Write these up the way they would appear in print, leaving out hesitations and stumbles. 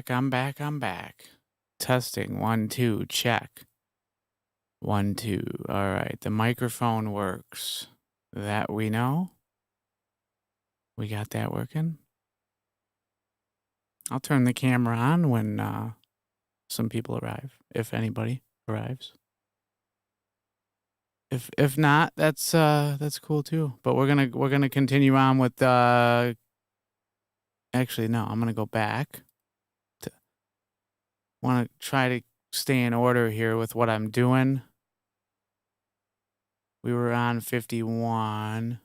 I'm back. Testing, 1, 2, check. 1, 2. All right, the microphone works. That we know. We got that working. I'll turn the camera on when some people arrive, if anybody arrives. If not, that's cool too. But we're gonna continue on with actually no, I'm gonna go back. Want to try to stay in order here with what I'm doing. We were on 51.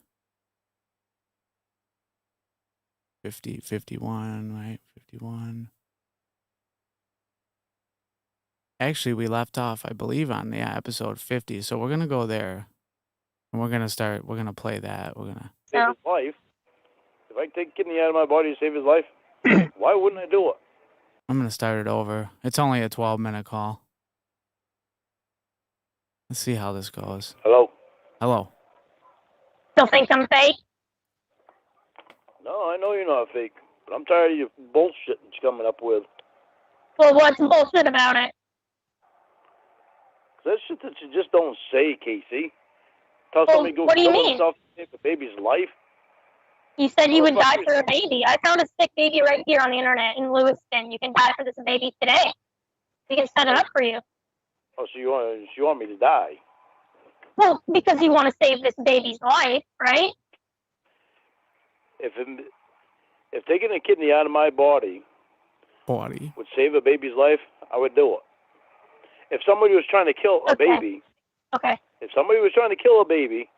51, right? 51. Actually, we left off, I believe, on episode 50. So we're gonna go there, and we're gonna play that. We're gonna save his life. If I take a kidney out of my body to save his life, why wouldn't I do it? I'm gonna start it over. It's only a 12-minute call. Let's see how this goes. Hello. Hello. Still think I'm fake? No, I know you're not fake, but I'm tired of your bullshit that you're coming up with. Well, what's bullshit about it? That shit that you just don't say, Casey. Tell Well, somebody to go what do you kill mean? himself to save the baby's life. You said you would die Motherfucker. for a baby. I found a sick baby right here on the internet in Lewiston. You can die for this baby today. We can set it up for you. Oh, so you want me to die? Well, because you want to save this baby's life, right? If taking a kidney out of my body would save a baby's life, I would do it. If somebody was trying to kill a baby, Okay. if somebody was trying to kill a baby,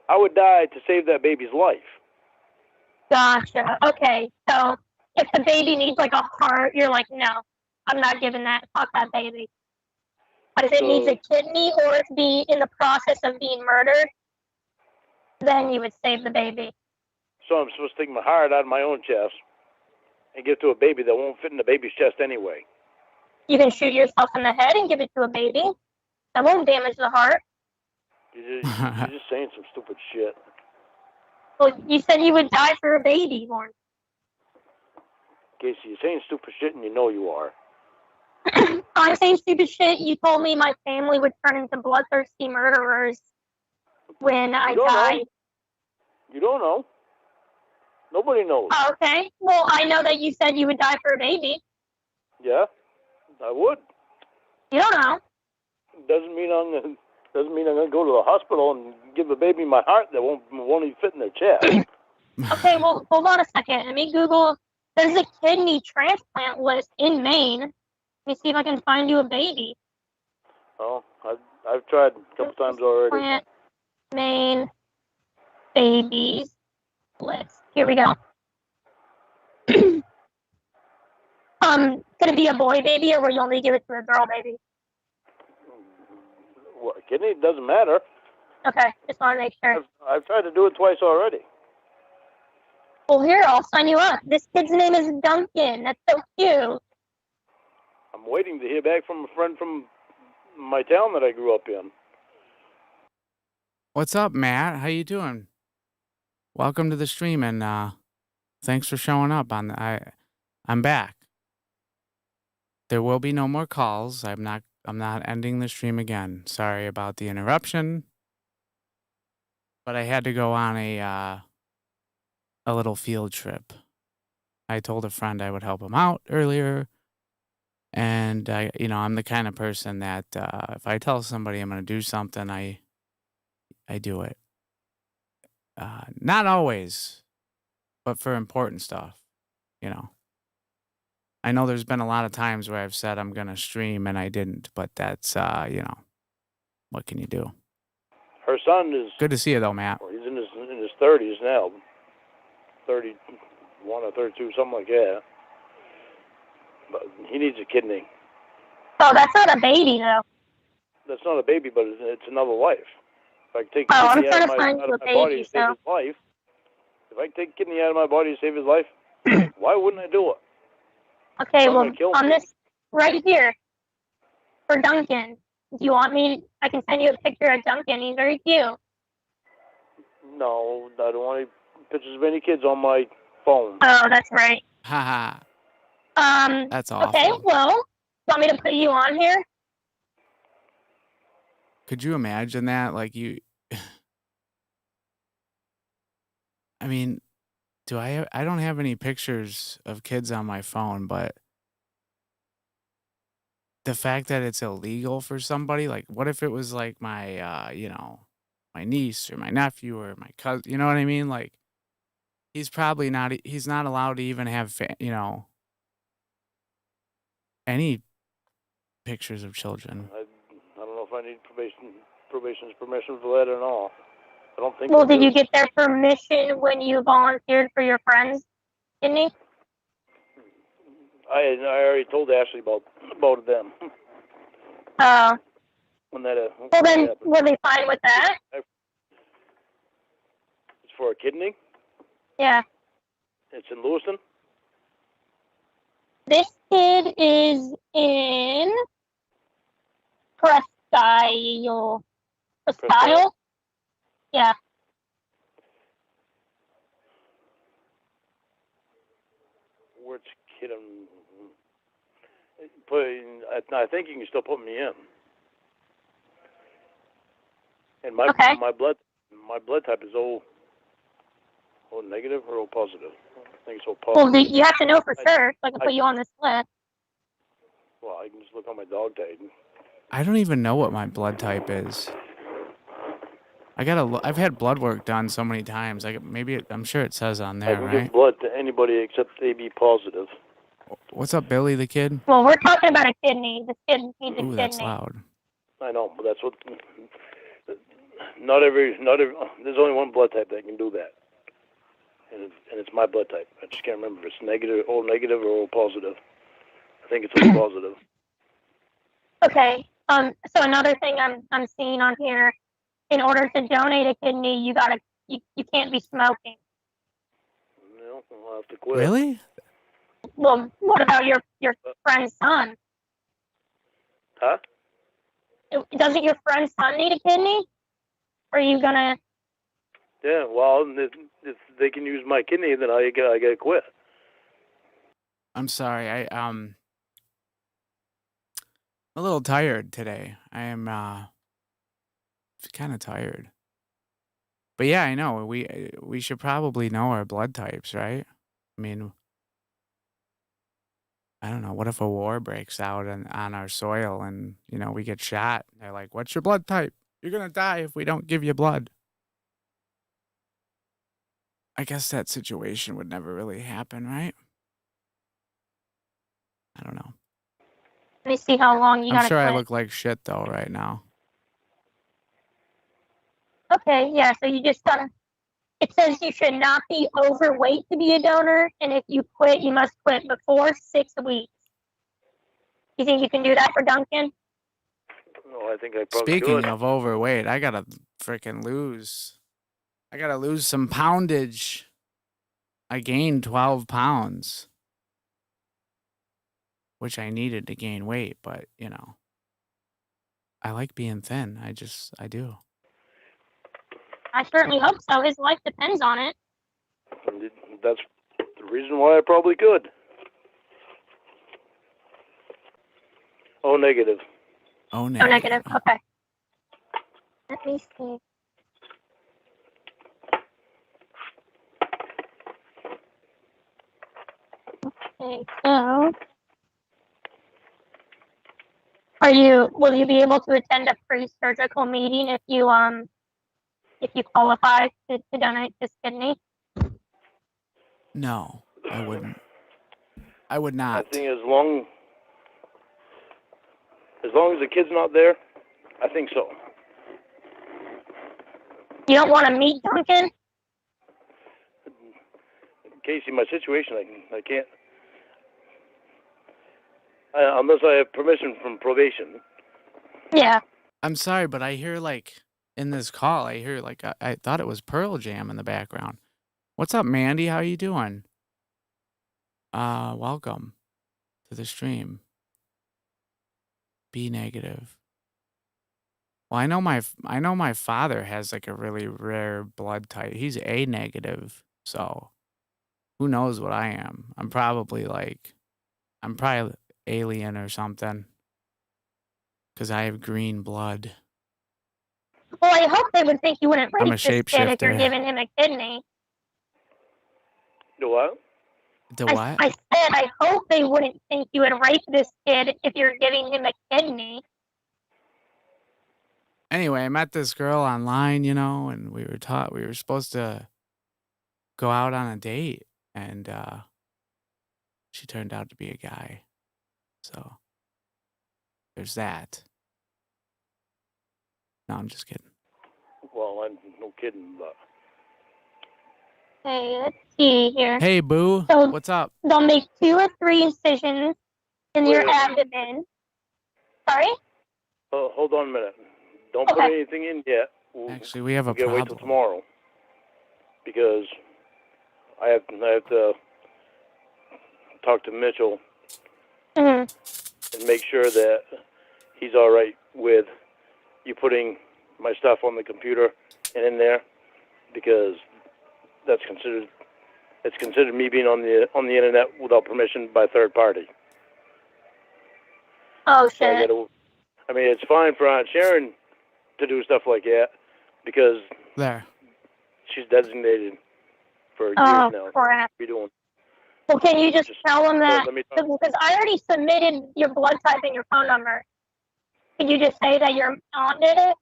I would die to save that baby's life. Gotcha. Okay. So if the baby needs like a heart, you're like, no, I'm not giving that. Fuck that baby. But if it needs a kidney or it's in the process of being murdered, then you would save the baby. So I'm supposed to take my heart out of my own chest and give it to a baby that won't fit in the baby's chest anyway. You can shoot yourself in the head and give it to a baby. That won't damage the heart. You're just saying some stupid shit. Well, you said you would die for a baby, Lauren. Casey, you're saying stupid shit and you know you are. I'm saying stupid shit. You told me my family would turn into bloodthirsty murderers when I died. You don't know. Nobody knows. Okay. Well, I know that you said you would die for a baby. Yeah, I would. You don't know. Doesn't mean I'm gonna go to the hospital and give a baby my heart that won't even fit in their chest. Okay, well, hold on a second. Let me Google. There's a kidney transplant list in Maine. Let me see if I can find you a baby. Oh, I've tried a couple times already. Transplant Maine babies list. Here we go. Could it be a boy baby, or will you only give it to a girl baby? Well, kidney, it doesn't matter. Okay, just want to make sure. I've tried to do it twice already. Well, here, I'll sign you up. This kid's name is Duncan. That's so cute. I'm waiting to hear back from a friend from my town that I grew up in. What's up, Matt? How you doing? Welcome to the stream, and thanks for showing up. I'm back. There will be no more calls. I'm not ending the stream again. Sorry about the interruption, but I had to go on a little field trip. I told a friend I would help him out earlier, and I'm the kind of person that if I tell somebody I'm going to do something, I do it. Not always, but for important stuff, I know there's been a lot of times where I've said I'm going to stream and I didn't, but that's, what can you do? Her son is... Good to see you, though, Matt. Well, he's in his 30s now. 31 or 32, something like that. But he needs a kidney. Oh, that's not a baby, though. That's not a baby, but it's another life. If I take I'm kidney trying out to of find my you a body baby, to save his life, if I take kidney out of my body to save his life, why wouldn't I do it? Okay, well, on this right here, for Duncan, do you want me, I can send you a picture of Duncan. He's very cute. No, I don't want any pictures of any kids on my phone. Oh, that's right. Haha. That's awful. Okay, well, want me to put you on here? Could you imagine that? Like I mean, I don't have any pictures of kids on my phone, but the fact that it's illegal for somebody, like, what if it was like my, my niece or my nephew or my cousin, you know what I mean? Like, he's not allowed to even have, any pictures of children. I don't know if I need probation's permission for that or not. I don't think. Well, did you get their permission when you volunteered for your friends, Kidney? I already told Ashley about them. When that. Well, then were they fine with that? It's for a kidney. Yeah. It's in Lewiston. This kid is in Presque Isle. Yeah. Which kid? I think you can still put me in. And my blood type is O negative or O positive. I think it's O positive. Well, you have to know for sure, so I can put you on this list. Well, I can just look on my dog tag. I don't even know what my blood type is. I've had blood work done so many times. I'm sure it says on there, right? I can give blood to anybody except AB positive. What's up, Billy the kid? Well, we're talking about a kidney. This kid needs a kidney. Ooh, that's loud. I know, but that's what. Not every. There's only one blood type that can do that, and it's my blood type. I just can't remember if it's negative, O negative, or O positive. I think it's O positive. Okay. So another thing I'm seeing on here, in order to donate a kidney, you can't be smoking. No, I'll have to quit. Really? Well, what about your friend's son? Huh? Doesn't your friend's son need a kidney? Or are you gonna? Yeah. Well, if they can use my kidney, then I gotta quit. I'm sorry. I'm a little tired today. I am kind of tired. But yeah, I know we should probably know our blood types, right? I mean, I don't know. What if a war breaks out on our soil and we get shot? They're like, "What's your blood type? You're gonna die if we don't give you blood." I guess that situation would never really happen, right? I don't know. Let me see how long you gotta I'm sure quit. I look like shit though right now. Okay, yeah, so you just gotta. It says you should not be overweight to be a donor, and if you quit, you must quit before 6 weeks. You think you can do that for Duncan? No, I think I probably Speaking could. of overweight, I gotta freaking lose. I gotta lose some poundage. I gained 12 pounds, which I needed to gain weight, but I like being thin. I do. I certainly hope so. His life depends on it. That's the reason why I probably could. O negative. O negative. O negative. Okay. Let me see. Okay, so will you be able to attend a pre-surgical meeting if you qualify to donate this kidney? No, I wouldn't. I would not. I think as long as the kid's not there, I think so. You don't want to meet Duncan? Casey, my situation, I can't. Unless I have permission from probation. Yeah. I'm sorry, but I hear in this call, I thought it was Pearl Jam in the background. What's up, Mandy? How you doing? Welcome to the stream. B negative. Well, I know my father has a really rare blood type. He's A negative, so who knows what I am? I'm probably I'm probably alien or something. Because I have green blood. Well, I hope they would think you wouldn't I'm a rape this kid if you're shapeshifter. giving him a kidney. The what? The what? I said I hope they wouldn't think you would rape this kid if you're giving him a kidney. Anyway, I met this girl online, and we were supposed to go out on a date, and she turned out to be a guy. So there's that. No, I'm just kidding. Well, I'm no kidding, but Okay, let's see here. Hey, boo. So- What's up? They'll make 2 or 3 incisions in your Wait a abdomen. Sorry? hold on a minute. Don't put Okay. anything in yet. We'll Actually, we have a gotta wait till problem. tomorrow because I have to talk to Mitchell Mhm. and make sure that he's all right with you putting my stuff on the computer and in there, because it's considered me being on the internet without permission by third party. Oh, So shit. it's fine for Aunt Sharon to do stuff like that because There. she's designated for years Oh, now. crap. Be doing. Well, can you just tell them that? Let me talk. Because I already submitted your blood type and your phone number. Can you just say that your aunt did it?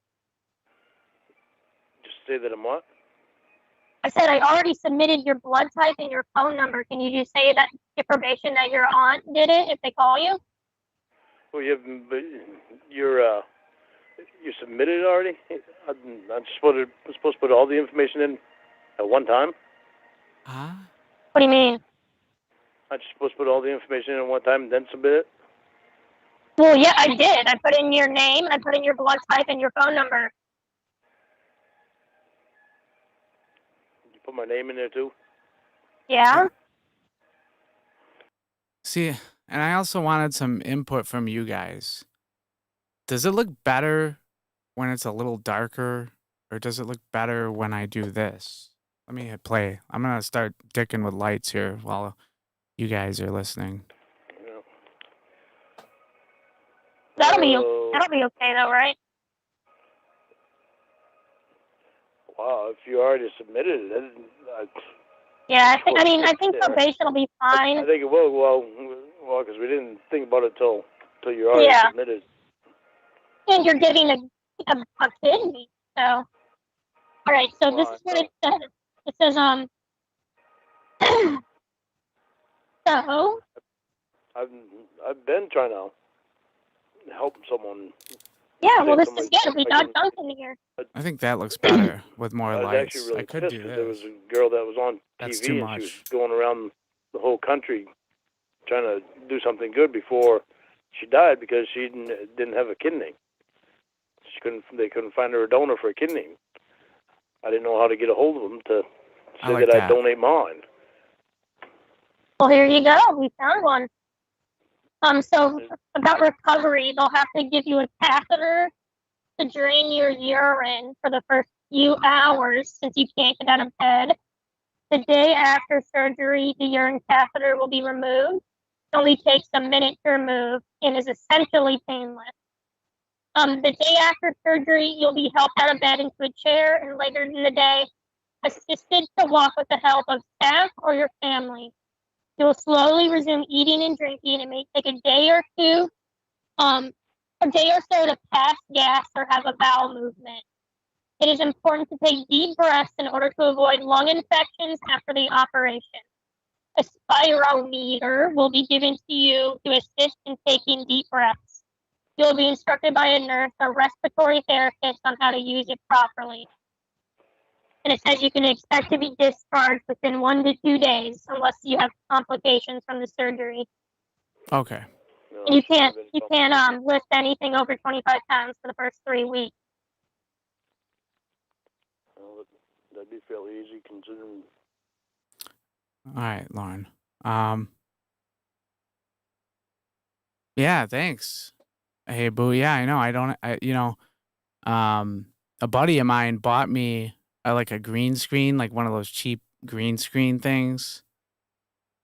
Just say that I'm what? I said I already submitted your blood type and your phone number. Can you just say that information that your aunt did it if they call you? Well, you submitted it already. I'm supposed to put all the information in at one time. Huh? What do you mean? I'm just supposed to put all the information in at one time and then submit it. Well, yeah, I did. I put in your name, I put in your blood type and your phone number. You put my name in there too. Yeah? See, and I also wanted some input from you guys. Does it look better when it's a little darker, or does it look better when I do this? Let me hit play. I'm going to start dicking with lights here while you guys are listening. Yeah. That'll be So, okay though, right? wow, if you already submitted it, then Yeah, I think probation will be I fine. think it will. Well, because we didn't think about it till you already Yeah. submitted. And you're giving a kidney, so. All right, so this is what it says. It says, so, I've been trying to help someone. yeah, well, this Somebody- is good. We got Duncan here. I think that looks better with more I was lights. actually really I could pissed do because there this. was a girl that was on That's TV too and much. she was going around the whole country trying to do something good before she died because she didn't have a kidney. They couldn't find her a donor for a kidney. I didn't know how to get a hold of them to I say like that that. I'd donate mine. Well, here you go. We found one. So about recovery, they'll have to give you a catheter to drain your urine for the first few hours since you can't get out of bed. The day after surgery, the urine catheter will be removed. It only takes a minute to remove and is essentially painless. The day after surgery, you'll be helped out of bed into a chair and later in the day, assisted to walk with the help of staff or your family. You will slowly resume eating and drinking. It may take a day or two, a day or so to pass gas or have a bowel movement. It is important to take deep breaths in order to avoid lung infections after the operation. A spirometer will be given to you to assist in taking deep breaths. You'll be instructed by a nurse or respiratory therapist on how to use it properly. And it says you can expect to be discharged within 1 to 2 days unless you have complications from the surgery. Okay. No, And you shouldn't have can't been lift anything over 25 pounds for the first 3 weeks. Well, that'd be fairly easy considering. All right, Lauren. Yeah, thanks. Hey, boo. Yeah, I know. A buddy of mine bought me like a green screen, like one of those cheap green screen things.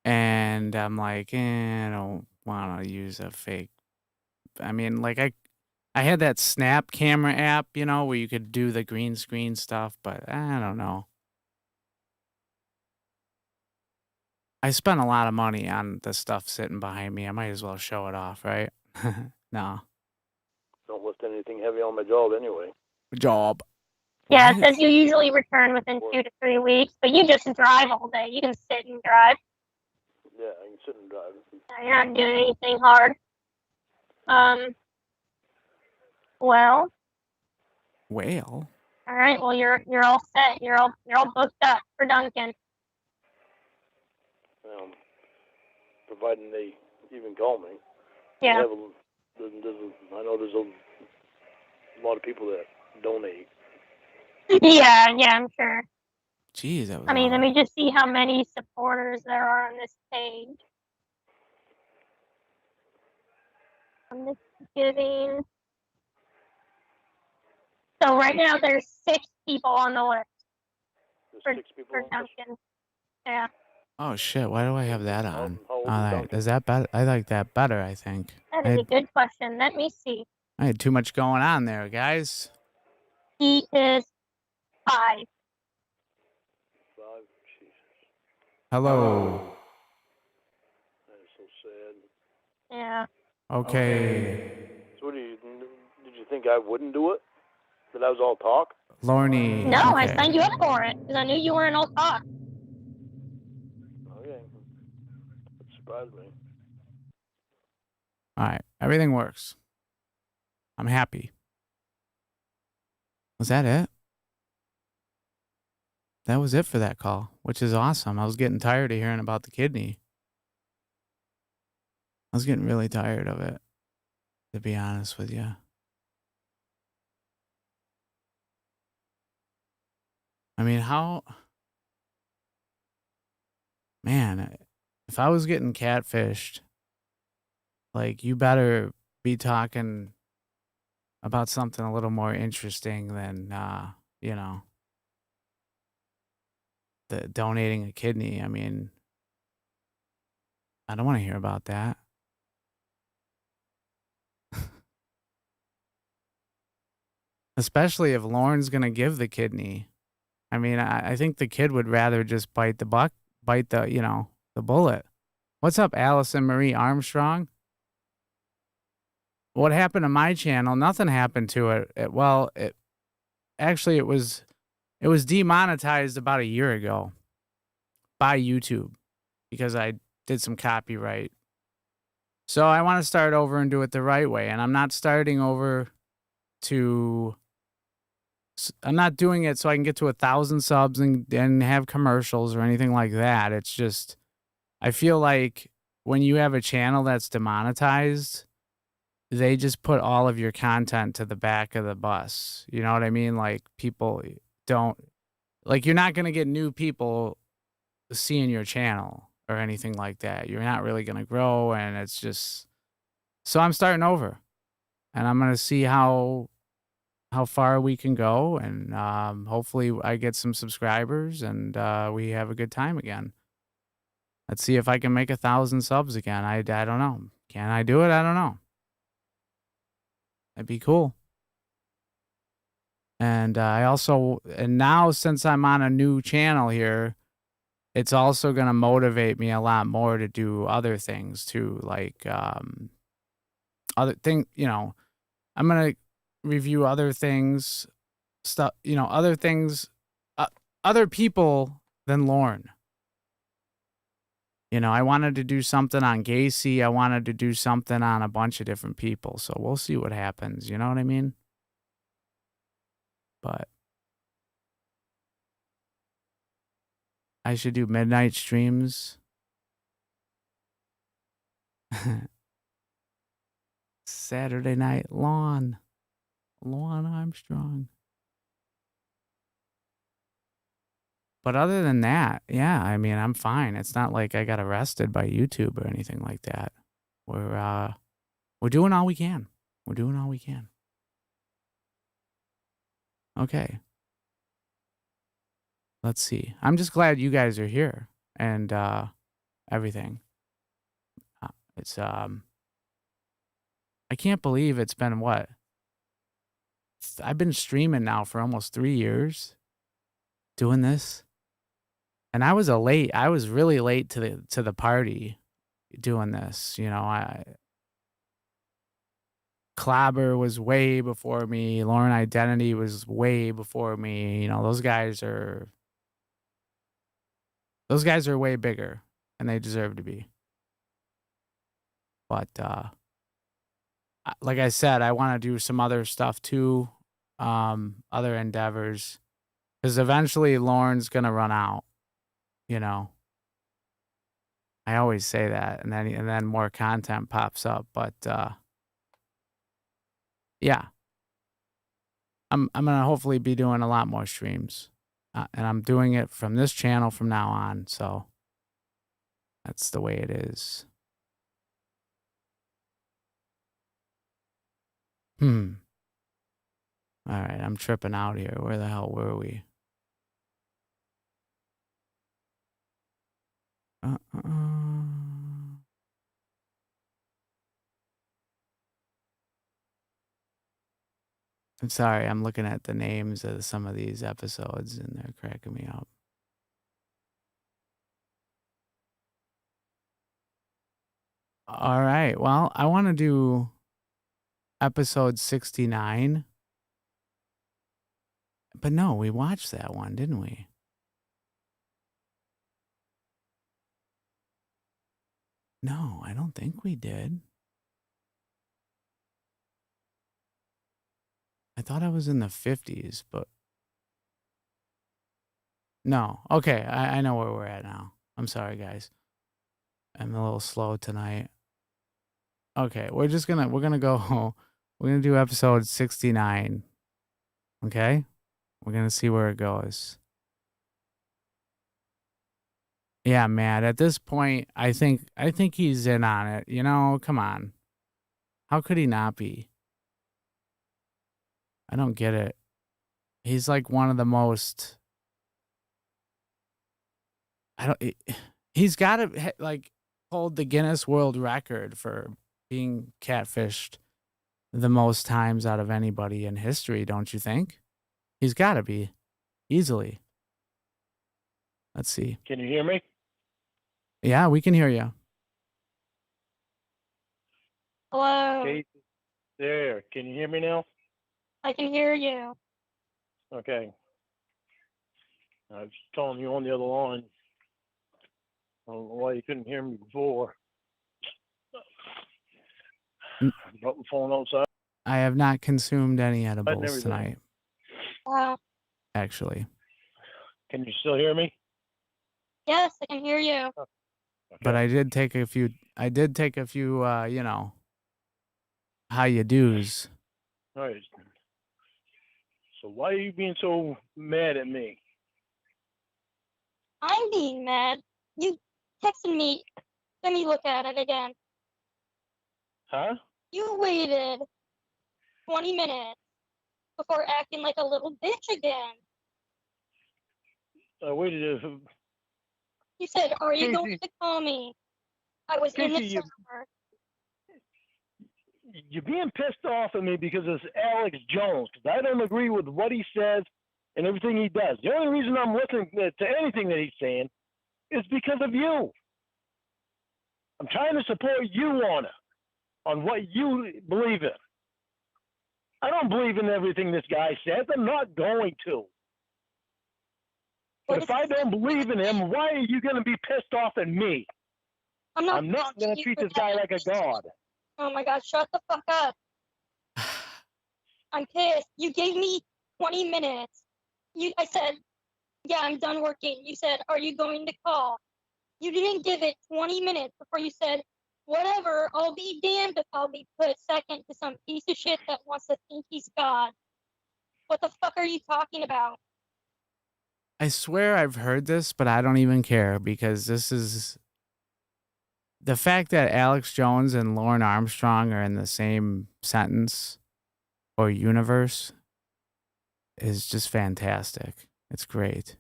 And I'm like, I don't want to use a fake. I mean, like I had that Snap camera app, you know, where you could do the green screen stuff, but I don't know. I spent a lot of money on the stuff sitting behind me. I might as well show it off, right? No. Don't lift anything heavy on my job anyway. Job. Yeah, it What? says you usually return within 2 to 3 weeks, but you just drive all day. You can sit and drive. Yeah, I can sit and drive. You're not doing anything hard. Well, Whale? all right. Well, you're all set. You're all booked up for Duncan. Providing they even call me. Yeah. I know there's a lot of people that donate. Yeah, I'm sure. Jeez, that was I mean, let long. me just see how many supporters there are on this page. On this giving. So right now there's 6 people on the list There's 6 people for on this. Duncan. Yeah. Oh shit! Why do I have that on? How old All is right, Duncan? is that better? I like that better. I think That is a good question. Let me see. I had too much going on there, guys. He is 5. 5. Jesus. Hello. That is so sad. Yeah. Okay. So did you think I wouldn't do it? That I was all talk? Lorne. No, I okay. signed you up for it because I knew you weren't all talk. Okay. That surprised me. All right, everything works. I'm happy. Was that it? That was it for that call, which is awesome. I was getting tired of hearing about the kidney. I was getting really tired of it, to be honest with you. I mean, man, if I was getting catfished, like, you better be talking about something a little more interesting than, you know, the donating a kidney. I mean, I don't want to hear about that. Especially if Lauren's going to give the kidney. I mean, I think the kid would rather just bite the bullet. What's up, Allison Marie Armstrong? What happened to my channel? Nothing happened to it. It was demonetized about a year ago by YouTube because I did some copyright. So I want to start over and do it the right way. And I'm not starting over I'm not doing it so I can get to 1,000 subs and have commercials or anything like that. It's just, I feel like when you have a channel that's demonetized, they just put all of your content to the back of the bus. You know what I mean? Like, people don't, like, you're not going to get new people seeing your channel or anything like that. You're not really going to grow, and it's just, so I'm starting over, and I'm going to see how far we can go, and hopefully I get some subscribers and we have a good time again. Let's see if I can make 1,000 subs again. I don't know. Can I do it? I don't know. That'd be cool. And now since I'm on a new channel here, it's also going to motivate me a lot more to do other things too. Like, I'm going to review other things, other people than Lauren. I wanted to do something on Gacy. I wanted to do something on a bunch of different people. So we'll see what happens. You know what I mean? But I should do midnight streams. Saturday night, Lauren Armstrong. But other than that, yeah, I mean, I'm fine. It's not like I got arrested by YouTube or anything like that. We're doing all we can. We're doing all we can. Okay. Let's see. I'm just glad you guys are here and everything. It's I can't believe it's been what? I've been streaming now for almost 3 years doing this. And I was really late to the party doing this, you know. Clobber was way before me, Lauren Identity was way before me, you know, those guys are way bigger and they deserve to be. But like I said, I want to do some other stuff too, other endeavors, because eventually Lauren's gonna run out. You know, I always say that, and then more content pops up. But yeah, I'm gonna hopefully be doing a lot more streams, and I'm doing it from this channel from now on. So that's the way it is. All right, I'm tripping out here. Where the hell were we? I'm sorry, I'm looking at the names of some of these episodes and they're cracking me up. All right, well, I want to do episode 69. But no, we watched that one, didn't we? No, I don't think we did. I thought I was in the 50s, but no. Okay, I know where we're at now. I'm sorry, guys. I'm a little slow tonight. Okay, we're gonna go. We're gonna do episode 69. Okay, we're gonna see where it goes. Yeah, Matt. At this point, I think he's in on it. You know, come on. How could he not be? I don't get it. He's like one of the most. He's got to like hold the Guinness World Record for being catfished the most times out of anybody in history, don't you think? He's got to be easily. Let's see. Can you hear me? Yeah, we can hear you. Hello. Kate, there. Can you hear me now? I can hear you. Okay. I was telling you on the other line. I don't know why you couldn't hear me before. Brought the phone outside. I have not consumed any edibles everything. tonight, Wow. actually. Can you still hear me? Yes, I can hear you. Okay. But I did take a few, you know, how you do's. All right. So why are you being so mad at me? I'm being mad. You texted me. Let me look at it again. Huh? You waited 20 minutes before acting like a little bitch again. I waited. You said, "Are you going Casey. to call me?" I was in the Casey, shower. You're being pissed off at me because it's Alex Jones. Because I don't agree with what he says and everything he does. The only reason I'm listening to anything that he's saying is because of you. I'm trying to support you on what you believe in. I don't believe in everything this guy says. I'm not going to. But if I don't believe in him, why are you going to be pissed off at me? I'm not going to treat this guy like a god. Oh my God, shut the fuck up. I'm pissed. You gave me 20 minutes. I said, yeah, I'm done working. You said, are you going to call? You didn't give it 20 minutes before you said, whatever, I'll be damned if I'll be put second to some piece of shit that wants to think he's God. What the fuck are you talking about? I swear I've heard this, but I don't even care because this is the fact that Alex Jones and Lauren Armstrong are in the same sentence or universe is just fantastic. It's great.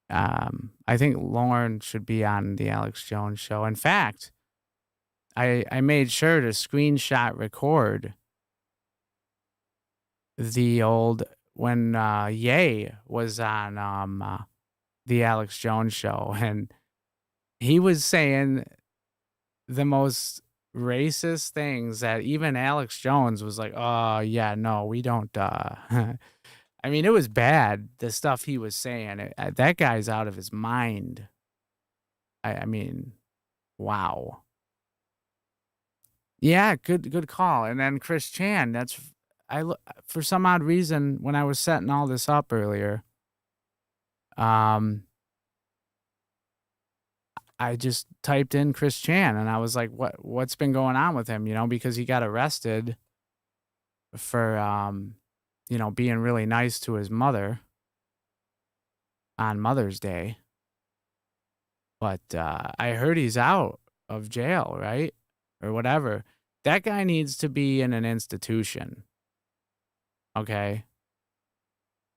I think Lauren should be on the Alex Jones show. In fact, I made sure to screenshot record the old when Ye was on the Alex Jones show, and he was saying the most racist things that even Alex Jones was like, "Oh yeah, no, we don't." I mean, it was bad, the stuff he was saying. That guy's out of his mind. I mean, wow. Yeah, good call. And then Chris Chan, for some odd reason when I was setting all this up earlier, I just typed in Chris Chan and I was like, what's been going on with him, because he got arrested for being really nice to his mother on Mother's Day. But I heard he's out of jail, right? Or whatever. That guy needs to be in an institution. Okay?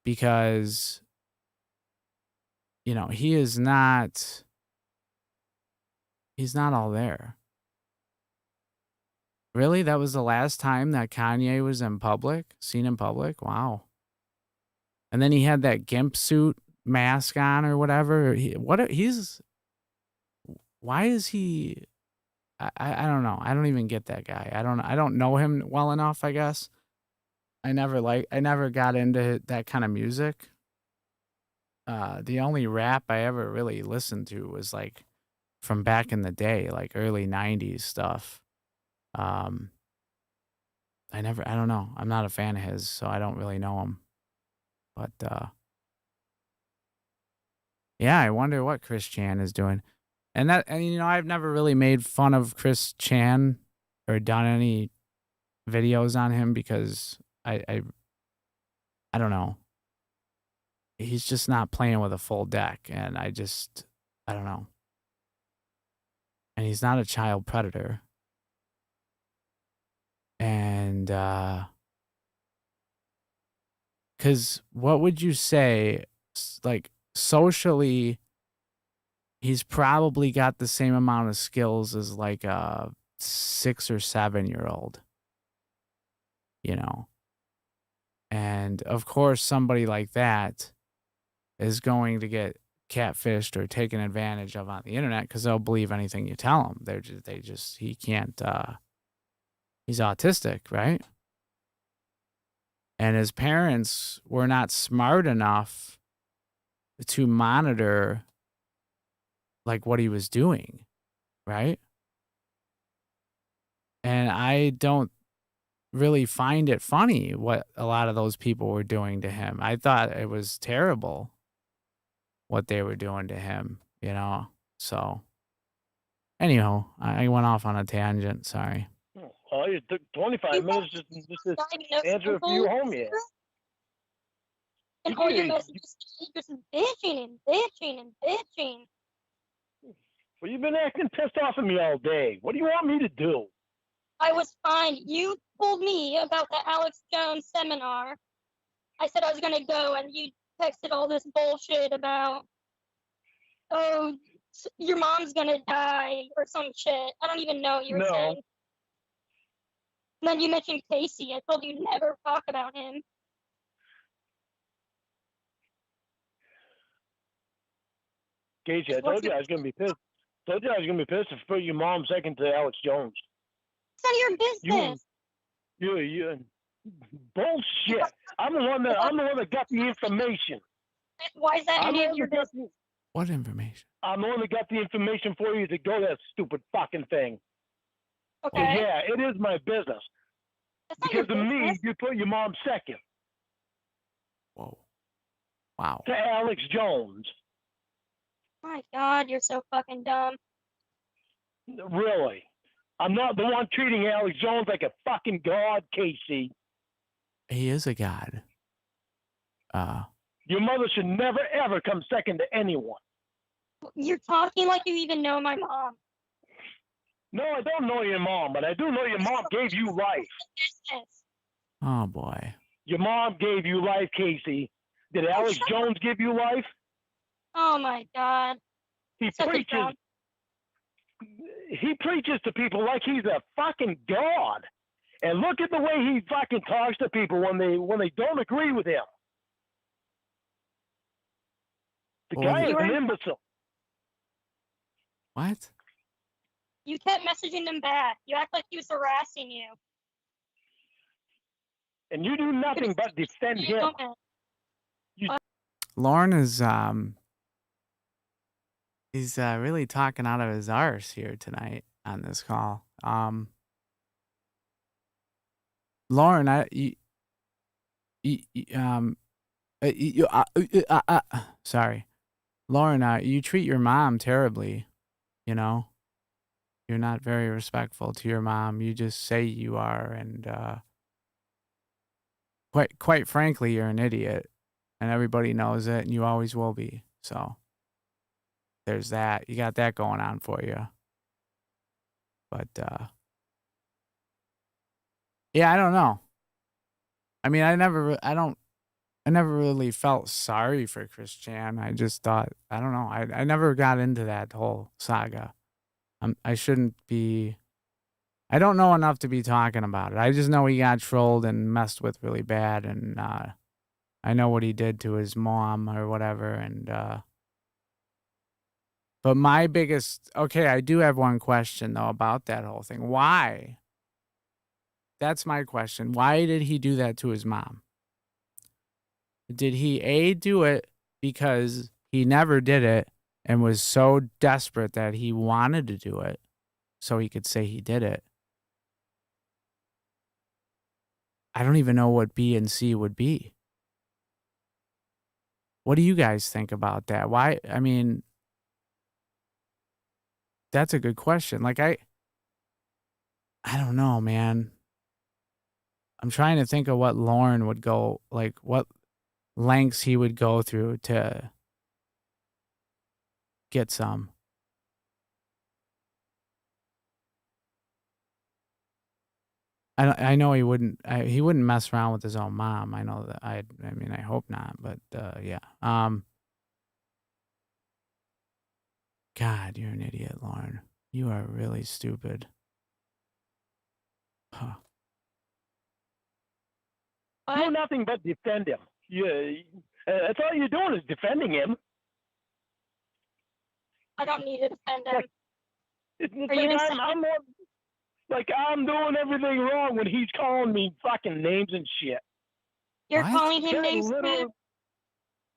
Because he's not all there. Really? That was the last time that Kanye was seen in public? Wow. And then he had that gimp suit mask on or whatever. Why is he? I don't know. I don't even get that guy. I don't know him well enough, I guess. I never got into that kind of music. The only rap I ever really listened to was like from back in the day, like early 90s stuff. I don't know. I'm not a fan of his, so I don't really know him. But yeah, I wonder what Chris Chan is doing. And I've never really made fun of Chris Chan or done any videos on him because I don't know. He's just not playing with a full deck, and I don't know. And he's not a child predator. And because what would you say, like socially, he's probably got the same amount of skills as like a 6 or 7-year-old, And of course, somebody like that is going to get catfished or taken advantage of on the internet because they'll believe anything you tell them. He can't, he's autistic, right? And his parents were not smart enough to monitor like what he was doing, right? And I don't really find it funny what a lot of those people were doing to him. I thought it was terrible what they were doing to him, So, anyhow, I went off on a tangent. Sorry. Oh, you took 25 minutes just to answer a few home yet. And all your messages, just bitching and bitching and bitching. Well, you've been acting pissed off at me all day. What do you want me to do? I was fine. You told me about the Alex Jones seminar. I said I was going to go, and you texted all this bullshit about, oh, your mom's going to die or some shit. I don't even know what you were saying. And then you mentioned Casey. I told you never talk about him. Casey, I told you I was going to be pissed. Told you I was going to be pissed if put your mom second to Alex Jones. It's none of your business. You bullshit. I'm the one that got the information. Why is that any of your business? What information? I'm the one that got the information for you to go to that stupid fucking thing. Okay. Yeah, it is my business. Because of me, you put your mom second. Whoa. Wow. To Alex Jones. My God, you're so fucking dumb. Really? I'm not the one treating Alex Jones like a fucking god, Casey. He is a god. Your mother should never, ever come second to anyone. You're talking like you even know my mom. No, I don't know your mom, but I do know your mom gave you life. Oh, boy. Your mom gave you life, Casey. Did Alex Jones give you life? Oh, my God. He preaches. he preaches to people like he's a fucking god. And look at the way he fucking talks to people when they don't agree with him. The Well, guy is you an were- imbecile. What? You kept messaging him back. You act like he was harassing you. And you do nothing but defend You him. don't. Lauren is he's really talking out of his arse here tonight on this call. Lauren, sorry, Lauren, you treat your mom terribly. You know, you're not very respectful to your mom. You just say you are, and quite frankly, you're an idiot, and everybody knows it, and you always will be. So there's that. You got that going on for you. But yeah, I don't know. I mean, I never really felt sorry for Chris Chan. I just thought, I don't know. I never got into that whole saga. I shouldn't be. I don't know enough to be talking about it. I just know he got trolled and messed with really bad, and I know what he did to his mom or whatever. And but my biggest, okay, I do have one question though about that whole thing. Why? That's my question. Why did he do that to his mom? Did he do it because he never did it and was so desperate that he wanted to do it so he could say he did it? I don't even know what B and C would be. What do you guys think about that? Why? I mean, that's a good question. Like, I don't know, man. I'm trying to think of what Lauren would go, like, what lengths he would go through to get some. I know he wouldn't mess around with his own mom. I know that. I mean, I hope not, but yeah. God, you're an idiot, Lauren. You are really stupid. Huh. Do nothing but defend him. That's all you're doing is defending him. I don't need to defend him. It's Are you like insane? I'm doing everything wrong when he's calling me fucking names and shit. You're What? calling him That names literally- too?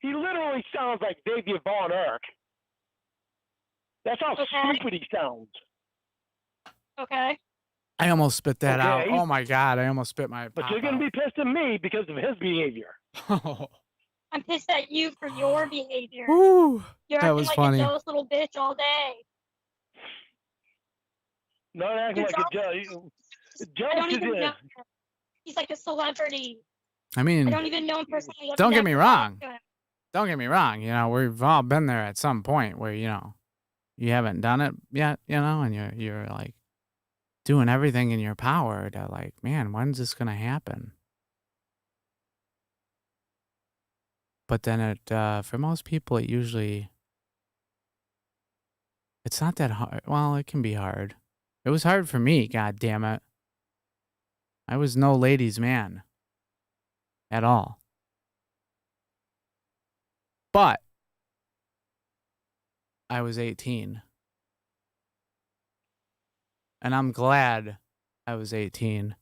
He literally sounds like David Von Erck. That's how Okay. stupid he sounds. Okay. I almost spit that out. Okay. Oh my God, I almost spit my. But you're going to be pissed at me because of his behavior. I'm pissed at you for your behavior. Ooh, You're that acting was like funny. a jealous little bitch all day. Not acting You're like a jealous. jealous. I don't Jealous even is know him. He's like a celebrity. I I mean, don't even know him personally. I've Don't get me never talked wrong. to him. don't get me wrong. You know, we've all been there at some point where you haven't done it yet. And you're like doing everything in your power to like, man, when's this gonna happen? But then for most people, it's not that hard. Well, it can be hard. It was hard for me. God damn it. I was no ladies' man at all. But I was 18. And I'm glad I was 18.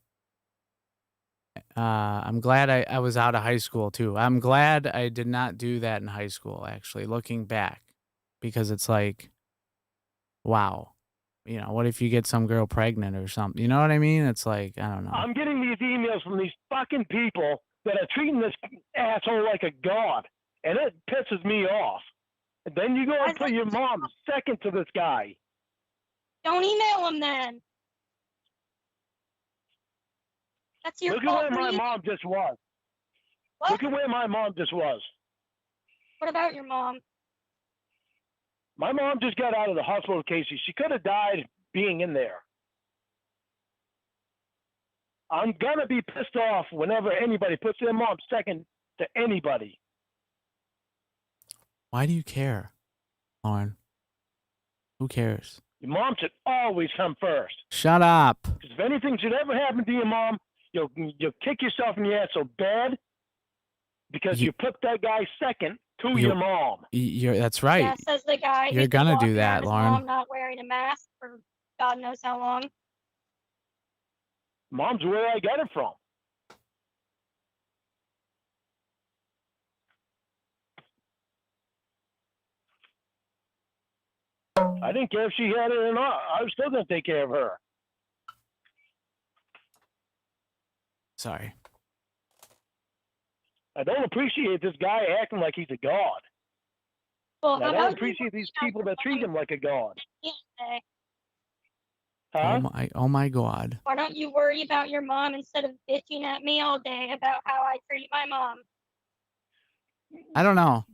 I'm glad I was out of high school too. I'm glad I did not do that in high school, actually, looking back. Because it's like, wow. What if you get some girl pregnant or something? You know what I mean? It's like, I don't know. I'm getting these emails from these fucking people that are treating this asshole like a god, and it pisses me off. And then you go and put your mom second to this guy. Don't email him then. That's your Look at fault. where for my you- mom just was. What? Look at where my mom just was. What about your mom? My mom just got out of the hospital, Casey. She could have died being in there. I'm gonna be pissed off whenever anybody puts their mom second to anybody. Why do you care, Lauren? Who cares? Your mom should always come first. Shut up. Because if anything should ever happen to your mom, you'll kick yourself in the ass so bad because you put that guy second to your mom. That's right. Yeah, says the guy. You're who's been gonna do walking that, around his Lauren. Mom not wearing a mask for God knows how long. Mom's where I got it from. I didn't care if she had it or not. I was still going to take care of her. Sorry. I don't appreciate this guy acting like he's a god. Well, And I don't appreciate these people that treat him like a god. Say, Huh? Oh my God. why don't you worry about your mom instead of bitching at me all day about how I treat my mom? I don't know.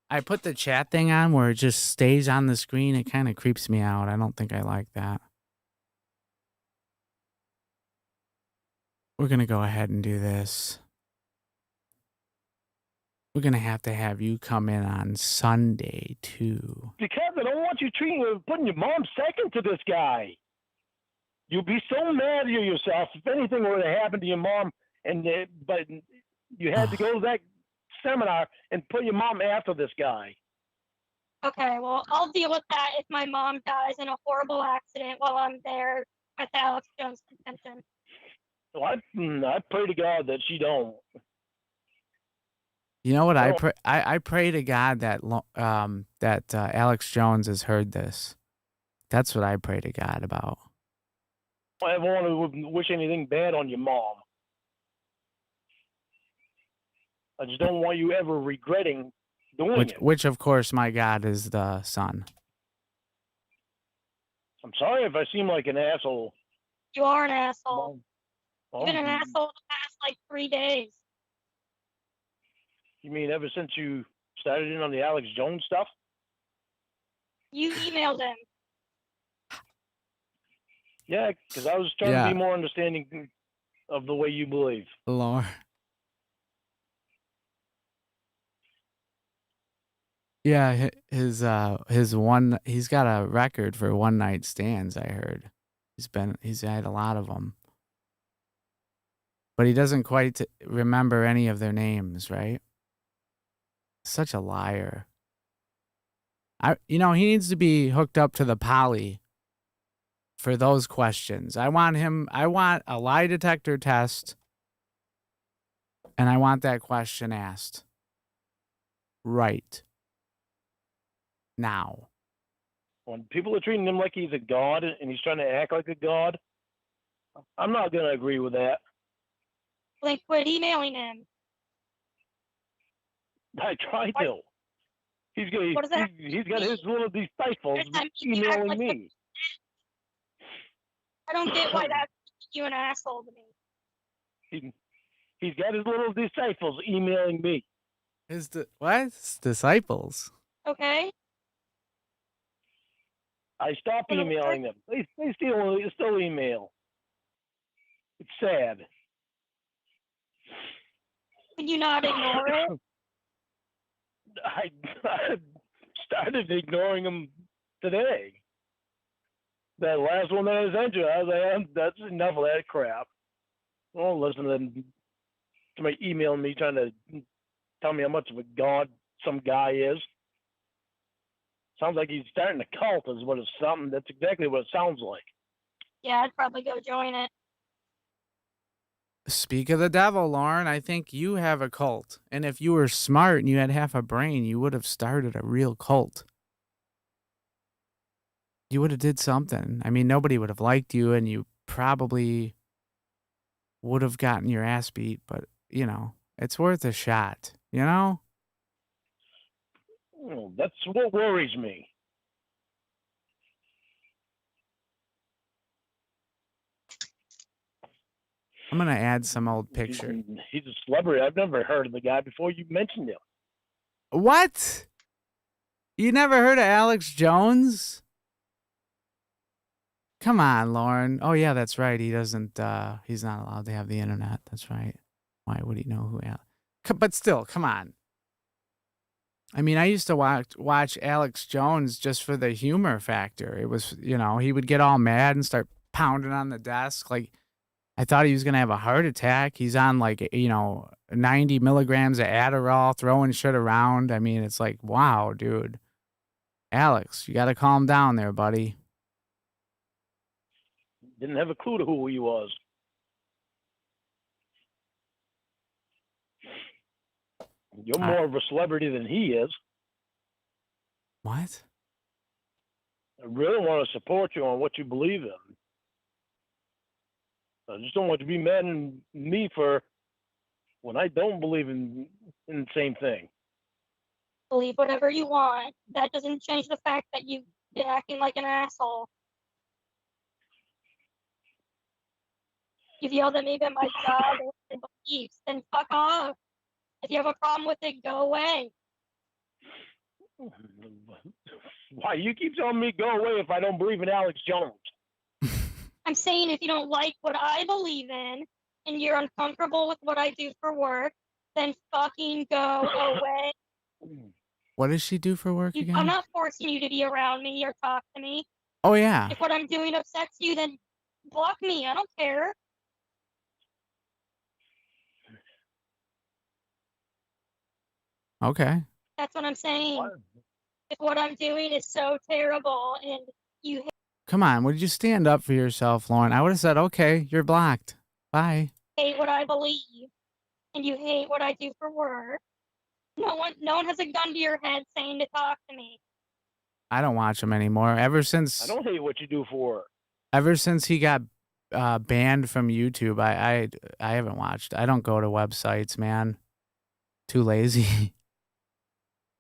I put the chat thing on where it just stays on the screen. It kind of creeps me out. I don't think I like that. We're going to go ahead and do this. We're going to have you come in on Sunday, too. Because I don't want you putting your mom second to this guy. You'll be so mad at yourself if anything were to happen to your mom, but you had to go to that seminar and put your mom after this guy. Okay, well, I'll deal with that if my mom dies in a horrible accident while I'm there with Alex Jones' convention. Well, I pray to God that she don't. You know what? I pray to God that Alex Jones has heard this. That's what I pray to God about. I don't want to wish anything bad on your mom. I just don't want you ever regretting doing it. Which, of course, my God is the sun. I'm sorry if I seem like an asshole. You are an asshole. Well, You've been an asshole the past, 3 days. You mean ever since you started in on the Alex Jones stuff? You emailed him. Yeah, because I was trying to be more understanding of the way you believe. Lord. Yeah, he's got a record for one night stands, I heard. He's had a lot of them. But he doesn't quite remember any of their names, right? Such a liar. He needs to be hooked up to the poly for those questions. I want a lie detector test, and I want that question asked right now. When people are treating him like he's a god and he's trying to act like a god, I'm not going to agree with that. Then quit emailing him. I tried to. He's got his little disciples emailing me. I don't get why that's you an asshole to me. He's got his little disciples emailing me. His disciples? Okay. I stopped emailing them. They still email. It's sad. Can you not ignore it? I started ignoring them today. That last one that I sent you, I was like, that's enough of that crap. I don't listen to somebody emailing me trying to tell me how much of a god some guy is. Sounds like he's starting a cult is what it's something. That's exactly what it sounds like. Yeah, I'd probably go join it. Speak of the devil, Lauren. I think you have a cult. And if you were smart and you had half a brain, you would have started a real cult. You would have did something. I mean, nobody would have liked you, and you probably would have gotten your ass beat, but, it's worth a shot, That's what worries me. I'm going to add some old picture. He's a celebrity. I've never heard of the guy before you mentioned him. What? You never heard of Alex Jones? Come on, Lauren. Oh, yeah, that's right. He doesn't, he's not allowed to have the internet. That's right. Why would he know who Alex? But still, come on. I mean, I used to watch Alex Jones just for the humor factor. It was, he would get all mad and start pounding on the desk. Like, I thought he was gonna have a heart attack. He's on, like, 90 milligrams of Adderall, throwing shit around. I mean, it's like, wow, dude. Alex, you gotta calm down there, buddy. Didn't have a clue to who he was. You're more of a celebrity than he is. What? I really want to support you on what you believe in. I just don't want you to be mad at me for when I don't believe in the same thing. Believe whatever you want. That doesn't change the fact that you've been acting like an asshole. You've yelled at me about my job and beliefs, then fuck off. If you have a problem with it, go away. Why you keep telling me go away if I don't believe in Alex Jones? I'm saying if you don't like what I believe in and you're uncomfortable with what I do for work, then fucking go away. What does she do for work again? I'm not forcing you to be around me or talk to me. Oh, yeah. If what I'm doing upsets you, then block me. I don't care. Okay. That's what I'm saying. If what I'm doing is so terrible and you Come on, would you stand up for yourself, Lauren? I would have said, okay, you're blocked. Bye. hate what I believe and you hate what I do for work, no one has a gun to your head saying to talk to me. I don't watch him anymore. Ever I since don't hate what you do for work. he got banned from YouTube, I haven't watched. I don't go to websites, man. Too lazy.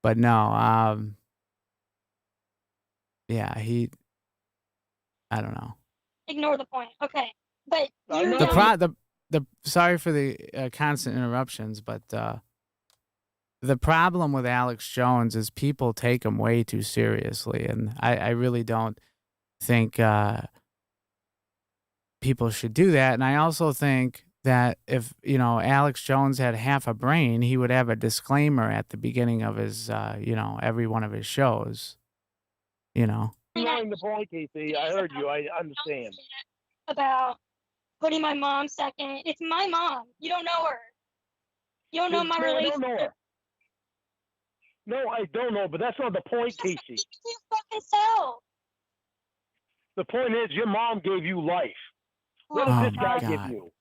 But no, yeah, I don't know. Ignore the point. Okay. But I'm you're not- The sorry for the constant interruptions, but the problem with Alex Jones is people take him way too seriously, and I really don't think people should do that. And I also think that if Alex Jones had half a brain, he would have a disclaimer at the beginning of his every one of his shows. Ignoring the point, Casey. I heard you. I understand. about putting my mom second. It's my mom. You don't know her. You don't know my No, I don't know relationship. her. No, I don't know, but that's not the point, Casey. You fucking self. The point is, your mom gave you life. What Oh, does this guy my give God. you?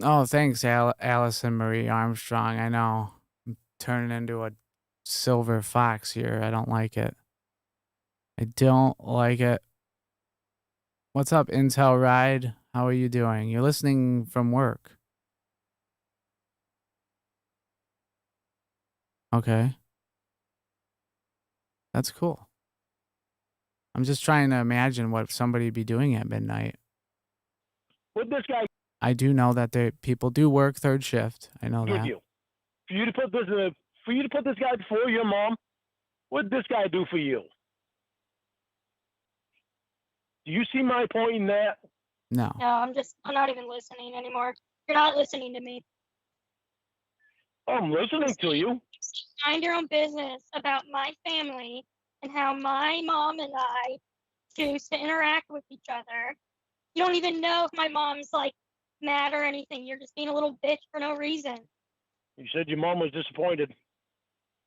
Oh, thanks, Allison Marie Armstrong. I know. I'm turning into a silver fox here. I don't like it. I don't like it. What's up, Intel Ride? How are you doing? You're listening from work. Okay. That's cool. I'm just trying to imagine what somebody would be doing at midnight. What this guy I do know that people do work third shift. I know give that. you? For you to put this guy before your mom, what did this guy do for you? Do you see my point in that? No. No, I'm not even listening anymore. You're not listening to me. I'm listening to you. Mind your own business about my family and how my mom and I choose to interact with each other. You don't even know if my mom's like mad or anything. You're just being a little bitch for no reason. You said your mom was disappointed.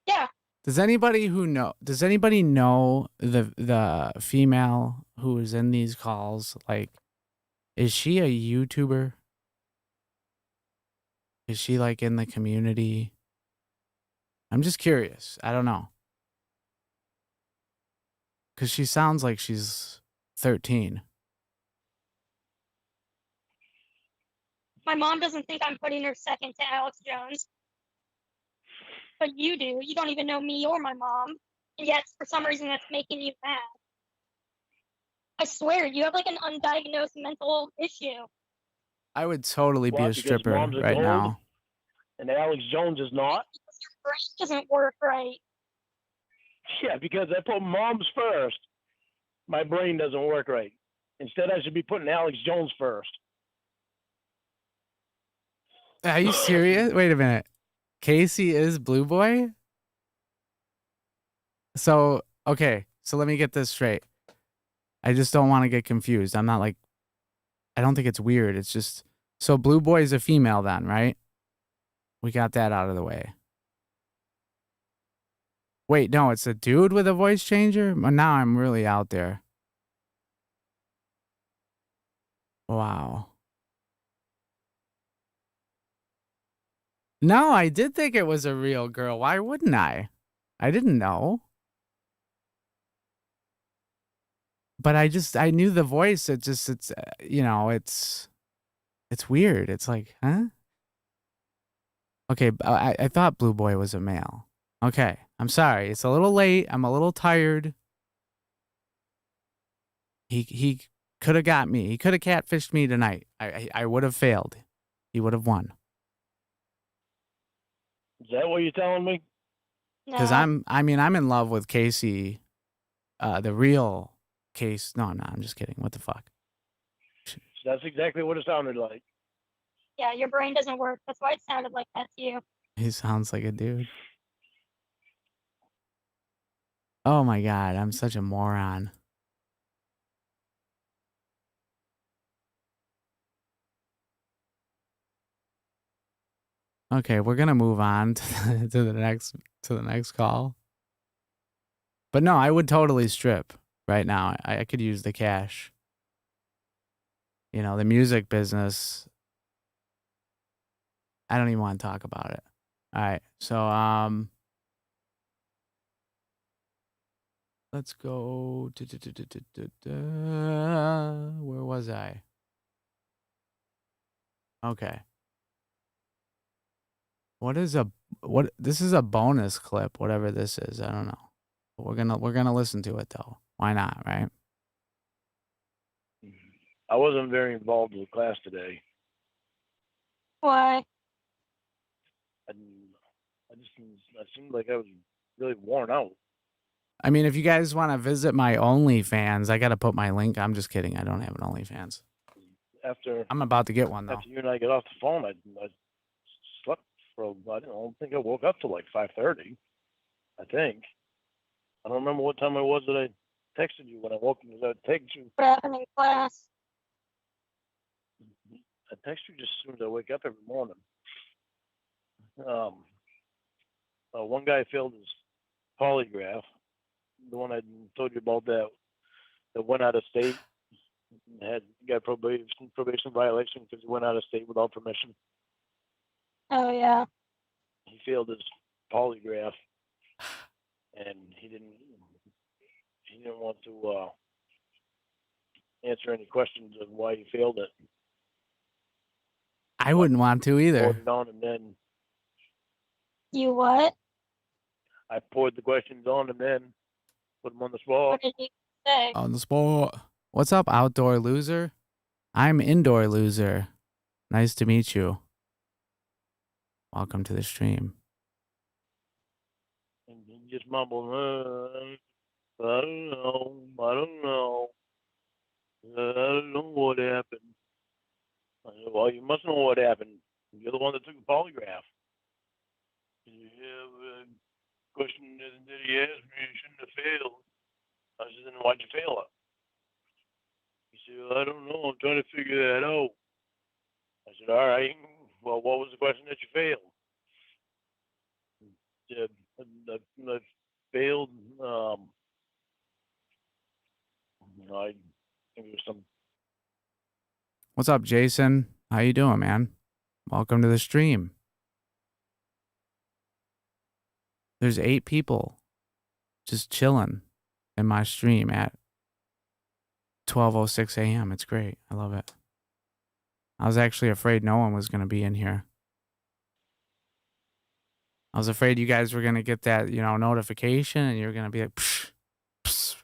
Yeah. Does anybody know the female who is in these calls? Like, is she a YouTuber? Is she like in the community? I'm just curious. I don't know. Cause she sounds like she's 13. My mom doesn't think I'm putting her second to Alex Jones. But you do. You don't even know me or my mom. And yet, for some reason, that's making you mad. I swear, you have like an undiagnosed mental issue. I would totally be What, a because stripper mom's a right gold? now. And Alex Jones is not? Because your brain doesn't work right. Yeah, because I put moms first. My brain doesn't work right. Instead, I should be putting Alex Jones first. Are you serious? Wait a minute. Casey is Blue Boy? So, okay. So let me get this straight. I just don't want to get confused. I'm not like, I don't think it's weird. It's just, so Blue Boy is a female then, right? We got that out of the way. Wait, no, it's a dude with a voice changer? Well, now I'm really out there. Wow. No, I did think it was a real girl. Why wouldn't I? I didn't know. But I knew the voice. It's weird. It's like, huh? Okay, I thought Blue Boy was a male. Okay, I'm sorry. It's a little late. I'm a little tired. He could have got me. He could have catfished me tonight. I would have failed. He would have won. Is that what you're telling me? Because No. I'm in love with Casey, the real Case. No, I'm just kidding. What the fuck? That's exactly what it sounded like. Yeah, your brain doesn't work. That's why it sounded like that to you. He sounds like a dude. Oh my god, I'm such a moron. Okay, we're gonna move on to the next call. But no, I would totally strip right now. I could use the cash. You know, the music business. I don't even want to talk about it. All right, so let's go. Where was I? Okay. This is a bonus clip, whatever this is. I don't know. But we're gonna listen to it though. Why not, right? I wasn't very involved with class today. Why? I seemed like I was really worn out. I mean, if you guys want to visit my OnlyFans, I gotta put my link. I'm just kidding. I don't have an OnlyFans. After I'm about to get one though. after you and I got off the phone, I slept for I don't think I woke up till like 5:30. I think. I don't remember what time it was that I texted you when I woke up. I texted you. What happened in class? I text you just as soon as I wake up every morning. One guy failed his polygraph. The one I told you about that went out of state and got probation violation because he went out of state without permission. Oh yeah. He failed his polygraph, and he didn't want to answer any questions of why he failed it. I wouldn't want to either. Poured it on, and then You what? I poured the questions on, and then put him on the spot. What did you say? On the spot. What's up, outdoor loser? I'm indoor loser. Nice to meet you. Welcome to the stream. And he just mumbled, I don't know. I don't know what happened. I said, well, you must know what happened. You're the one that took the polygraph. Yeah, the question that he asked me, you shouldn't have failed. I said, then why'd you fail it? He said, well, I don't know. I'm trying to figure that out. I said, all right. Well, what was the question that you failed? I failed. I think it was some. What's up, Jason? How you doing, man? Welcome to the stream. There's 8 people just chilling in my stream at 12:06 a.m. It's great. I love it. I was actually afraid no one was going to be in here. I was afraid you guys were going to get that, notification and you're going to be like, psh, psh.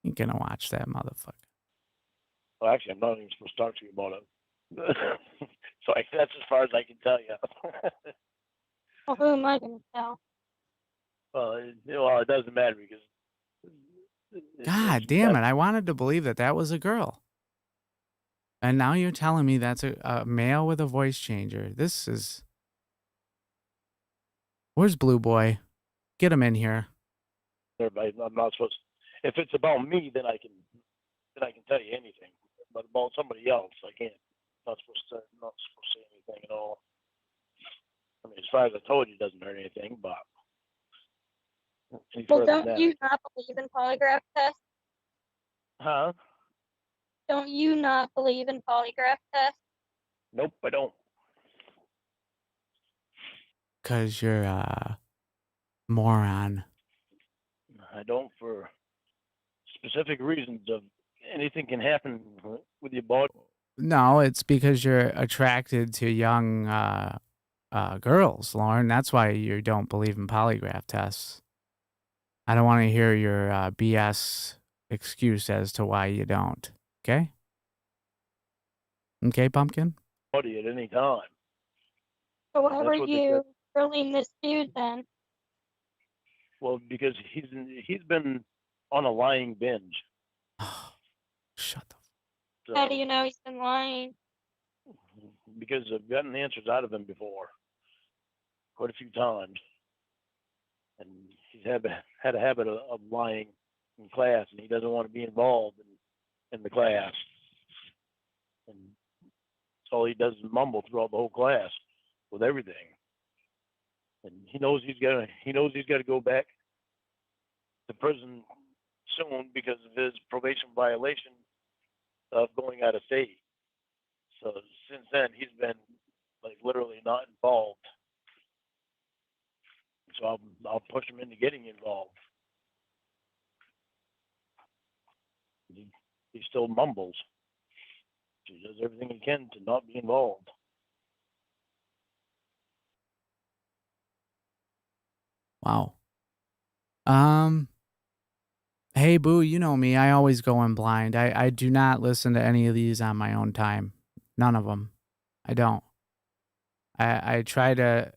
You ain't going to watch that motherfucker. Well, actually, I'm not even supposed to talk to you about it. So that's as far as I can tell you. Well, who am I gonna tell? Well, it doesn't matter because. God damn it. I wanted to believe that was a girl. And now you're telling me that's a male with a voice changer. This is. Where's Blue Boy? Get him in here. Everybody, I'm not supposed. If it's about me, then I can tell you anything. But about somebody else, I can't. Not supposed to say anything at all. I mean, as far as I told you, it doesn't hurt anything. But any Well, further than don't that, you not believe in polygraph tests? huh? Don't you not believe in polygraph tests? Nope, I don't. 'Cause you're a moron. I don't for specific reasons of anything can happen with your body. No, it's because you're attracted to young girls, Lauren. That's why you don't believe in polygraph tests. I don't want to hear your BS excuse as to why you don't. Okay? Okay, Pumpkin? Body at any time. So why That's were what they you said. grilling this dude then? Well, because he's been on a lying binge. Shut the. So, How do you know he's been lying? because I've gotten answers out of him before, quite a few times, and he's had a habit of lying in class, and he doesn't want to be involved in the class, and so all he does is mumble throughout the whole class with everything, and he knows he's got to go back to prison soon because of his probation violation of going out of state. So since then, he's been like literally not involved. So I'll push him into getting involved. He still mumbles. He does everything he can to not be involved. Wow. Hey, Boo, you know me. I always go in blind. I do not listen to any of these on my own time. None of them. I don't. I try to.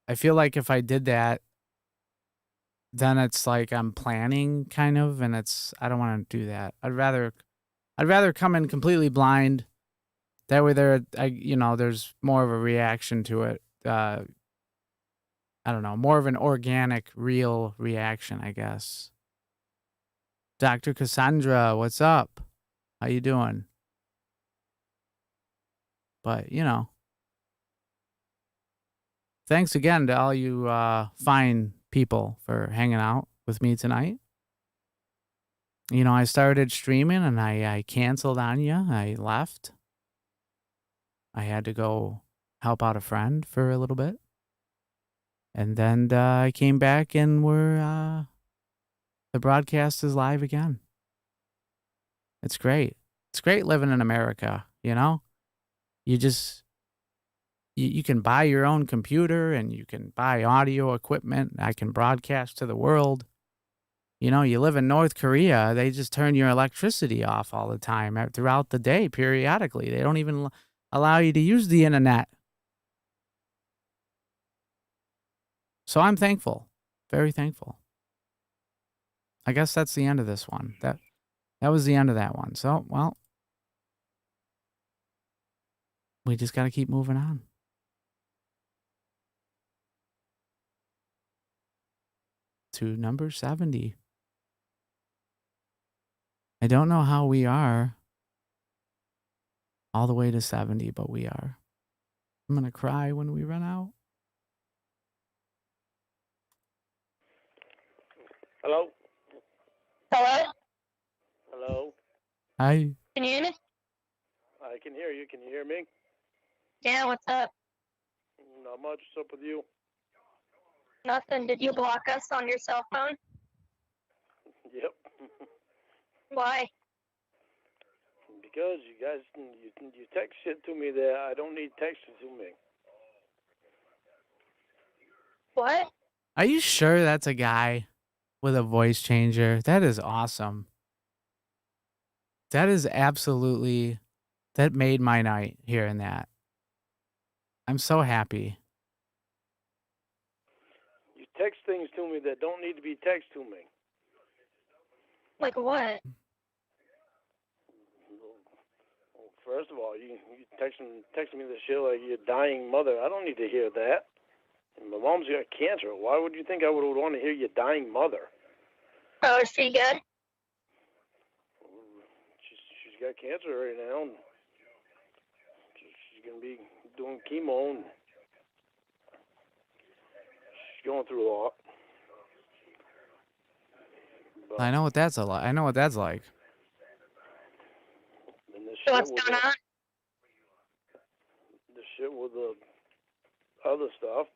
I feel like if I did that, then it's like I'm planning kind of, and I don't want to do that. I'd rather come in completely blind. That way there's more of a reaction to it. I don't know, more of an organic, real reaction, I guess. Dr. Cassandra, what's up? How you doing? But, thanks again to all you fine people for hanging out with me tonight. I started streaming and I canceled on you. I left. I had to go help out a friend for a little bit. And then I came back and the broadcast is live again. It's great. It's great living in America, You just, you can buy your own computer and you can buy audio equipment. I can broadcast to the world. You live in North Korea, they just turn your electricity off all the time throughout the day, periodically. They don't even allow you to use the internet. So I'm thankful, very thankful. I guess that's the end of this one. That was the end of that one. So, well, we just got to keep moving on. To number 70. I don't know how we are all the way to 70, but we are. I'm going to cry when we run out. Hello? Hello? Hello? Hi. Can you hear me? I can hear you. Can you hear me? Yeah, what's up? Not much. What's up with you? Nothing. Did you block us on your cell phone? Yep. Why? Because you guys, you text shit to me that I don't need texting to me. What? Are you sure that's a guy with a voice changer? That is awesome. That is absolutely, that made my night hearing that. I'm so happy. You text things to me that don't need to be texted to me. Like what? First of all, you texting me this shit like your dying mother. I don't need to hear that. My mom's got cancer. Why would you think I would want to hear your dying mother? Oh, is she good? She's got cancer right now, and she's gonna be doing chemo, and she's going through a lot. But, I know what that's like. I know what that's like. and this So shit what's with going on? the shit with the other stuff.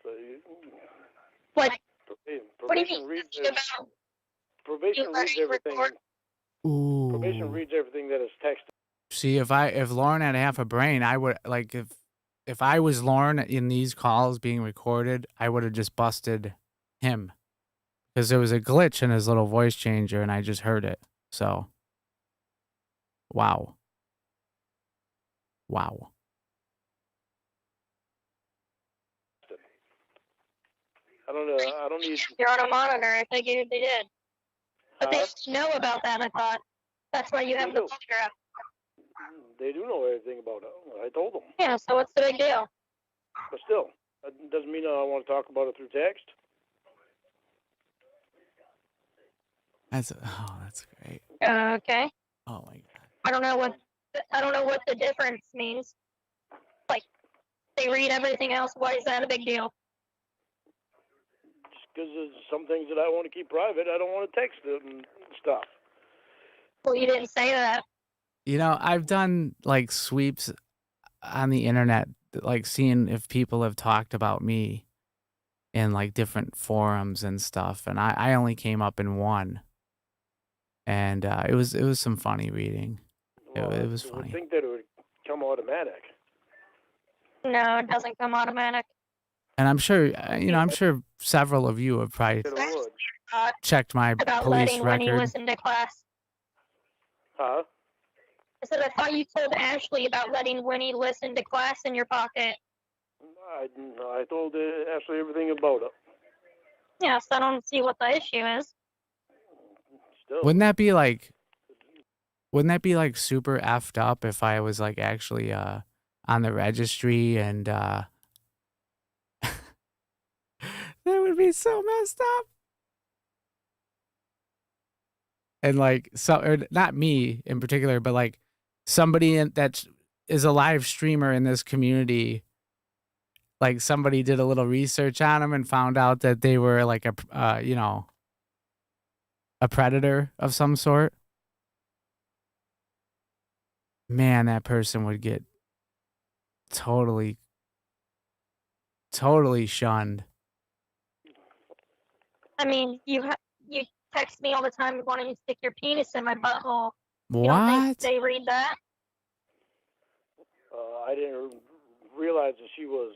So What do you probation mean? reads Something about probation you reads letting everything. record? Probation Ooh. reads everything that is texted. See, if Lauren had half a brain, I would like if I was Lauren in these calls being recorded, I would have just busted him because there was a glitch in his little voice changer, and I just heard it. So, wow. I don't know. I don't need. You're on a monitor. I figured they did. But they Huh? know about that, I thought. That's why you have the do. polygraph. They do know everything about it. I told them. Yeah, so what's the big deal? But still, that doesn't mean I want to talk about it through text. That's great. Okay. Oh my god. I don't know what the difference means. Like, they read everything else. Why is that a big deal? Just because there's some things that I want to keep private, I don't want to text them and stuff. Well, you didn't say that. You know, I've done like sweeps on the internet, like seeing if people have talked about me in like different forums and stuff, and I only came up in one, and it was some funny reading. It was I funny. would think that it would come automatic. No, it doesn't come automatic. And I'm sure, I'm sure several of you have probably It would. checked my About police letting Winnie record. listen to class. Huh? I said I thought you told Ashley about letting Winnie listen to class in your pocket. I told Ashley everything about it. Yeah, so I don't see what the issue is. Still. Wouldn't that be like super effed up if I was like actually on the registry and that would be so messed up. And like or not me in particular, but like somebody that is a live streamer in this community, like somebody did a little research on them and found out that they were like a predator of some sort. Man, that person would get totally shunned. I mean, you text me all the time wanting to stick your penis in my butthole. You don't What? think they read that? I didn't realize that she was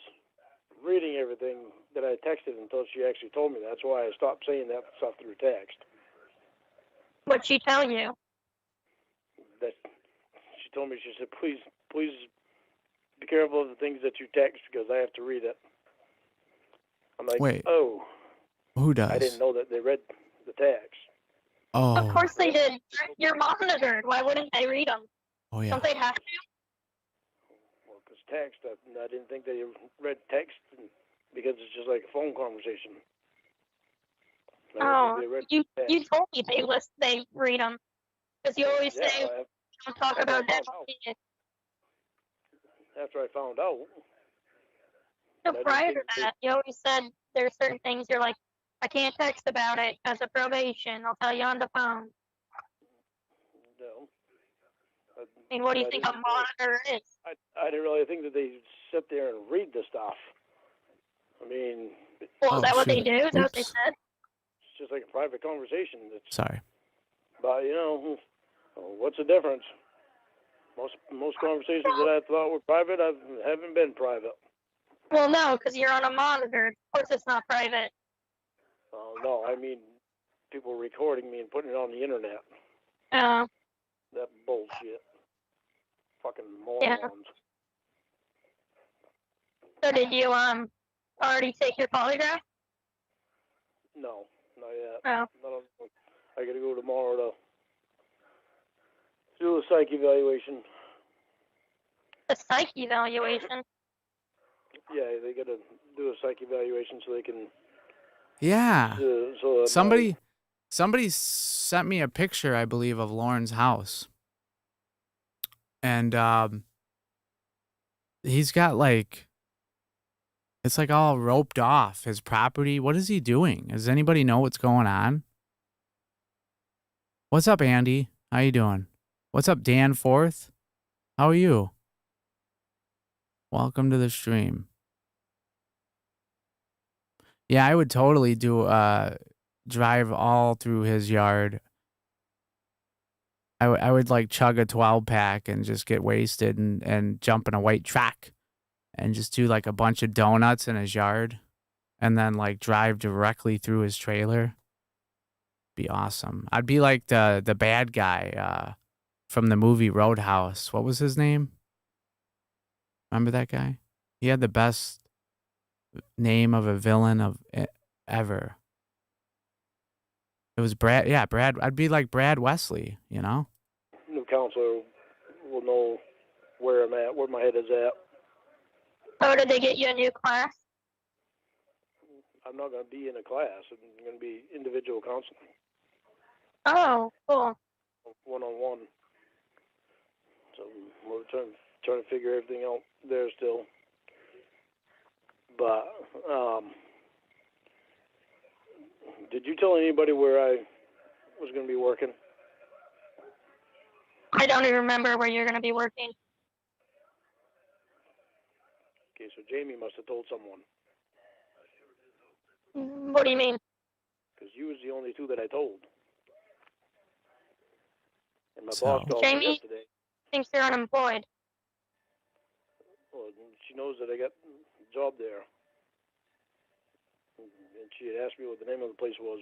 reading everything that I texted until she actually told me. That's why I stopped saying that stuff through text. What'd she tell you? That she told me, she said, please be careful of the things that you text because I have to read it. I'm like, Wait. oh. Who does? I didn't know that they read the text. Oh. Of course they did. You're monitored. Why wouldn't they read them? Oh yeah. Don't they have to? Well, because text, I didn't think they read text because it's just like a phone conversation. Oh, you told me they read them. Because you always say, don't talk about that. After I found out. So prior to that, you always said there's certain things you're like, I can't text about it as a probation. I'll tell you on the phone. No. I mean, what do you think a monitor is? I didn't really think that they sit there and read the stuff. I mean... Well, is that what they do? Is that what they said? It's just like a private conversation. Sorry. But, what's the difference? Most conversations that I thought were private haven't been private. Well, no, because you're on a monitor. Of course it's not private. No, I mean people recording me and putting it on the internet. Oh. That bullshit. Fucking morons. Yeah. So did you already take your polygraph? No, not yet. Oh. I gotta go tomorrow to do a psych evaluation. a psych evaluation. Yeah, they gotta do a psych evaluation so they can. Yeah. So Somebody sent me a picture, I believe, of Lauren's house. And he's got like, it's like all roped off his property. What is he doing? Does anybody know what's going on? What's up, Andy? How you doing? What's up, Dan Forth? How are you? Welcome to the stream. Yeah, I would totally do drive all through his yard. I would like chug a 12 pack and just get wasted and jump in a white track and just do like a bunch of donuts in his yard and then like drive directly through his trailer. Be awesome. I'd be like the bad guy from the movie Roadhouse. What was his name? Remember that guy? He had the best name of a villain of ever. It was Brad. Yeah, Brad. I'd be like Brad Wesley, you know? new counselor will know where I'm at, where my head is at. Oh, did they get you a new class? I'm not going to be in a class. I'm going to be individual counseling, Oh, cool. one-on-one. So we're trying to figure everything out there still. But did you tell anybody where I was going to be working? I don't even remember where you're going to be working. Okay, so Jamie must have told someone. What do you mean? Because you was the only two that I told. And my So- boss called me Jamie? yesterday. Thinks you're unemployed. Well, she knows that I got a job there. And she had asked me what the name of the place was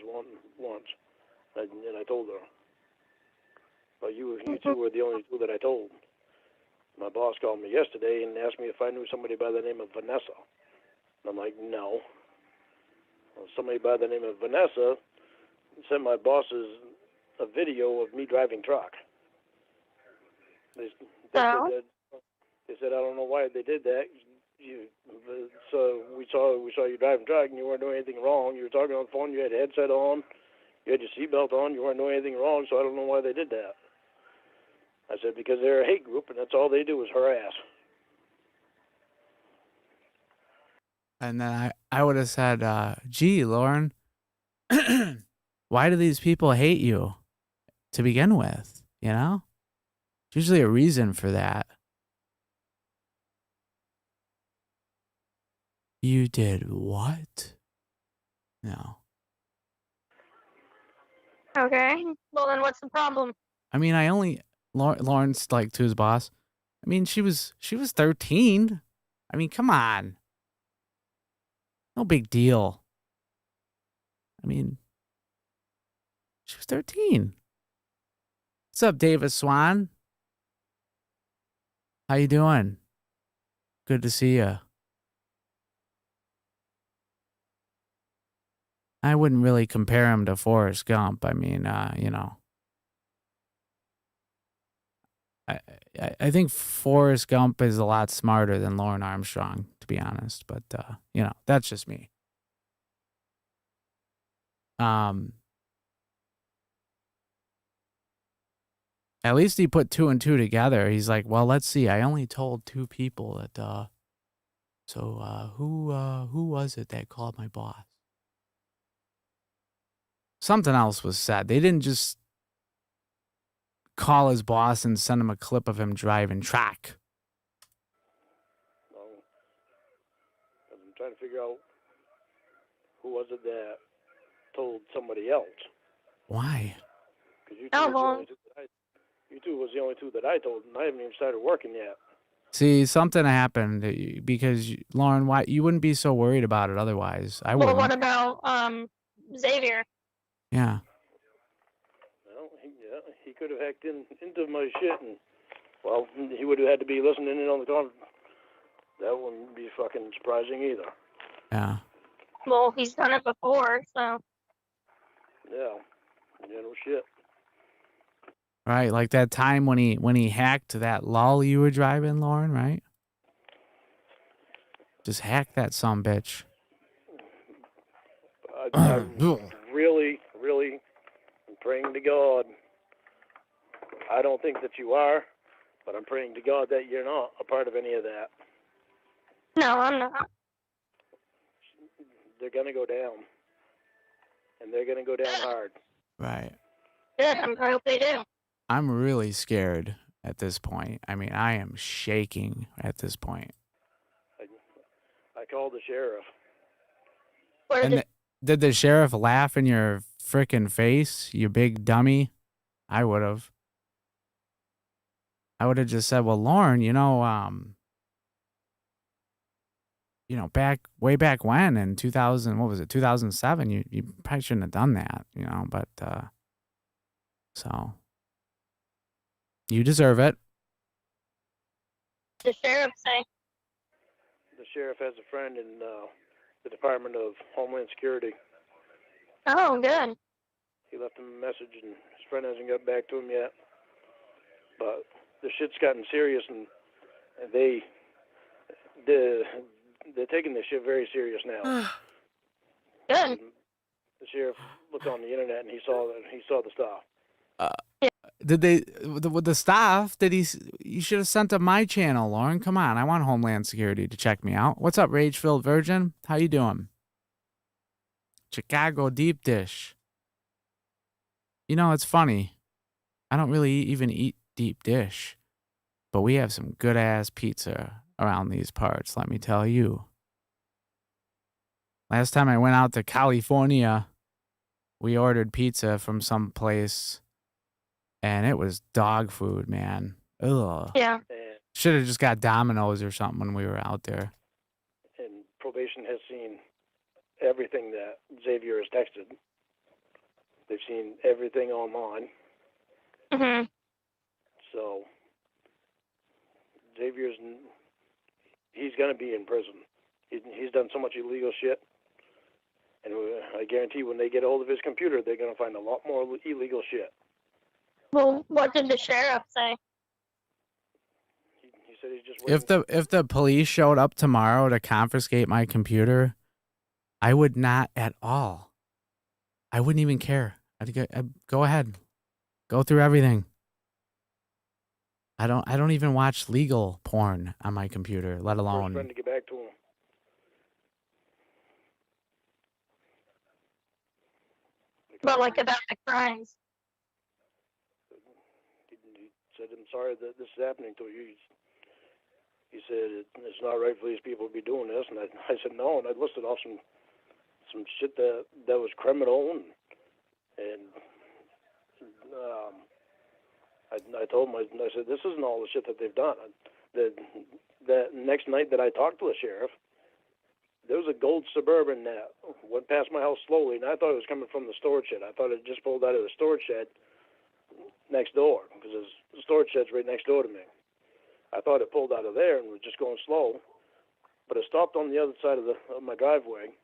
once. And I told her. But you two were the only two that I told. My boss called me yesterday and asked me if I knew somebody by the name of Vanessa. And I'm like, no. Well, somebody by the name of Vanessa sent my bosses a video of me driving truck. They said, I don't know why they did that. So we saw you driving truck and you weren't doing anything wrong. You were talking on the phone, you had a headset on, you had your seatbelt on, you weren't doing anything wrong, so I don't know why they did that. I said, because they're a hate group and that's all they do is harass. And then I would have said, gee, Lauren, why do these people hate you to begin with? You know? There's usually a reason for that. You did what? No. Okay. Well, then what's the problem? I mean, Lauren's like to his boss. I mean, she was 13. I mean, come on. No big deal. I mean, she was 13. What's up, David Swan? How you doing? Good to see you. I wouldn't really compare him to Forrest Gump. I mean, you know. I think Forrest Gump is a lot smarter than Lauren Armstrong, to be honest. But, you know, that's just me. At least he put 2 and 2 together. He's like, well, let's see. I only told 2 people that, so who was it that called my boss? Something else was said. They didn't just call his boss and send him a clip of him driving track. No. I'm trying to figure out who was it that told somebody else. Why? Because you two was the only two that I told, and I haven't even started working yet. See, something happened because Lauren, why you wouldn't be so worried about it otherwise? I Well, wouldn't. what about Xavier? Yeah. Well, he could have hacked into my shit, and well, he would have had to be listening in on the conference. That wouldn't be fucking surprising either. Yeah. Well, he's done it before, so. Yeah, no shit. Right, like that time when he hacked that lull you were driving, Lauren, right? Just hack that sumbitch. I really, really am praying to God. I don't think that you are, but I'm praying to God that you're not a part of any of that. No, I'm not. They're gonna go down, and they're gonna go down hard. Right. Good. I hope they do. I'm really scared at this point. I mean, I am shaking at this point. I called the sheriff. What And did the sheriff laugh in your frickin' face, you big dummy? I would have. I would have just said, "Well, Lauren, way back when in 2000, what was it, 2007, you probably shouldn't have done that, but so you deserve it." did the sheriff say? The sheriff has a friend in the Department of Homeland Security. Oh, good. He left him a message, and his friend hasn't got back to him yet. But the shit's gotten serious, and they're taking this shit very serious now. Good. The sheriff looked on the internet, and he saw the stuff. Did they with the staff? You should have sent to my channel, Lauren. Come on, I want Homeland Security to check me out. What's up, Rage-filled Virgin? How you doing? Chicago deep dish. It's funny. I don't really even eat deep dish, but we have some good ass pizza around these parts. Let me tell you. Last time I went out to California, we ordered pizza from some place. And it was dog food, man. Ugh. Yeah. Should have just got Domino's or something when we were out there. And probation has seen everything that Xavier has texted. They've seen everything online. Mhm. So he's going to be in prison. He's done so much illegal shit. And I guarantee when they get hold of his computer, they're going to find a lot more illegal shit. Well, what did the sheriff say? He said he's just waiting. If the police showed up tomorrow to confiscate my computer, I would not at all. I wouldn't even care. I'd go ahead, go through everything. I don't even watch legal porn on my computer, let alone. Friend to get back to him. But like about the crimes. He said, "I'm sorry that this is happening to you." He said, "It's not right for these people to be doing this." And I said, "No," and I listed off some shit that was criminal, and I told him, I said, "This isn't all the shit that they've done." The next night that I talked to the sheriff, there was a gold Suburban that went past my house slowly, and I thought it was coming from the storage shed. I thought it just pulled out of the storage shed next door, because the storage shed's right next door to me. I thought it pulled out of there and was just going slow, but it stopped on the other side of my driveway,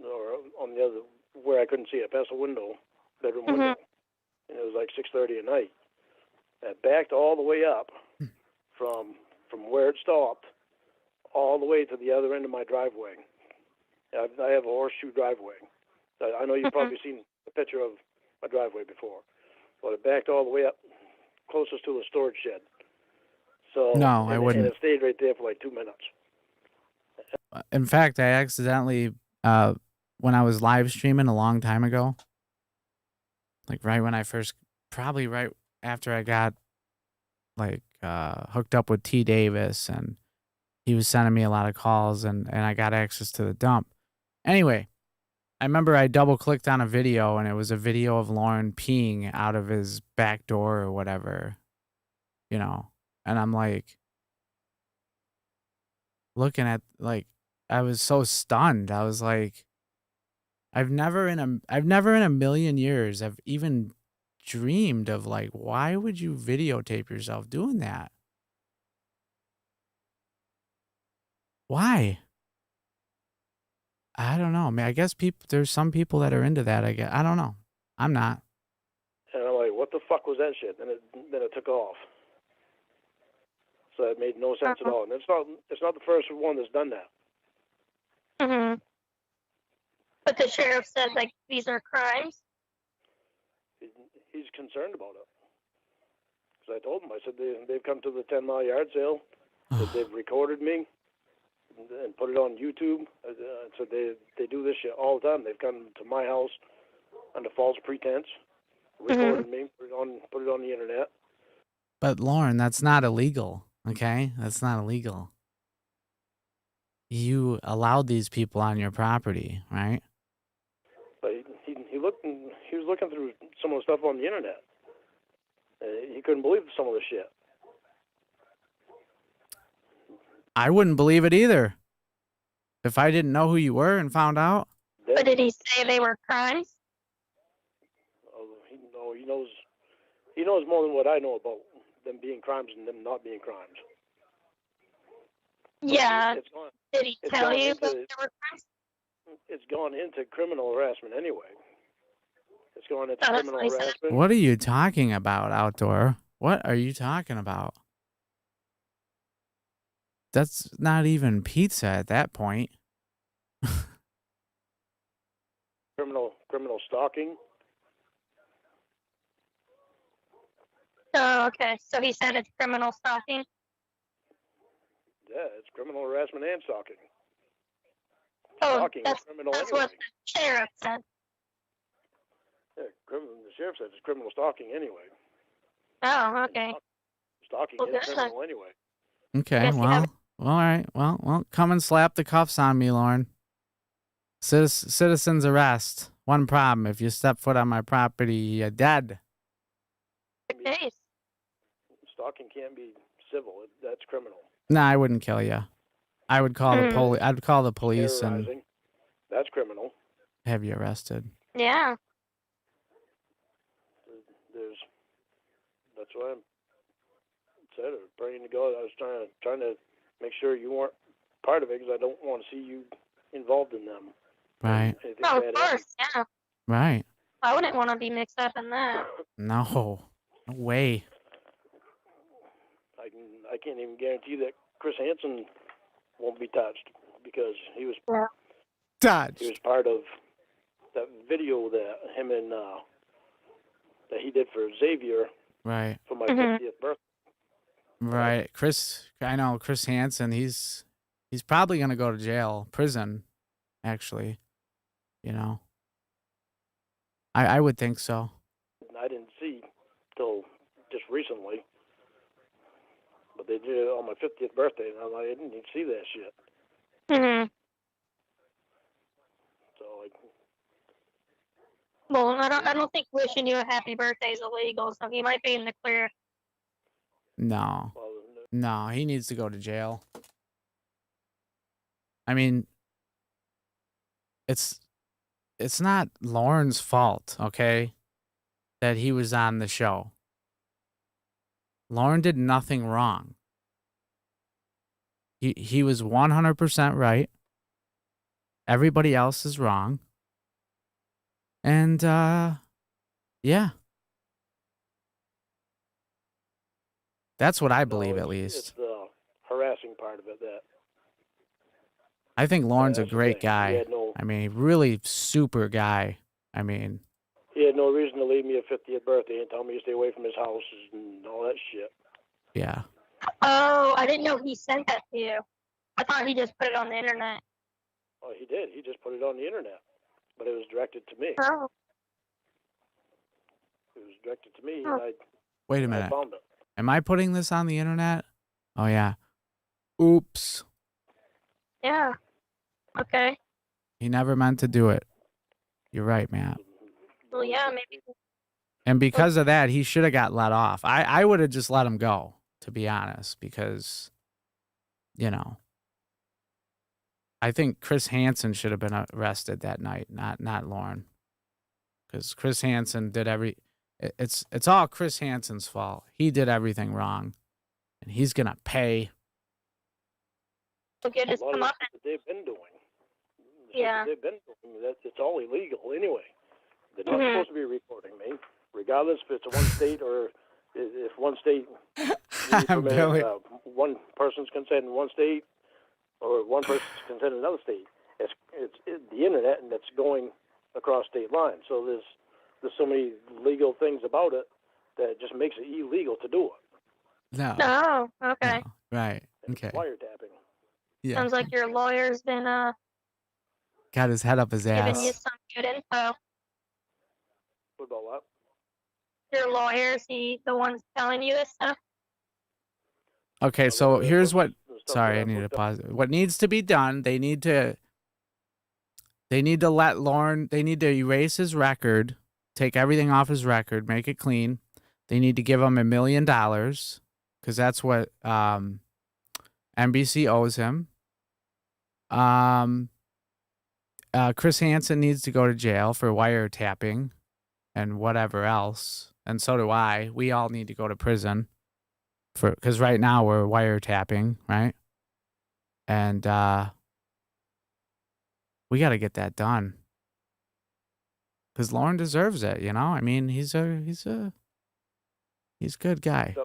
or on the other, where I couldn't see it, past a window, bedroom window, and it was like 6:30 at night. I backed all the way up from where it stopped all the way to the other end of my driveway. I have a horseshoe driveway. I know you've probably seen a picture of my driveway before. But it backed all the way up closest to the storage shed. So No, I wouldn't. And it stayed right there for like 2 minutes. In fact, I accidentally, when I was live streaming a long time ago, like right when I first, probably right after I got hooked up with T. Davis, and he was sending me a lot of calls, and I got access to the dump. Anyway, I remember I double clicked on a video, and it was a video of Lauren peeing out of his back door or whatever, and I'm like looking at, I was so stunned. I was like, I've never in a million years have even dreamed of, why would you videotape yourself doing that? Why? I don't know. I guess there's some people that are into that. I don't know. I'm not. And I'm like, what the fuck was that shit? Then it took off. So it made no sense at all. And it's not the first one that's done that. Mhm. But the sheriff said like these are crimes. He's concerned about it. Because I told him, I said they've come to the 10 Mile yard sale. That they've recorded me and put it on YouTube. So they do this shit all the time. They've come to my house under false pretense, recorded me, put it on the internet. But Lauren, that's not illegal. Okay, that's not illegal. You allowed these people on your property, right? But he was looking through some of the stuff on the internet. He couldn't believe some of the shit. I wouldn't believe it either. If I didn't know who you were and found out. But did he say they were crimes? He knows more than what I know about them being crimes and them not being crimes. Yeah. Did he it's tell gone you into- that they were crimes? It's gone into criminal harassment anyway. It's gone into Oh, that's criminal what he said. harassment. What are you talking about, Outdoor? What are you talking about? That's not even pizza at that point. Criminal stalking. Oh, okay. So he said it's criminal stalking. Yeah, it's criminal harassment and stalking. Oh, Stalking is that's criminal that's anyway. what the sheriff said. Yeah, the sheriff said it's criminal stalking anyway. Oh, okay. Stalking Well, is good. criminal anyway. Okay, Guess you well, haven't- all right. Well, come and slap the cuffs on me, Lauren. Citizen's arrest. One problem: if you step foot on my property, you're dead. The case. Stalking can't be civil. That's criminal. Nah, I wouldn't kill you. I would call the police. I'd call the police and Terrorizing. That's criminal. have you arrested. Yeah. That's what I said. Praying to God. I was trying to make sure you weren't part of it because I don't want to see you involved in them. Right. Anything Oh, bad of course. Yeah. Right. I wouldn't want to be mixed up in that. No way. I can't even guarantee that Chris Hansen won't be touched because he was Touched. part of that video that him and that he did for Xavier Right. for my Mhm. 50th birthday. Right. I know Chris Hansen, he's probably gonna go to jail, prison, actually. You know. I would think so. I didn't see till just recently, but they did it on my 50th birthday, and I didn't even see that shit. Mhm. So Well, I don't think wishing you a happy birthday is illegal, so he might be in the clear. No. No, he needs to go to jail. I mean, it's not Lauren's fault, okay, that he was on the show. Lauren did nothing wrong. He was 100% right. Everybody else is wrong. And yeah. That's what I believe, at least. It's the harassing part of it that. I think Lauren's a that's the great thing. guy. I mean, really super guy. I mean, He had no reason to leave me a 50th birthday and tell me to stay away from his house and all that shit. yeah. Oh, I didn't know he sent that to you. I thought he just put it on the internet. Oh, he did. He just put it on the internet, but it was directed to me. Oh. It was directed to me, Oh. and Wait a I minute. found it. Am I putting this on the internet? Oh, yeah. Oops. Yeah. Okay. He never meant to do it. You're right, Matt. Well, yeah, maybe. And because of that, he should have got let off. I would have just let him go, to be honest, because, you know, I think Chris Hansen should have been arrested that night, not Lauren. Because Chris Hansen did it's all Chris Hansen's fault. He did everything wrong, and he's going to pay. He'll get his A lot of comeuppance. the shit that they've been doing. Yeah. They've been doing. It's all illegal anyway. They're not Mhm. supposed to be reporting me. regardless if it's a one state or if one state Billy. one person's consent in one state or one person's consent in another state. It's the internet, and it's going across state lines. So there's so many legal things about it that it just makes it illegal to do it. No. Oh, okay. No. Right. And Okay. it's wiretapping. Yeah. Sounds like your lawyer's been Got his head up his giving ass. you some good info. What about what? Your lawyer's the one's telling you this stuff. Okay, so here's what. The stuff Sorry, that I I've need to looked up. pause. What needs to be done? They need to let Lauren. They need to erase his record, take everything off his record, make it clean. They need to give him $1 million because that's what NBC owes him. Chris Hansen needs to go to jail for wiretapping and whatever else, and so do I. We all need to go to prison because right now we're wiretapping, right? And we got to get that done because Lauren deserves it. You know, I mean, he's a good guy.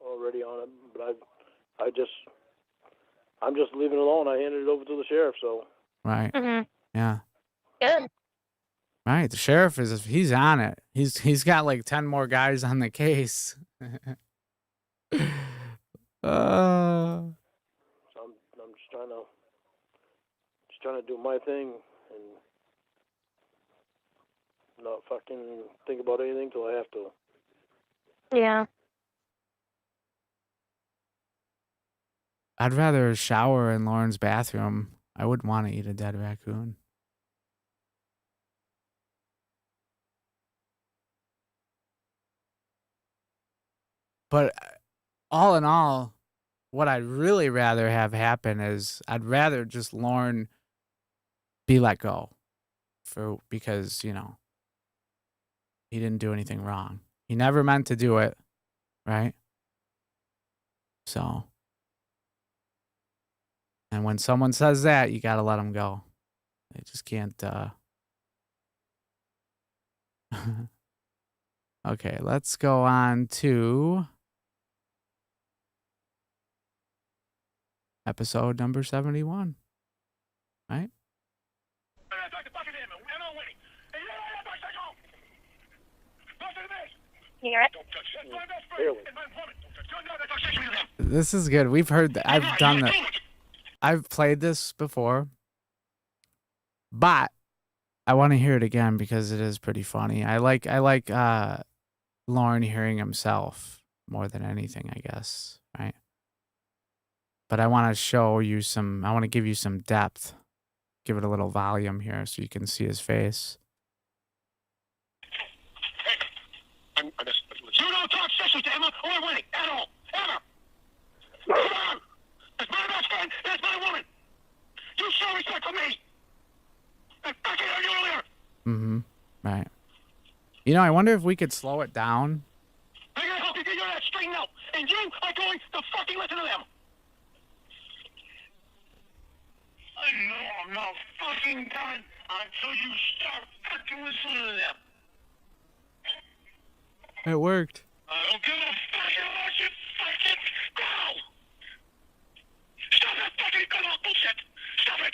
Already on it, but I'm just leaving it alone. I handed it over to the sheriff, so Right. Mm-hmm. Yeah. Good. Right. The sheriff he's on it. He's got like 10 more guys on the case. so I'm just trying to do my thing and not fucking think about anything till I have to. Yeah. I'd rather shower in Lauren's bathroom. I wouldn't want to eat a dead raccoon. But all in all, what I'd really rather have happen is I'd rather just Lauren be let go because, you know, he didn't do anything wrong. He never meant to do it, right? So, and when someone says that, you got to let them go. They just can't Okay, let's go on to episode number 71. Right? You hear it? Barely. This is good. We've heard that. I've done that. I've played this before. But I want to hear it again because it is pretty funny. I like Lauren hearing himself more than anything, I guess, right? But I want to show you I want to give you some depth. Give it a little volume here so you can see his face. You don't talk sexually to Emma or Winnie at all, ever. That's my best friend. That's my woman. You show respect for me. I fucking heard you earlier. Mm-hmm. Right. You know, I wonder if we could slow it down. I'm gonna help you get your ass straightened out, and you are going to fucking listen to them. I know I'm not fucking done until you start fucking listening to them. It worked. I don't give a fucking about you fucking now. Stop that fucking cut-off bullshit. Stop it.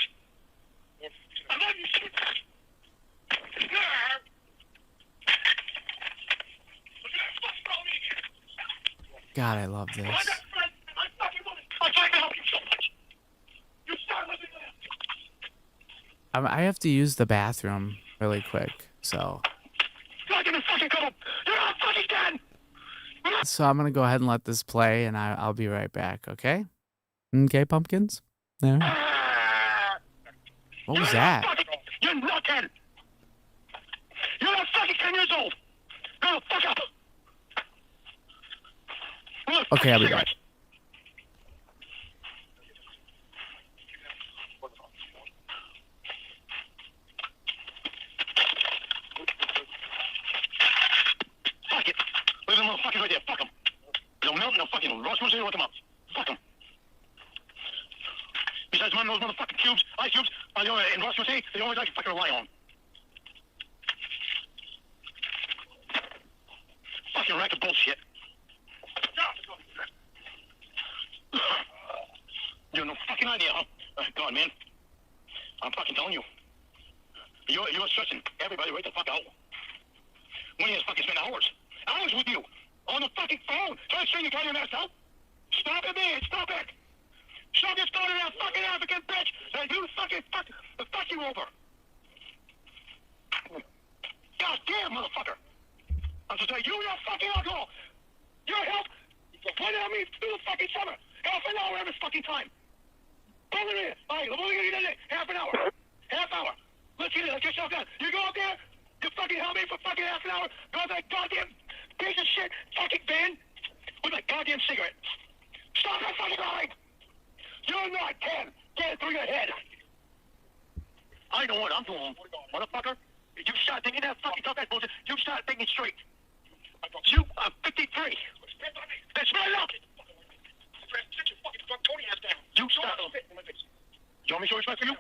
I'm not used to it. God, I love this. I'm fucking woman. I'm trying to help you so much. You start listening to them. I have to use the bathroom really quick, so. You're not gonna fucking come up. You're not fucking done. So I'm gonna go ahead and let this play, and I'll be right back. Okay? Okay, pumpkins. There. What was that? You're not 10. You're not fucking 10 years old. Go the fuck up. Okay, I'll be back. Fuck it. Leave them motherfuckers right there. Fuck them. They'll melt and they'll fucking roast them with them up. Fuck them. Besides, man, those motherfucking cubes, ice cubes, in Ross City, they always like to fucking rely on. fucking rack of bullshit. You have no fucking idea, huh? God, man. I'm fucking telling you. You're stressing everybody right the fuck out. When you fucking spend hours with you on the fucking phone trying to string your goddamn ass out. Stop it, man. Stop it. Shove your phone in that fucking African bitch and you fucking fuck you over. God damn, motherfucker. I'm just saying, you your fucking alcohol. Your health. Point at me through the fucking summer. Half an hour every fucking time. Pull it in. All right, I'm only gonna do that. Half an hour. Half hour. Let's get it. Let's get yourself done. You go up there. You fucking help me for fucking half an hour. Go to that goddamn piece of shit fucking van with a goddamn cigarette. Stop that fucking line. You're not 10. Get it through your head. I know what I'm doing, motherfucker. You start thinking that fucking tough ass bullshit. You start thinking straight. You are 53. That's right up. You start. You want me to show respect for you?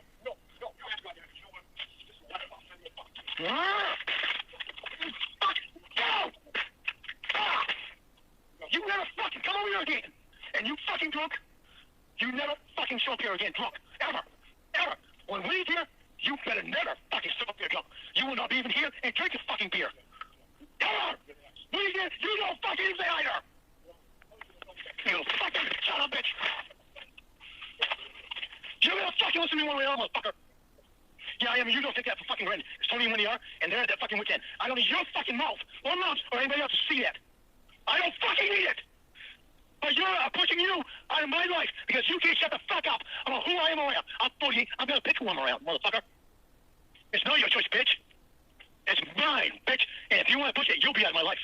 No. Fuck. Go. You never fucking come over here again. And you fucking drunk. You never fucking show up here again drunk. Ever. When we leave here, you better never fucking show up here drunk. You will not be even here and drink a fucking beer. Ever. We leave here, you don't fucking say either. You fucking son of a bitch. You gonna fucking listen to me one way or another, motherfucker. Yeah, I am. You don't take that for fucking granted. It's Tony and Winnie are, and they're at that fucking weekend. I don't need your fucking mouth, or mouth, or anybody else to see that. I don't fucking need it. But you're pushing you out of my life because you can't shut the fuck up about who I am around. I'm 48. I'm gonna pick who I'm around, motherfucker. It's not your choice, bitch. It's mine, bitch. And if you want to push it, you'll be out of my life.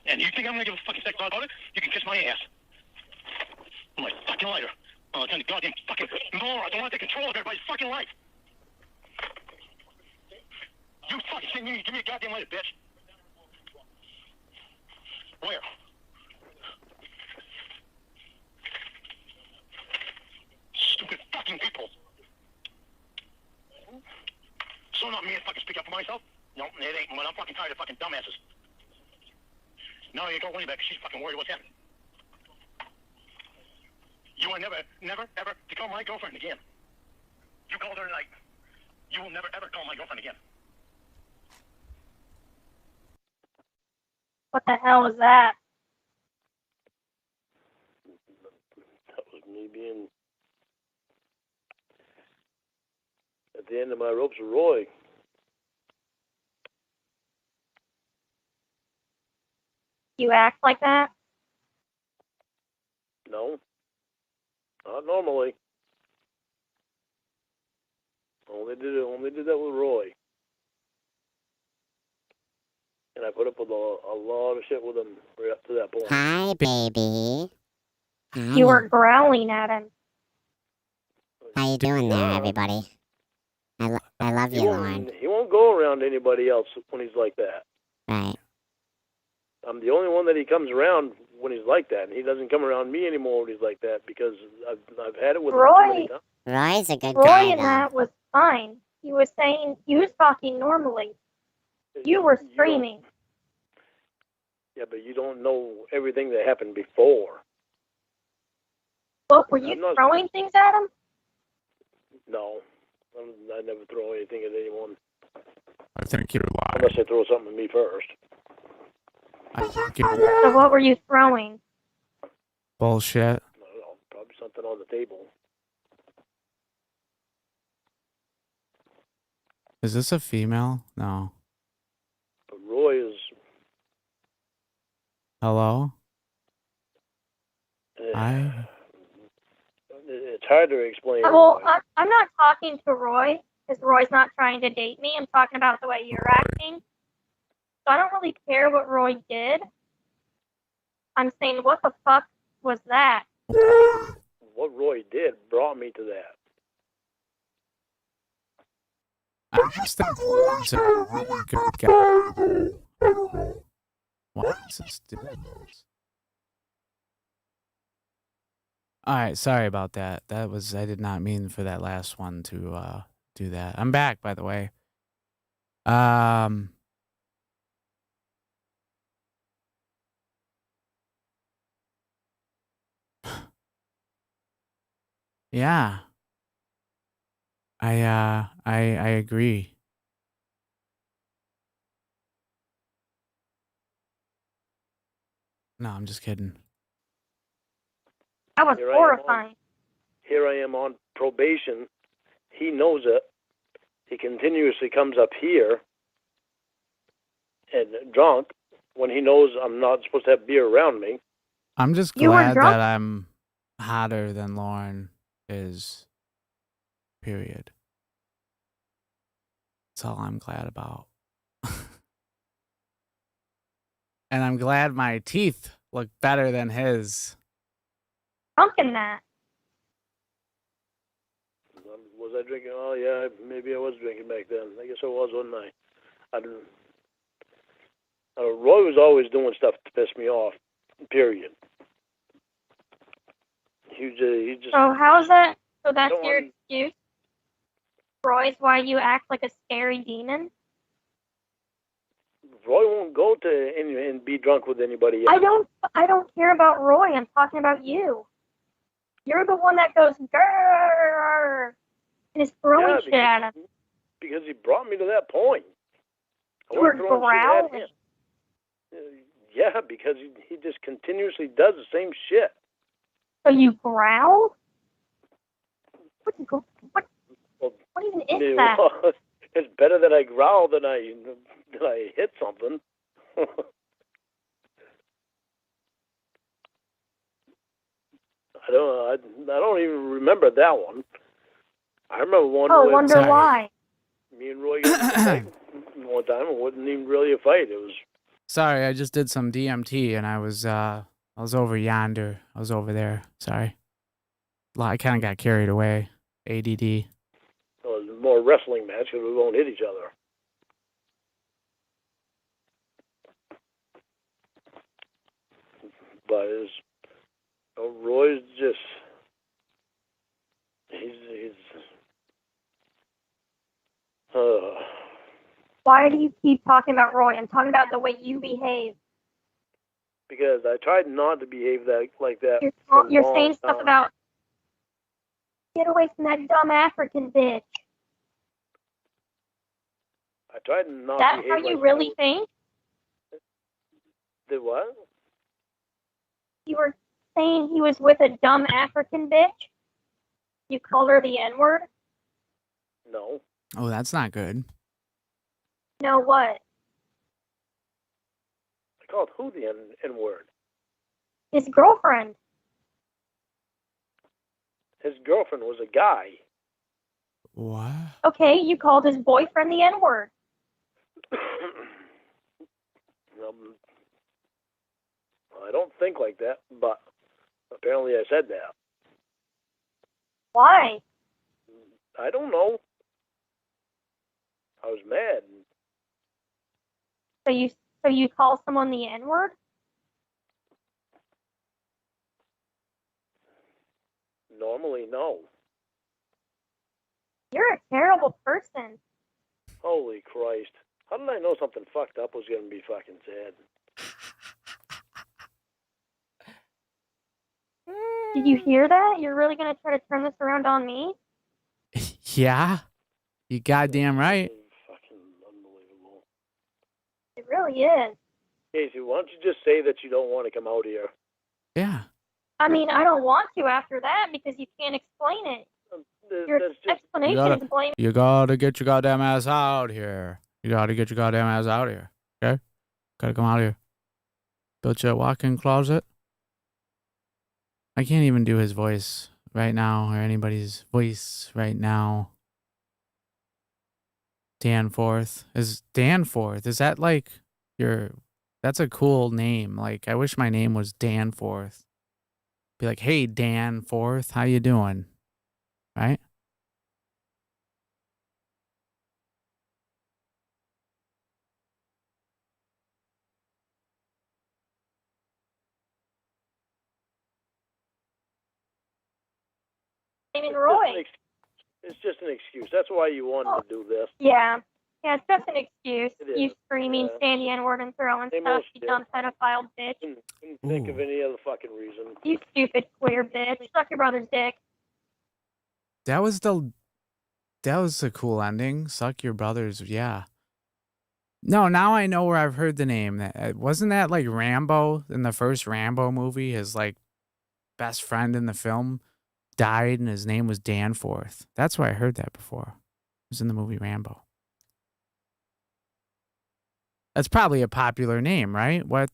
And you think I'm gonna give a fucking second thought about it? You can kiss my ass. I'm like fucking lighter. Oh, it's on the goddamn fucking more. I don't want to take control of everybody's fucking life. You fucking give me a goddamn lighter, bitch. Where? Stupid fucking people. So not me to fucking speak up for myself? No, it ain't. But I'm fucking tired of fucking dumbasses. No, you don't worry about it 'cause she's fucking worried what's happening. You will never, ever to call my girlfriend again. You called her tonight. You will never, ever call my girlfriend again. What the hell was that? That was me being at the end of my ropes with Roy. You act like that? No, not normally. Only did that with Roy. And I put up with a lot of shit with him right up to that point. Hi, baby. Hi. You were growling at him. How you doing there, everybody? I love you, Lauren. He won't go around anybody else when he's like that. Right. I'm the only one that he comes around when he's like that, and he doesn't come around me anymore when he's like that because I've had it with him too many times. Roy's a good Roy guy, and though. that was fine. He was saying, he was talking normally. You were screaming. Yeah, but you don't know everything that happened before. What, were you throwing things at him? No, I never throw anything at anyone I think you're lying. unless they throw something at me first. I think you're lying. So what were you throwing? Bullshit. I don't know, probably something on the table. Is this a female? No. But Roy is. Hello? It's hard to explain. Well, I'm not talking to Roy, because Roy's not trying to date me. I'm talking about the way you're acting. So I don't really care what Roy did. I'm saying, what the fuck was that? What Roy did brought me to that. I just think Roy's a really good guy. Why is this doing this? Alright, sorry about that. I did not mean for that last one to do that. I'm back, by the way. Yeah. I agree. No, I'm just kidding. That was Here I am on- horrifying. Here I am on probation. He knows it. He continuously comes up here and drunk when he knows I'm not supposed to have beer around me. I'm just You were glad drunk? that I'm hotter than Lauren is. Period. That's all I'm glad about. And I'm glad my teeth look better than his. Drunk in that. Was I drinking? Oh, yeah, maybe I was drinking back then. I guess I was, wasn't I? I didn't. Roy was always doing stuff to piss me off, period. He just. So how's that? So that's Don't your want- excuse? Roy's why you act like a scary demon? Roy won't go to and be drunk with anybody else. I don't care about Roy. I'm talking about you. You're the one that goes grrr and is throwing Yeah, shit at him. Because he brought me to that point. I You were wasn't throwing shit at growling. him. Yeah, because he just continuously does the same shit. So you growl? What Well, even is Yeah, that? well, it's better that I growl than I hit something. I don't even remember that one. I remember one. Oh, where wonder Sorry. why. Me and Roy got into a fight one time. It wasn't even really a fight. It was. Sorry, I just did some DMT and I was over yonder. I was over there. Sorry. I kind of got carried away. ADD. It was more wrestling match because we won't hit each other. But Roy's just he's Why do you keep talking about Roy? I'm talking about the way you behave. because I tried not to behave like that. for a You're long saying stuff time. about get away from that dumb African bitch. I tried not to That's behave how like you really think? Did what? You were saying he was with a dumb African bitch? You called her the N-word? No. Oh, that's not good. No, what? I called who the N word? His girlfriend. His girlfriend was a guy. What? Okay, you called his boyfriend the N-word. I don't think like that, but apparently I said that. Why? I don't know. I was mad. So you call someone the N-word? Normally, no. You're a terrible person. Holy Christ. How did I know something fucked up was going to be fucking said? Did you hear that? You're really gonna try to turn this around on me? Yeah? You goddamn right. Fucking unbelievable. It really is. Casey, why don't you just say that you don't want to come out here? Yeah. I mean, I don't want to after that because you can't explain it. Your That's just explanation gotta- is blaming. You gotta get your goddamn ass out here. You gotta get your goddamn ass out here. Okay? Gotta come out here. Built you a walk-in closet. I can't even do his voice right now or anybody's voice right now. Danforth. Is Danforth? Is that like your... That's a cool name. Like, I wish my name was Danforth. Be like, hey, Danforth, how you doing? Right? Roy. It's just an excuse. That's why you wanted to do this. Yeah. Yeah, it's just an excuse. It is. You screaming, Yeah. saying the N-word and throwing Same stuff, old you shit. dumb pedophile bitch. Couldn't think of Ooh. any other fucking reason. You stupid queer bitch. Suck your brother's dick. That was a cool ending. Suck your brothers. Yeah. No, now I know where I've heard the name. Wasn't that like Rambo in the first Rambo movie? His like best friend in the film died, and his name was Danforth. That's where I heard that before. It was in the movie Rambo. That's probably a popular name, right? What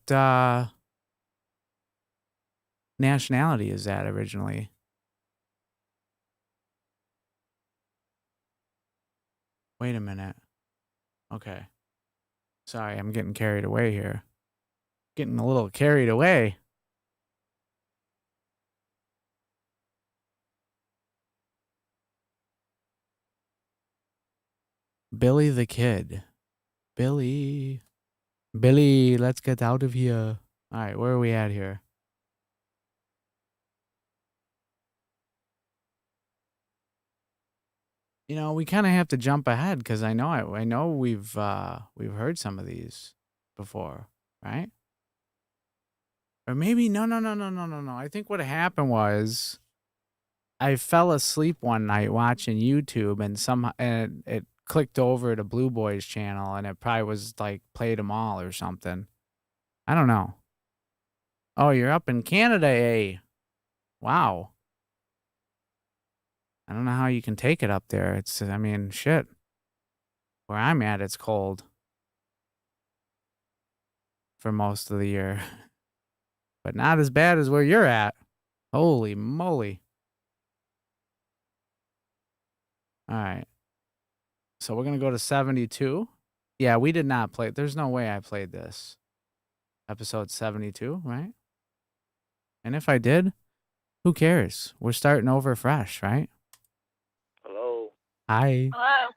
nationality is that originally? Wait a minute. Okay. Sorry, I'm getting carried away here. Getting a little carried away. Billy the Kid. Billy, let's get out of here. All right, where are we at here? You know, we kind of have to jump ahead because I know we've heard some of these before, right? Or maybe no. I think what happened was I fell asleep one night watching YouTube, and it clicked over to Blue Boy's channel, and it probably was like played them all or something. I don't know. Oh, you're up in Canada, eh? Wow. I don't know how you can take it up there. I mean, shit. Where I'm at, it's cold for most of the year, but not as bad as where you're at. Holy moly. All right. So we're going to go to 72. Yeah, we did not play. There's no way I played this. Episode 72, right? And if I did, who cares? We're starting over fresh, right? Hello. Hi. Hello.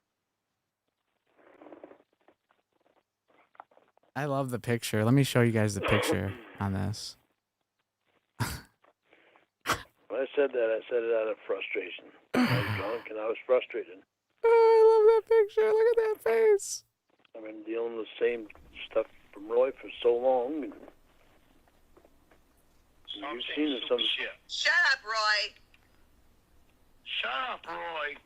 I love the picture. Let me show you guys the picture on this. When I said that, I said it out of frustration. I was drunk and I was frustrated. Oh, I love that picture. Look at that face. I've been dealing with the same stuff from Roy for so long. And you've seen some shit. Shut up, Roy. Shut up, Roy.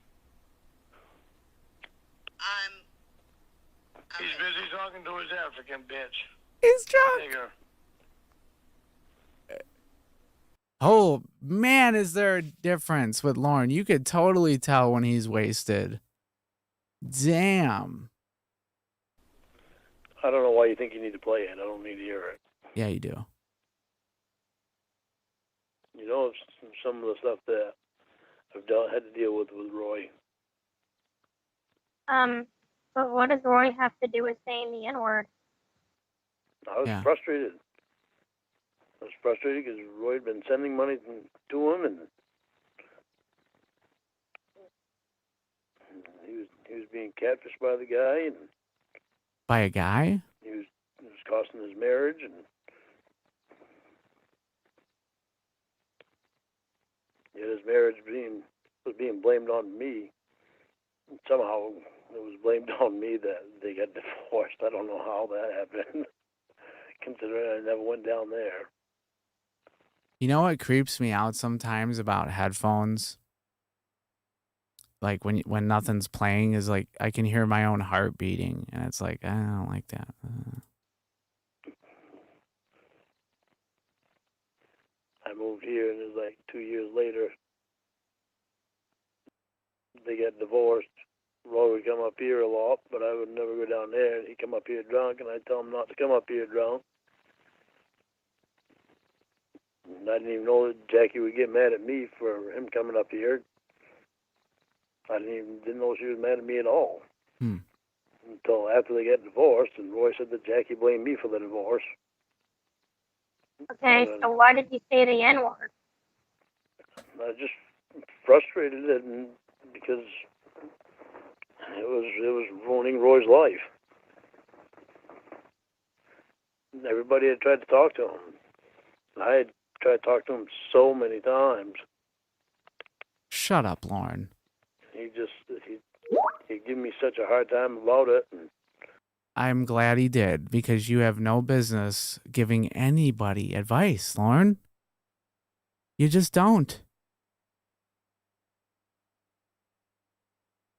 He's busy talking to his African bitch. He's drunk. Nigger. Oh, man, is there a difference with Lauren? You could totally tell when he's wasted. Damn. I don't know why you think you need to play it. I don't need to hear it. Yeah, you do. You know, some of the stuff that I've had to deal with Roy. But what does Roy have to do with saying the N-word? I was frustrated. I was frustrated because Roy had been sending money to him, and he was being catfished by the guy, and By a guy? it was costing his marriage, and yet his marriage was being blamed on me. And somehow it was blamed on me that they got divorced. I don't know how that happened, considering I never went down there. You know what creeps me out sometimes about headphones? Like when nothing's playing is like I can hear my own heart beating, and it's like I don't like that. I moved here, and it was like 2 years later. They got divorced. Roy would come up here a lot, but I would never go down there. And he'd come up here drunk, and I'd tell him not to come up here drunk. And I didn't even know that Jackie would get mad at me for him coming up here. I didn't know she was mad at me at all. Until after they got divorced, and Roy said that Jackie blamed me for the divorce. Okay, so why did you say the N-word? I was just frustrated and because it was ruining Roy's life. And everybody had tried to talk to him. I had tried to talk to him so many times. Shut up, Lauren. He'd give me such a hard time about it. And I'm glad he did, because you have no business giving anybody advice, Lauren. You just don't.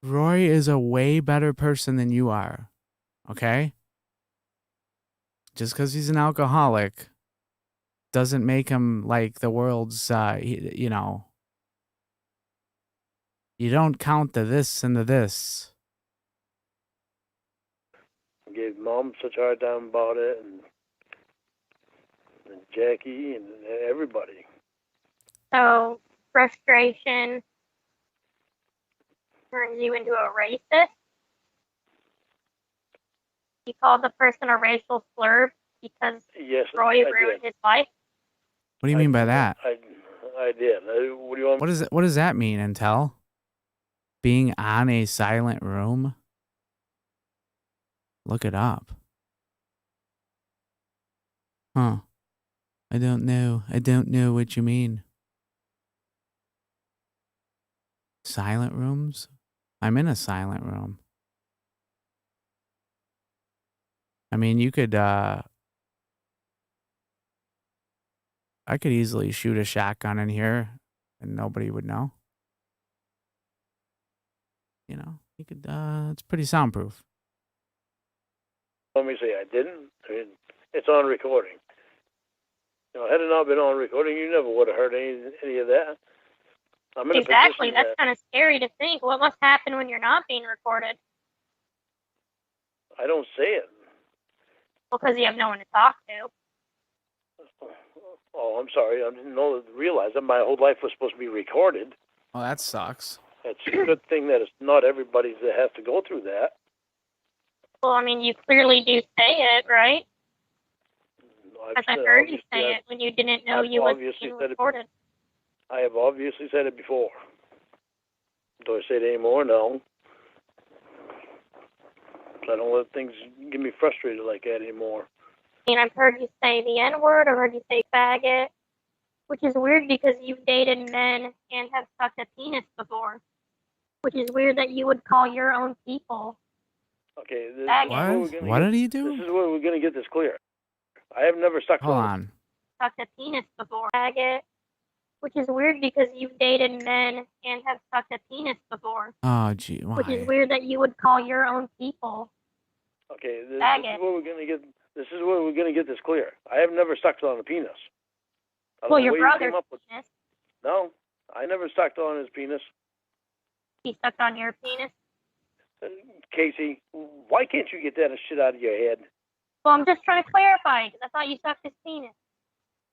Roy is a way better person than you are. Okay? Just because he's an alcoholic doesn't make him like the world's, you know, you don't count the this and the this. I gave Mom such a hard time about it, and Jackie and everybody. So frustration turns you into a racist. You called the person a racial slur because Yes, Roy I ruined did. his life. What do you mean by that? I did. What do you want? What does that mean, Intel? Being on a silent room? Look it up. Huh. I don't know. I don't know what you mean. Silent rooms? I'm in a silent room. I mean, you could, I could easily shoot a shotgun in here and nobody would know. You know, you could, it's pretty soundproof. Let me say I didn't. I mean, it's on recording. You know, had it not been on recording, you never would have heard any of that. I'm in Exactly. a position That's kind of scary to think. What must happen when you're not being recorded? I don't say it. Because you have no one to talk to. Oh, I'm sorry. I didn't realize that my whole life was supposed to be recorded. Well, that sucks. It's a good thing that it's not everybody that has to go through that. Well, I mean, you clearly do say it, right? Because I heard you say it when you didn't know you were being recorded. I have obviously said it before. Do I say it anymore? No. I don't let things get me frustrated like that anymore. I mean, I've heard you say the N-word. I've heard you say faggot. Which is weird because you've dated men and have sucked a penis before. Which is weird that you would call your own people. Okay. What did he do? This is where we're going to get this clear. I have never sucked Hold on. Sucked a penis before. Faggot. Which is weird because you've dated men and have sucked a penis before. Oh, gee, why? Which is weird that you would call your own people. Okay, this is where we're going to get. This is where we're going to get this clear. I have never sucked on a penis. Well, your brother's penis. No, I never sucked on his penis. He sucked on your penis. Casey, why can't you get that shit out of your head? Well, I'm just trying to clarify because I thought you sucked his penis.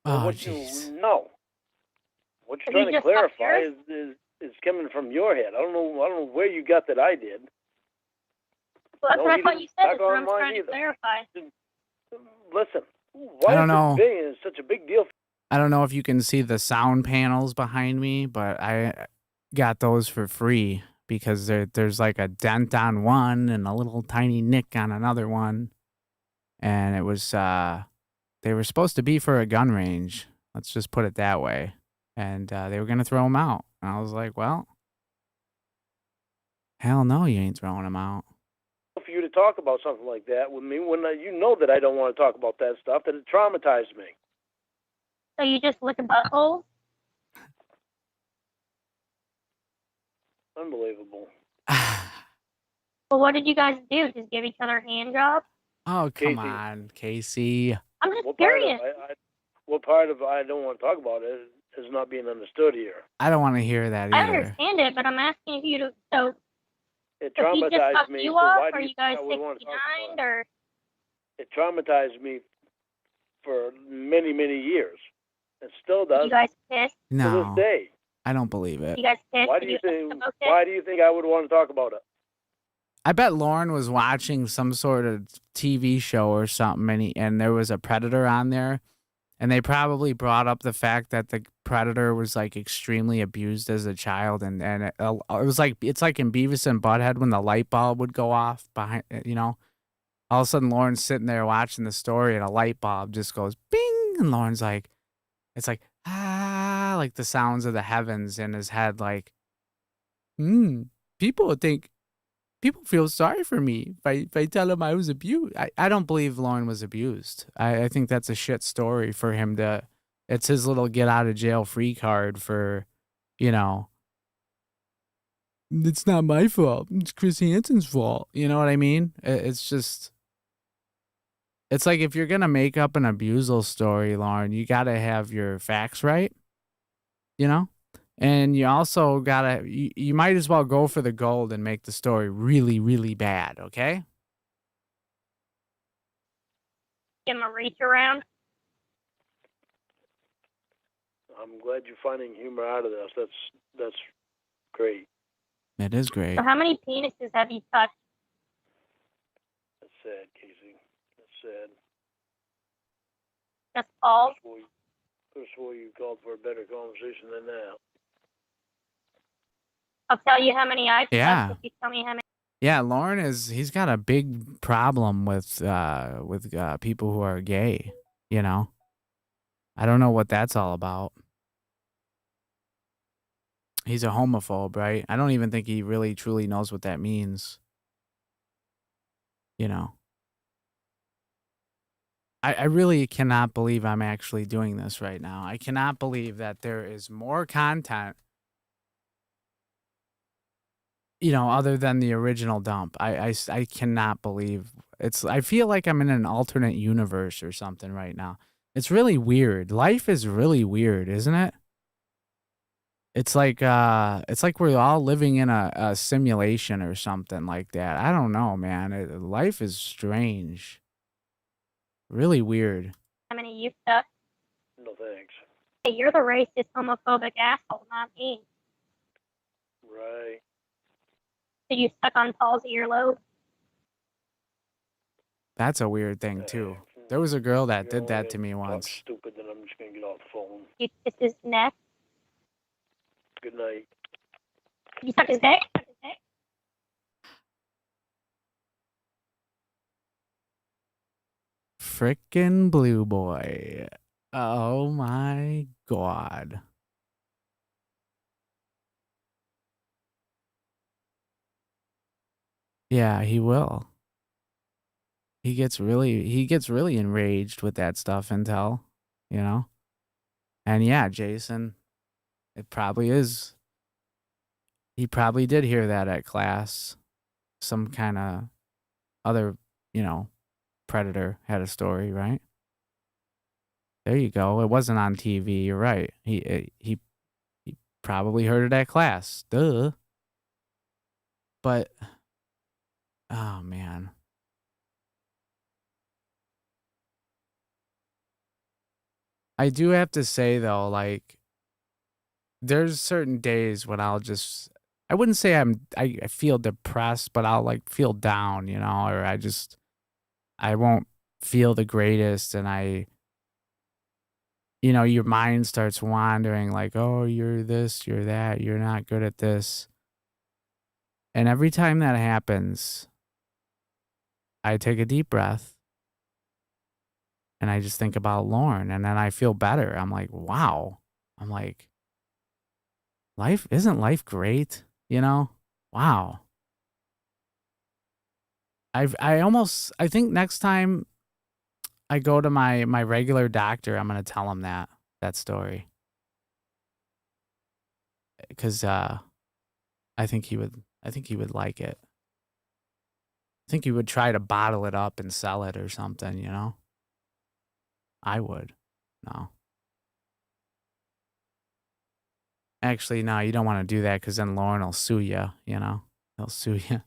Oh, jeez. No. What you're trying to clarify is coming from your head. I don't know where you got that I did. Well, that's what I thought you said. That's what I'm trying to clarify. Listen, why is this such a big deal? I don't know if you can see the sound panels behind me, but I got those for free because there's like a dent on one and a little tiny nick on another one. And it was, they were supposed to be for a gun range. Let's just put it that way. And they were going to throw them out. And I was like, well, hell no, you ain't throwing them out. For you to talk about something like that with me when you know that I don't want to talk about that stuff, that it traumatized me. So you just lick a butthole? Unbelievable. Well, what did you guys do? Just give each other a hand job? Oh, come on, Casey. I'm just curious. What part of I don't want to talk about it is not being understood here. I don't want to hear that either. I understand it, but I'm asking you to. So, it does he just traumatized suck me. you So off? why Are do you guys I would want to 69 talk about or? It traumatized me for many, many years. It still does. You guys pissed? To No, this day. I don't believe it. You guys pissed? Why do you think I would want to talk about it? I bet Lauren was watching some sort of TV show or something, and there was a predator on there, and they probably brought up the fact that the predator was like extremely abused as a child, and it was like it's like in Beavis and Butthead when the light bulb would go off behind, you know. All of a sudden, Lauren's sitting there watching the story, and a light bulb just goes bing, and Lauren's like, it's like like the sounds of the heavens in his head, like, people feel sorry for me if I tell them I was abused. I don't believe Lauren was abused. I think that's a shit story for him to. It's his little get out of jail free card for, you know, it's not my fault. It's Chris Hansen's fault. You know what I mean? It's just, it's like if you're gonna make up an abusal story, Lauren, you gotta have your facts right. You know, and you also gotta, you might as well go for the gold and make the story really, really bad. Okay. Give him a reach around. I'm glad you're finding humor out of this. That's great. It is great. So how many penises have you touched? That's sad, Casey. That's sad. Just all? Could have swore you called for a better conversation than that. I'll tell you how many I've Yeah. touched if you tell me how many. Yeah, Lauren he's got a big problem with people who are gay, you know. I don't know what that's all about. He's a homophobe, right? I don't even think he really truly knows what that means. You know. I really cannot believe I'm actually doing this right now. I cannot believe that there is more content, you know, other than the original dump. I cannot believe it's, I feel like I'm in an alternate universe or something right now. It's really weird. Life is really weird, isn't it? It's like we're all living in a simulation or something like that. I don't know, man. Life is strange. Really weird. How many you've touched? No thanks. Hey, you're the racist, homophobic asshole, not me. Right. So you stuck on Paul's earlobe? That's a weird thing too. There was a girl that did that to me Talk once. stupid, then I'm just gonna get off the phone. You kissed his neck? Good night. You suck his dick? Frickin' Blue Boy. Oh my god. Yeah, he will. He gets really enraged with that stuff, Intel, you know? And yeah, Jason, it probably is. He probably did hear that at class. Some kind of other, you know, predator had a story, right? There you go. It wasn't on TV. You're right. He probably heard it at class. Duh. But oh man. I do have to say though, like there's certain days when I wouldn't say I feel depressed, but I'll like feel down, you know, or I won't feel the greatest, and you know, your mind starts wandering like, oh, you're this, you're that, you're not good at this. And every time that happens, I take a deep breath and I just think about Lauren, and then I feel better. I'm like, wow. I'm like, isn't life great? You know? Wow. I think next time I go to my regular doctor, I'm gonna tell him that story. Because I think he would like it. I think he would try to bottle it up and sell it or something, you know? I would. No. Actually, no, you don't want to do that because then Lauren will sue you, you know? He'll sue you.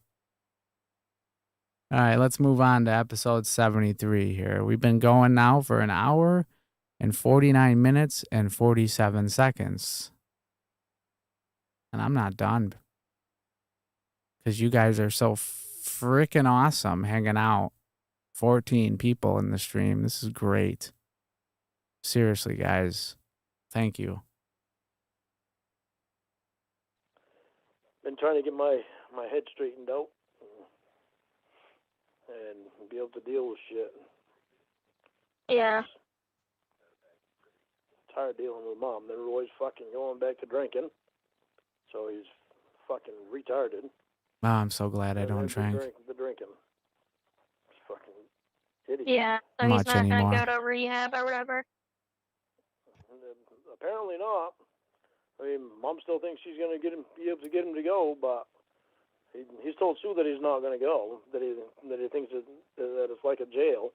All right, let's move on to episode 73 here. We've been going now for an hour and 49 minutes and 47 seconds. And I'm not done because you guys are so freaking awesome hanging out. 14 people in the stream. This is great. Seriously, guys. Thank you. Been trying to get my head straightened out and be able to deal with shit. Yeah. Tired dealing with Mom. They're always fucking going back to drinking. So he's fucking retarded. Oh, I'm so glad I don't drink. The drinking. It's fucking idiot. Yeah. So Much he's not anymore. gonna go to rehab or whatever. Apparently not. I mean, Mom still thinks she's gonna be able to get him to go, but he's told Sue that he's not gonna go. That he thinks that it's like a jail.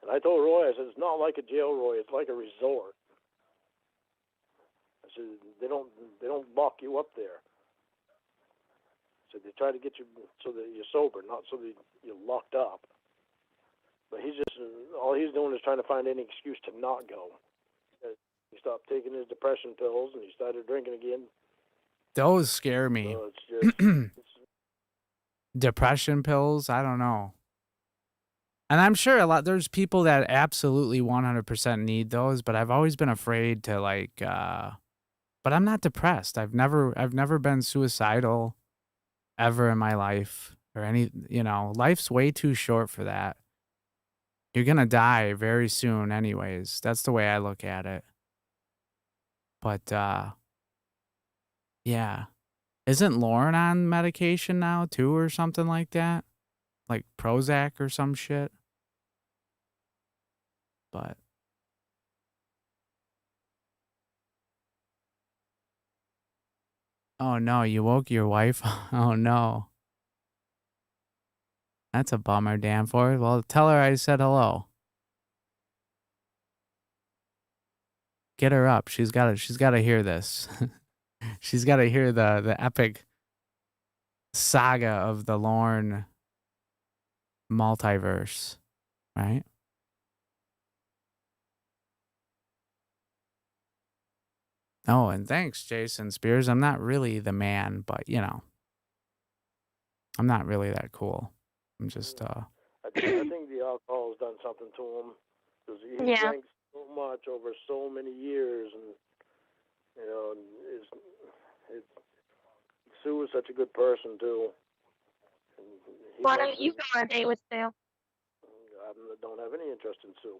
And I told Roy, I said, it's not like a jail, Roy. It's like a resort. I said, they don't lock you up there. I said, they try to get you so that you're sober, not so that you're locked up. But he's just, all he's doing is trying to find any excuse to not go. He stopped taking his depression pills and he started drinking again. Those scare me. So it's just, Depression pills, I don't know. And I'm sure there's people that absolutely 100% need those, but I've always been afraid to but I'm not depressed. I've never been suicidal ever in my life or life's way too short for that. You're going to die very soon anyways. That's the way I look at it. But yeah. Isn't Lauren on medication now too or something like that? Like Prozac or some shit? But oh no, you woke your wife? Oh no. That's a bummer, Danforth. Well, tell her I said hello. Get her up. She's gotta hear this. She's gotta hear the epic saga of the Lorne multiverse, right? Oh, and thanks, Jason Spears. I'm not really the man, but I'm not really that cool. I'm just I think the alcohol's done something to him because he drank so much over so many years, and Sue is such a good person too. Why don't you go on a date with Sue? I don't have any interest in Sue.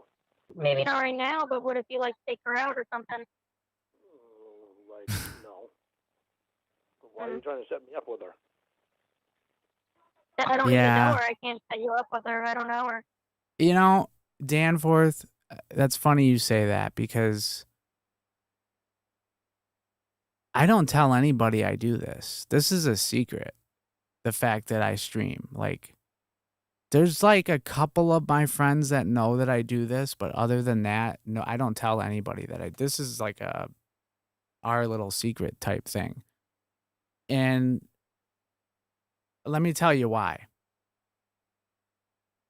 Maybe not right now, but what if you take her out or something? No. Why are you trying to set me up with her? I don't even know her. I can't set you up with her. I don't know her. Danforth, that's funny you say that because I don't tell anybody I do this. This is a secret. The fact that I stream. There's a couple of my friends that know that I do this, but other than that, no, I don't tell anybody that this is our little secret type thing. And let me tell you why.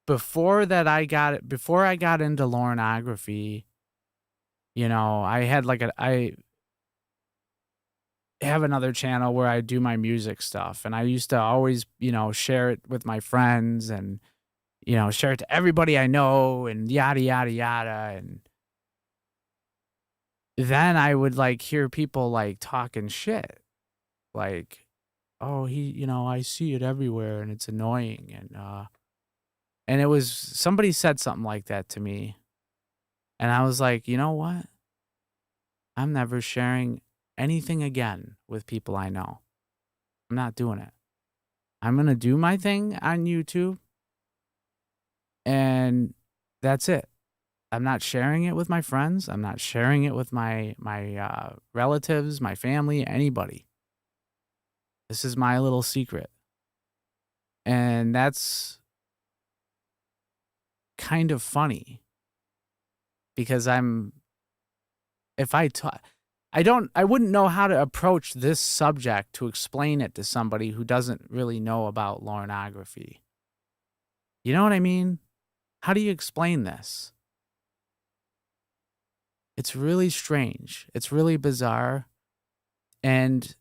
Before I got into Laurenography, I have another channel where I do my music stuff, and I used to always, share it with my friends and, share it to everybody I know and yada, yada, yada. And then I would hear people talking shit. Oh, I see it everywhere and it's annoying. And it was, somebody said something like that to me. And I was like, you know what? I'm never sharing anything again with people I know. I'm not doing it. I'm going to do my thing on YouTube. And that's it. I'm not sharing it with my friends. I'm not sharing it with my relatives, my family, anybody. This is my little secret. And that's kind of funny because I wouldn't know how to approach this subject to explain it to somebody who doesn't really know about Laurenography. You know what I mean? How do you explain this? It's really strange. It's really bizarre. And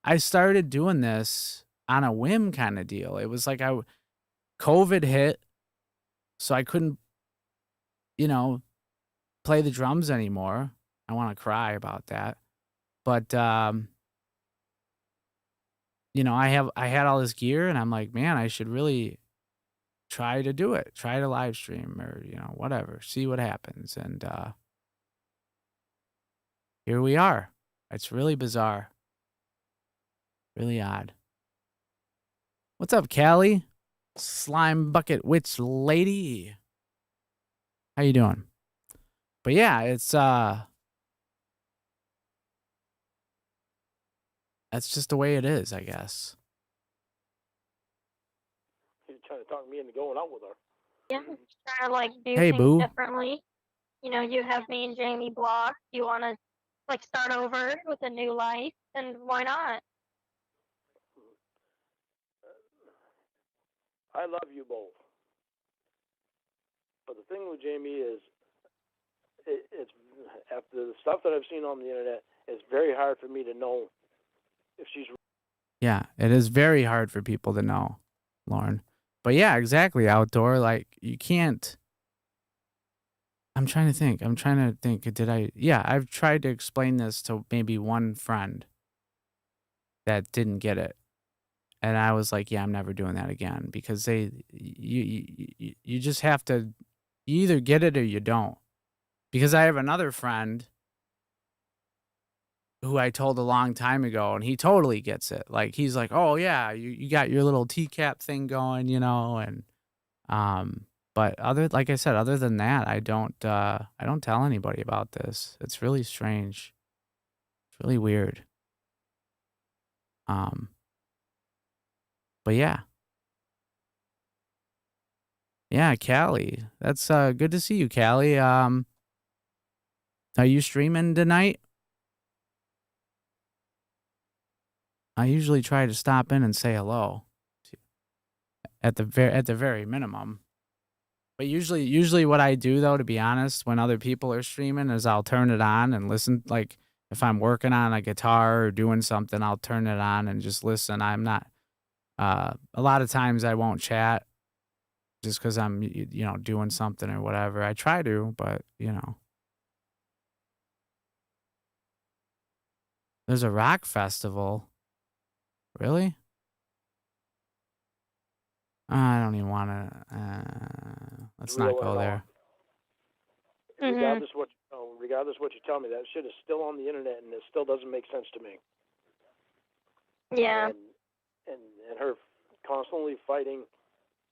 I started doing this on a whim kind of deal. It was COVID hit, so I couldn't, play the drums anymore. I want to cry about that. But, I had all this gear and I'm like, man, I should really try to do it. Try to live stream or, whatever. See what happens. And here we are. It's really bizarre. Really odd. What's up, Callie? Slime bucket witch lady. How you doing? But yeah, it's that's just the way it is, I guess. He's trying to talk me into going out with her. Yeah, just trying to like do Hey, things boo. differently. You know, you have me and Jamie blocked. You want to like start over with a new life, and why not? I love you both. But the thing with Jamie is, it's after the stuff that I've seen on the internet, it's very hard for me to know if she's. Yeah, it is very hard for people to know, Lauren. But yeah, exactly. Outdoor, like you can't. I'm trying to think. Did I? Yeah, I've tried to explain this to maybe one friend that didn't get it. And I was like, yeah, I'm never doing that again because you just have to, you either get it or you don't. Because I have another friend who I told a long time ago and he totally gets it. Like he's like, oh yeah, you got your little TCAP thing going, and but like I said, other than that, I don't tell anybody about this. It's really strange. It's really weird. But yeah. Yeah, Callie. That's good to see you, Callie. Are you streaming tonight? I usually try to stop in and say hello at the very minimum. But usually what I do though, to be honest, when other people are streaming is I'll turn it on and listen. Like if I'm working on a guitar or doing something, I'll turn it on and just listen. I'm not a lot of times I won't chat just because I'm doing something or whatever. I try to, but there's a rock festival. Really? I don't even want to. Let's not Real go at all. there. Regardless what you tell me, that shit is still on the internet, and it still doesn't make sense to me. Yeah. And her constantly fighting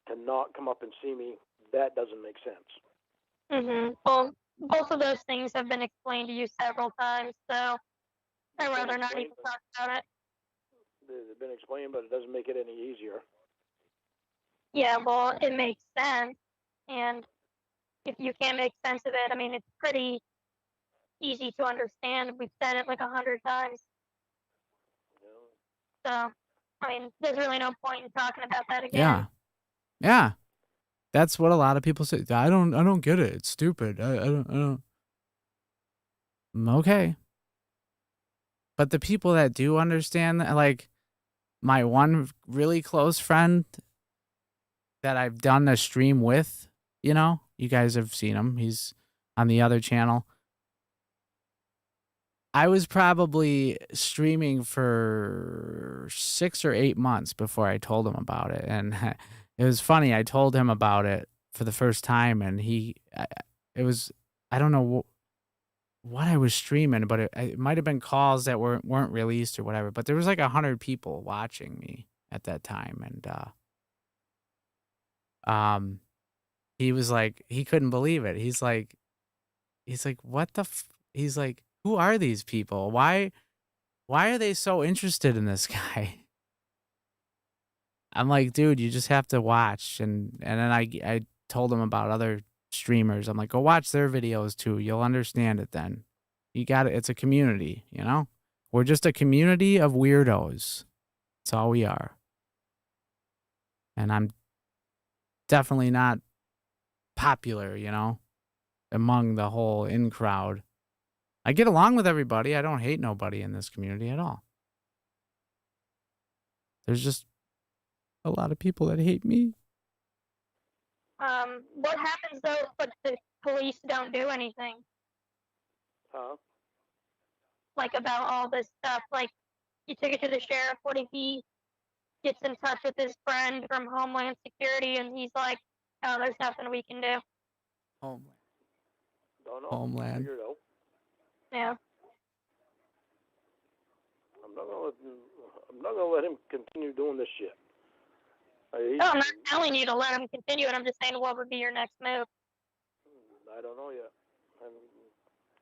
to not come up and see me, that doesn't make sense. Well, both of those things have been explained to you several times, so I'd rather not even talk about it. They've been explained, but it doesn't make it any easier. Yeah, well, it makes sense, and if you can't make sense of it, I mean, it's pretty easy to understand. We've said it like 100 times. So, I mean, there's really no point in talking about that again. Yeah. That's what a lot of people say. I don't get it. It's stupid. I don't. Okay. But the people that do understand that, like my one really close friend that I've done a stream with, you guys have seen him. He's on the other channel. I was probably streaming for 6 or 8 months before I told him about it. And it was funny. I told him about it for the first time and I don't know what I was streaming, but it might have been calls that weren't released or whatever. But there was like 100 people watching me at that time. And he was like, he couldn't believe it. He's like, what the he's like, who are these people? Why are they so interested in this guy? I'm like, dude, you just have to watch. And then I told him about other streamers. I'm like, go watch their videos too. You'll understand it then. You got it. It's a community, We're just a community of weirdos. That's all we are. And I'm definitely not popular, among the whole in crowd. I get along with everybody. I don't hate nobody in this community at all. There's just a lot of people that hate me. What happens though if the police don't do anything? Huh? Like about all this stuff? Like you took it to the sheriff. What if he gets in touch with his friend from Homeland Security and he's like, "Oh, there's nothing we can do." Homeland. Don't know. Homeland. Figure it out. Yeah. I'm not gonna let him continue doing this shit. No, I'm not telling you to let him continue it. I'm just saying, what would be your next move? I don't know yet.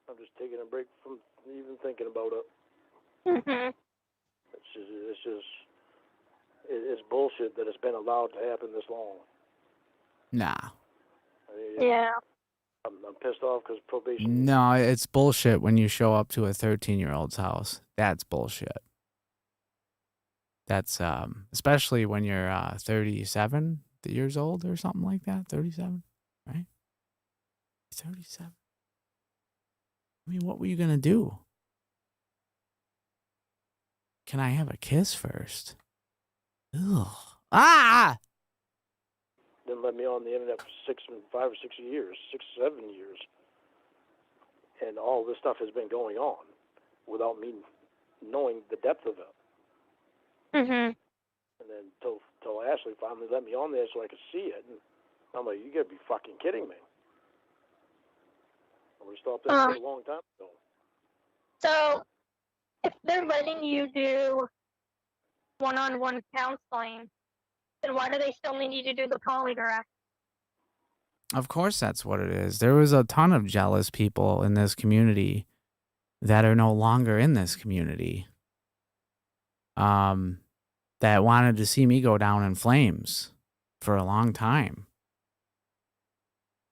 I'm just taking a break from even thinking about it. Mhm. It's bullshit that it's been allowed to happen this long. Nah. I mean, Yeah. I'm pissed off because probation. No, it's bullshit when you show up to a 13-year-old's house. That's bullshit. That's especially when you're 37 years old or something like that. 37, right? 37. I mean, what were you gonna do? Can I have a kiss first? Ugh. Ah! Didn't let me on the internet for 5 or 6 years, 7 years, and all this stuff has been going on without me knowing the depth of it. Mhm. And then till Ashley finally let me on there so I could see it, and I'm like, you gotta be fucking kidding me. I would have stopped that shit a long time ago. So, if they're letting you do one-on-one counseling, then why do they still need you to do the polygraph? Of course, that's what it is. There was a ton of jealous people in this community that are no longer in this community. That wanted to see me go down in flames for a long time.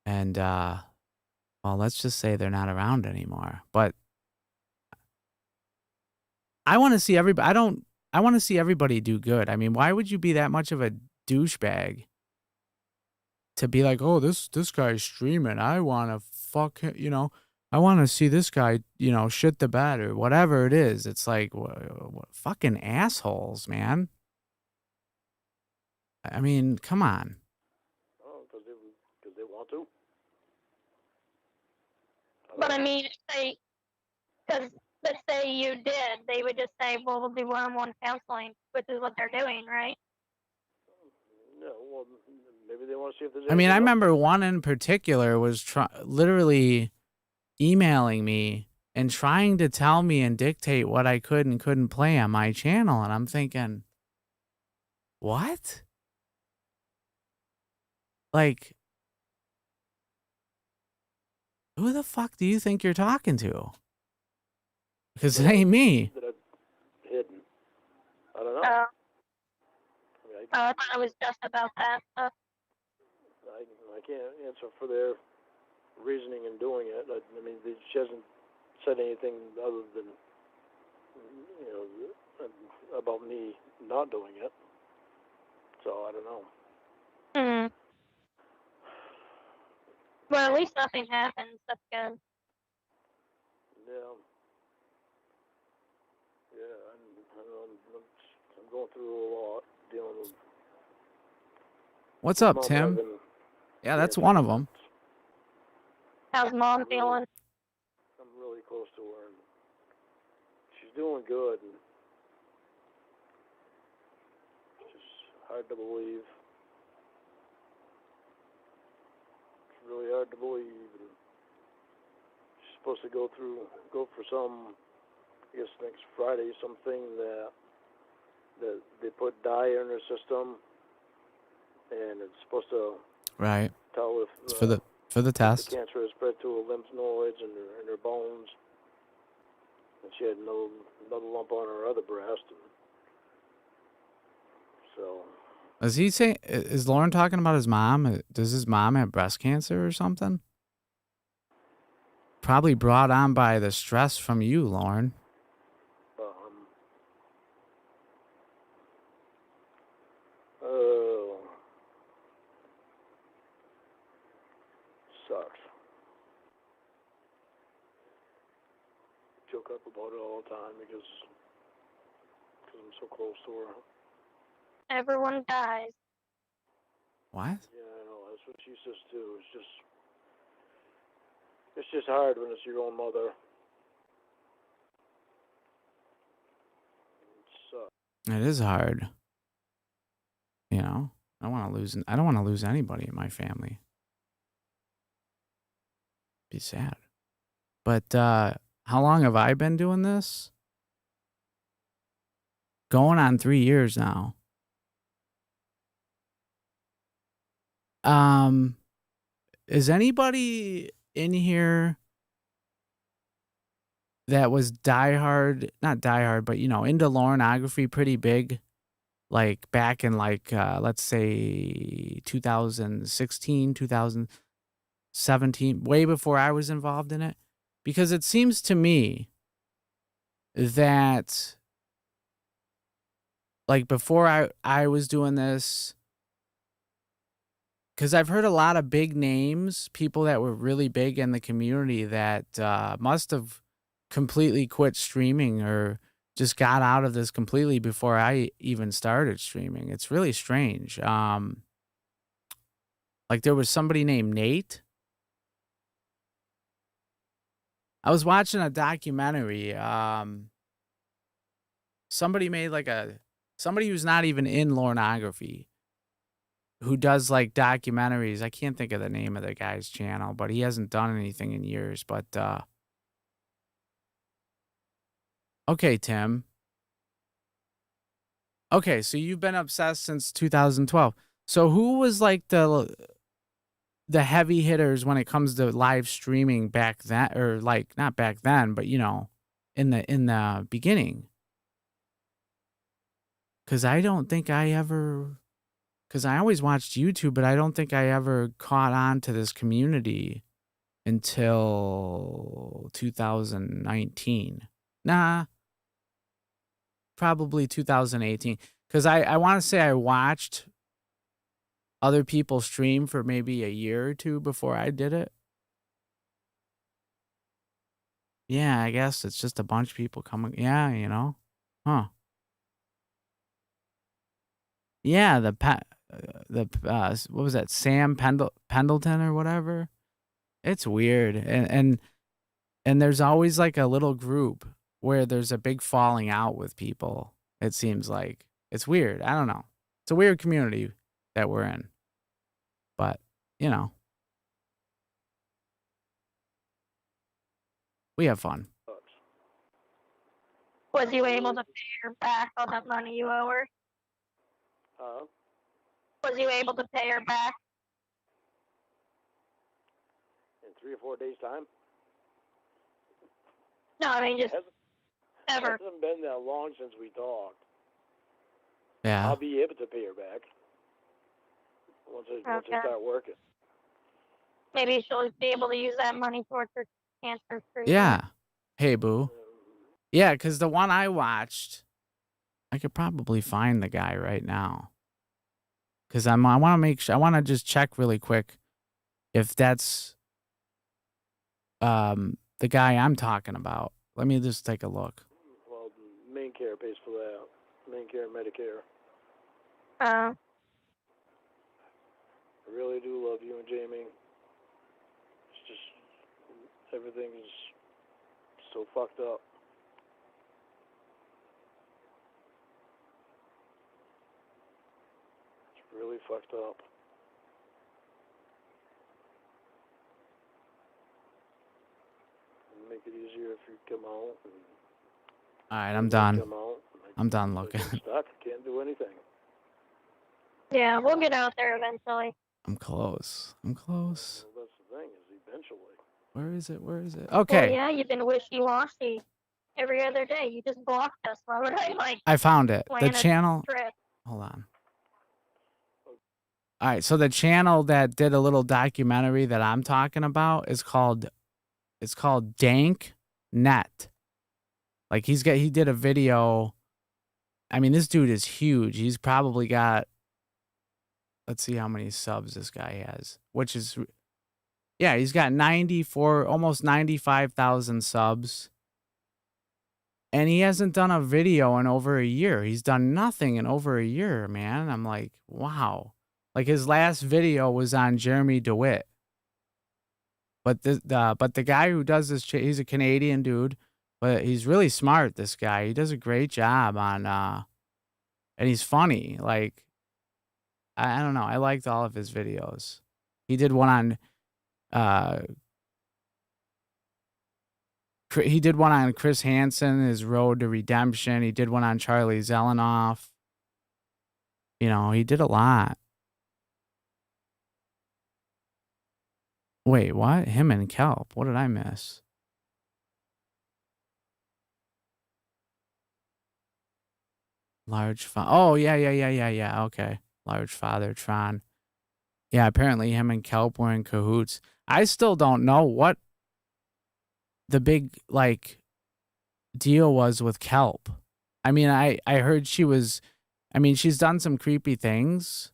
And well, let's just say they're not around anymore. But I want to see everybody. I want to see everybody do good. I mean, why would you be that much of a douchebag to be like, oh, this guy's streaming. I want to fuck him, I want to see this guy, shit the bed or whatever it is. It's like, what fucking assholes, man. I mean, come on. Oh, because they want to. But I mean, because let's say you did, they would just say, well, we'll do one-on-one counseling, which is what they're doing, right? No, well, maybe they want to see if there's. I mean, I anything else. remember one in particular was literally emailing me and trying to tell me and dictate what I could and couldn't play on my channel. And I'm thinking, what? Like, who the fuck do you think you're talking to? Because it ain't me. That I've hidden. I don't know. Uh, I mean, I thought it was just about that stuff. I can't answer for their reasoning in doing it. I mean, she hasn't said anything other than, about me not doing it. So I don't know. Hmm. Well, at least nothing happens. That's good. Yeah. Yeah, I'm going through a lot, dealing with. What's up, Mom Tim? having Yeah, that's cancer. one of them. How's mom feeling? I'm really close to her, and she's doing good, and it's just hard to believe. It's really hard to believe. And she's supposed to go for some, I guess next Friday, something that they put dye in her system, and it's supposed to Right. tell if It's for the the test. cancer has spread to her lymph nodes and her bones. And she had another lump on her other breast, and so. Is he saying? Is Lauren talking about his mom? Does his mom have breast cancer or something? Probably brought on by the stress from you, Lauren. Oh, sucks. Joke up about it all the time because I'm so close to her. Everyone dies. What? Yeah, I know. That's what she says too. It's just hard when it's your own mother. It sucks. It is hard. I don't want to lose anybody in my family. Be sad. But how long have I been doing this? Going on 3 years now. Is anybody in here that was diehard, not diehard, but into Lornography pretty big, like back in like let's say 2016, 2017, way before I was involved in it, because it seems to me that like before I was doing this, because I've heard a lot of big names, people that were really big in the community that must have completely quit streaming or just got out of this completely before I even started streaming. It's really strange. Like there was somebody named Nate. I was watching a documentary. Somebody made like somebody who's not even in Lornography, who does like documentaries. I can't think of the name of the guy's channel, but he hasn't done anything in years. But okay, Tim. Okay, so you've been obsessed since 2012. So who was like the heavy hitters when it comes to live streaming back then, or like not back then, but in the beginning? Because I don't think I ever, because I always watched YouTube, but I don't think I ever caught on to this community until 2019. Nah, probably 2018. Because I want to say I watched other people stream for maybe a year or two before I did it. Yeah, I guess it's just a bunch of people coming. Yeah, huh? Yeah, what was that? Sam Pendleton or whatever. It's weird, and there's always like a little group where there's a big falling out with people. It seems like it's weird. I don't know. It's a weird community that we're in, but we have fun. Was you able to pay her back all that money you owe her? Was you able to pay her back? In 3 or 4 days' time? No, I mean just ever. It hasn't been that long since we talked. Yeah. I'll be able to pay her back once I start working. Maybe she'll be able to use that money towards her cancer treatment. Yeah. Hey, boo. Yeah, because the one I watched, I could probably find the guy right now. Because I want to make sure, I want to just check really quick if that's the guy I'm talking about. Let me just take a look. Well, Main Care pays for that. Main Care and Medicare. Uh, I really do love you and Jamie. It's just everything's so fucked up. It's really fucked up. It'd make it easier if you come out. All right, I'm done. Come out. I'm done looking. Stuck. Can't do anything. yeah, we'll get out there eventually. I'm close. I'm close. Well, that's the thing, is eventually. Where is it? Where is it? Well, Okay. yeah, you've been wishy-washy every other day. You just blocked us. Why would I I found it. The plan a channel. trip? Hold on. All right, so the channel that did a little documentary that I'm talking about is called Dank Net. Like he did a video. I mean, this dude is huge. He's probably got, let's see how many subs this guy has, which is, yeah, he's got almost 95,000 subs. And he hasn't done a video in over a year. He's done nothing in over a year, man. I'm like, wow. Like his last video was on Jeremy DeWitt. But the guy who does this, he's a Canadian dude, but he's really smart, this guy. He does a great job on, and he's funny. Like, I don't know. I liked all of his videos. He did one on, he did one on Chris Hansen, his road to redemption. He did one on Charlie Zelenoff. He did a lot. Wait, what? Him and Kelp. What did I miss? Oh, yeah. Okay. Large Father Tron. Yeah, apparently him and Kelp were in cahoots. I still don't know what the big, like, deal was with Kelp. I mean, I heard she was, I mean, she's done some creepy things.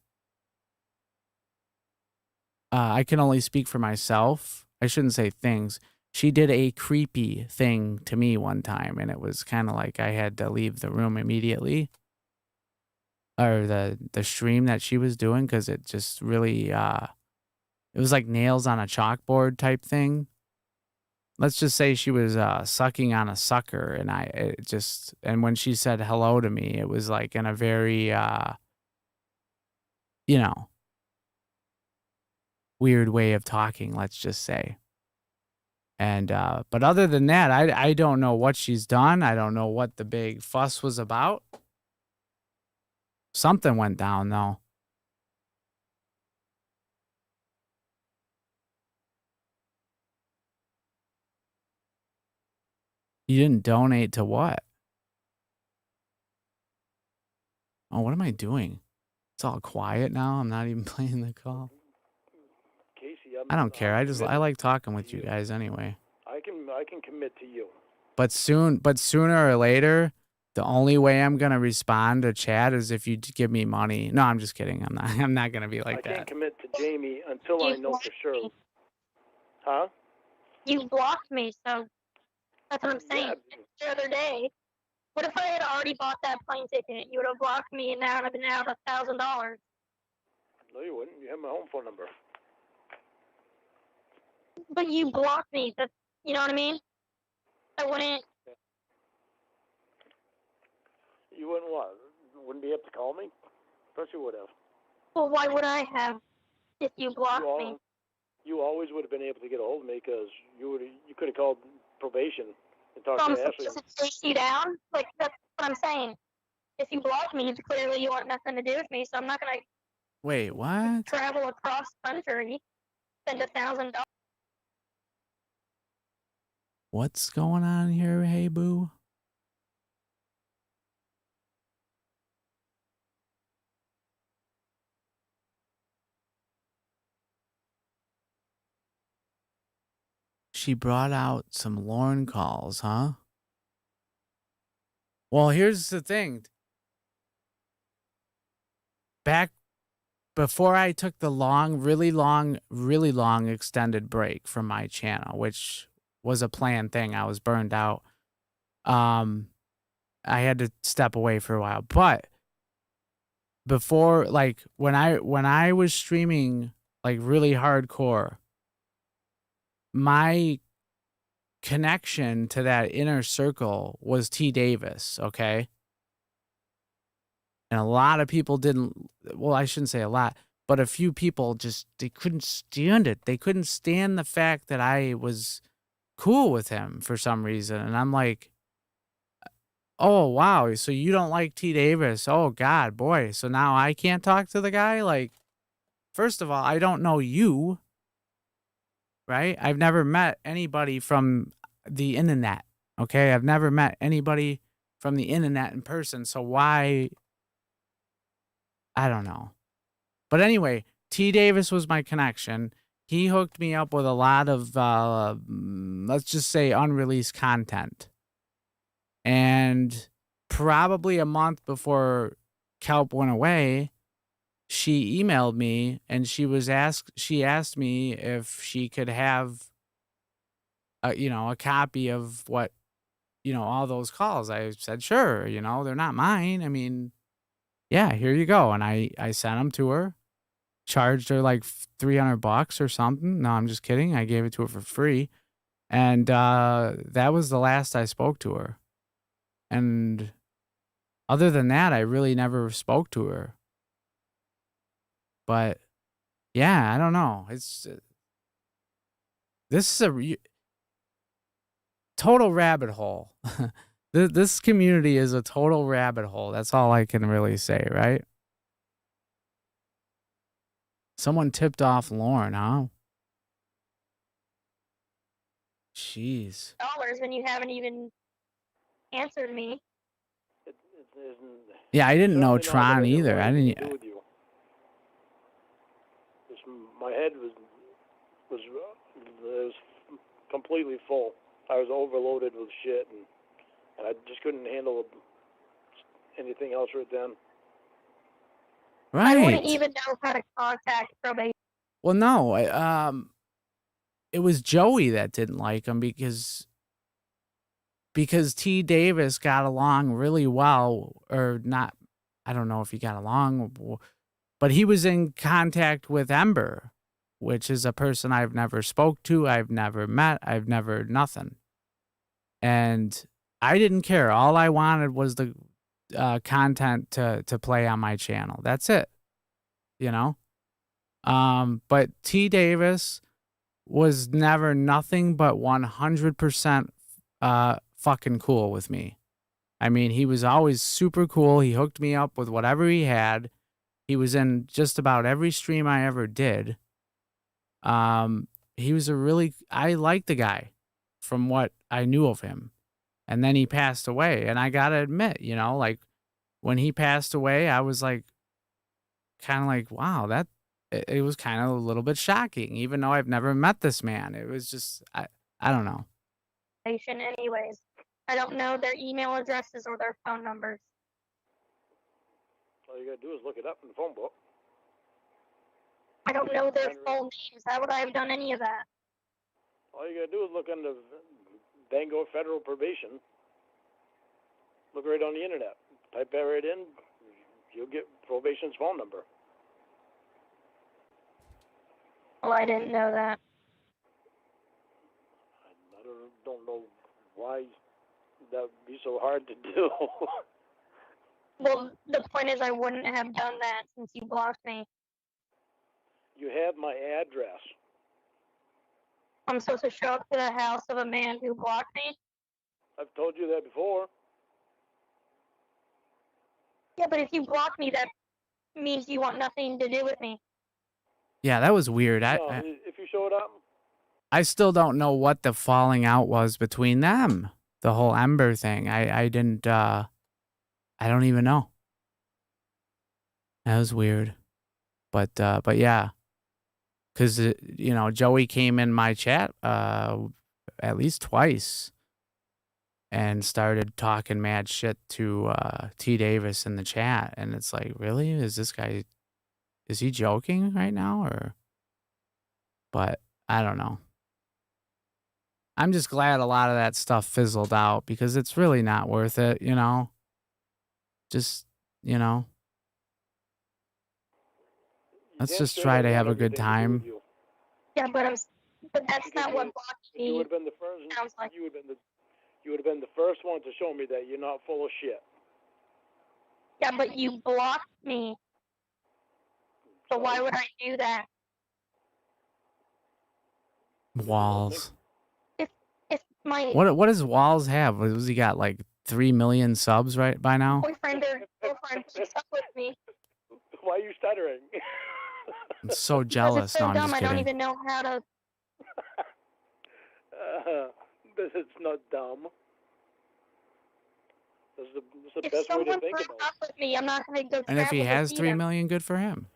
I can only speak for myself. I shouldn't say things. She did a creepy thing to me one time, and it was kind of like I had to leave the room immediately, or the stream that she was doing, because it just really, it was like nails on a chalkboard type thing. Let's just say she was sucking on a sucker, and and when she said hello to me, it was like in a very, you know, weird way of talking, let's just say. And but other than that, I don't know what she's done. I don't know what the big fuss was about. Something went down though. You didn't donate to what? Oh, what am I doing? It's all quiet now. I'm not even playing the call. Casey, I don't care. I committed like talking with to you you. guys anyway. I can commit to you. But sooner or later, the only way I'm gonna respond to chat is if you give me money. No, I'm just kidding. I'm not gonna be like I can't that. commit to Jamie until I know for sure. Huh? You blocked me, so that's what I'm saying. Yeah. The other day, what if I had already bought that plane ticket? You would have blocked me, and now I'd have been out $1,000. No, you wouldn't. You have my home phone number. But you blocked me. That's, you know what I mean? I wouldn't. You wouldn't what? Wouldn't be able to call me? Of course you would have. Well, why would I have if you blocked me? You always would have been able to get a hold of me because you could have called probation and talked So I'm to Ashley. supposed to chase you down? Like, that's what I'm saying. If you block me, clearly you want nothing to do with me, so I'm not going to Wait, what? travel across country, spend $1,000. What's going on here, hey boo? She brought out some Lorne calls, huh? Well, here's the thing. Back before I took the really long extended break from my channel, which was a planned thing. I was burned out. I had to step away for a while. But before, like, when I was streaming like really hardcore, my connection to that inner circle was T Davis, okay? And a lot of people didn't, well, I shouldn't say a lot, but a few people just, they couldn't stand it. They couldn't stand the fact that I was cool with him for some reason. And I'm like, oh, wow, so you don't like T Davis? Oh, God, boy. So now I can't talk to the guy? Like, first of all, I don't know you, right? I've never met anybody from the internet, okay? I've never met anybody from the internet in person. So why? I don't know. But anyway, T Davis was my connection. He hooked me up with a lot of, let's just say, unreleased content. And probably a month before Kelp went away, she emailed me and she asked me if she could have, a copy of what, all those calls. I said, sure, they're not mine. I mean, yeah, here you go. And I sent them to her, charged her like $300 or something. No, I'm just kidding. I gave it to her for free. And that was the last I spoke to her. And other than that, I really never spoke to her. But yeah, I don't know. It's this is a total rabbit hole. This community is a total rabbit hole. That's all I can really say, right? Someone tipped off Lorne, huh? Jeez. When you haven't even answered me. It's Yeah, I didn't know certainly not that Tron I didn't either. want I anything didn't. to do with you. Just, my head was completely full. I was overloaded with shit, and I just couldn't handle anything else right then. I wouldn't Right. even know how to contact probation. Well, no. It was Joey that didn't like him because T. Davis got along really well, or not. I don't know if he got along, but he was in contact with Ember, which is a person I've never spoke to, I've never met, I've never nothing. And I didn't care. All I wanted was the content to play on my channel. That's it. You know? But T. Davis was never nothing but 100% fucking cool with me. I mean, he was always super cool. He hooked me up with whatever he had. He was in just about every stream I ever did. He was I liked the guy from what I knew of him. And then he passed away. And I gotta admit, you know, like when he passed away, I was like, kind of like, wow, it was kind of a little bit shocking, even though I've never met this man. It was just, I don't know. Anyways, I don't know their email addresses or their phone numbers. All you gotta do is look it up in the phone book. I don't know their full names. How would I have done any of that? All you gotta do is look under Bangor Federal Probation. Look right on the internet. Type that right in. You'll get probation's phone number. Well, I didn't know that. I don't know why that would be so hard to do. Well, the point is I wouldn't have done that since you blocked me. You have my address. I'm supposed to show up to the house of a man who blocked me? I've told you that before. Yeah, but if you block me, that means you want nothing to do with me. Yeah, that was weird. No, if you showed up, I still don't know what the falling out was between them. The whole Ember thing. I didn't, I don't even know. That was weird. But yeah. Because, you know, Joey came in my chat at least twice and started talking mad shit to T. Davis in the chat. And it's like, really? Is he joking right now? Or, but I don't know. I'm just glad a lot of that stuff fizzled out because it's really not worth it, you know? Just, you know. Let's just try to have a good time. Yeah, but that's not what blocked me. You would have been the first. Sounds like. You would have been the first one to show me that you're not full of shit. Yeah, but you blocked me. So why would I do that? Walls. If my What does Walls have? Was he got like 3 million subs right by now? boyfriend or girlfriend breaks up with me, Why are you stuttering? I'm so because jealous. it's so No, I'm dumb just I don't kidding. even know how to. It's not dumb. This is the If best way to someone think breaks about up with me, I'm not going to go. And if he travel to has see 3 them. million, good for him.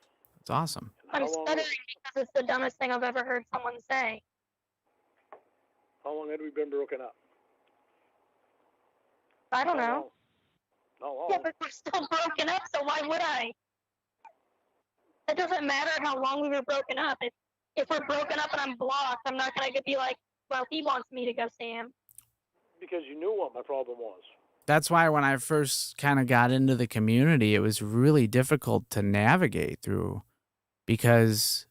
It's awesome. I'm How long- stuttering because it's the dumbest thing I've ever heard someone say. How long had we been broken up? I don't know. Not long. Yeah, but we're still broken up, so why would I? It doesn't matter how long we were broken up. If we're broken up and I'm blocked, I'm not going to be like, well, he wants me to go see him. Because you knew what my problem was. That's why when I first kind of got into the community, it was really difficult to navigate through because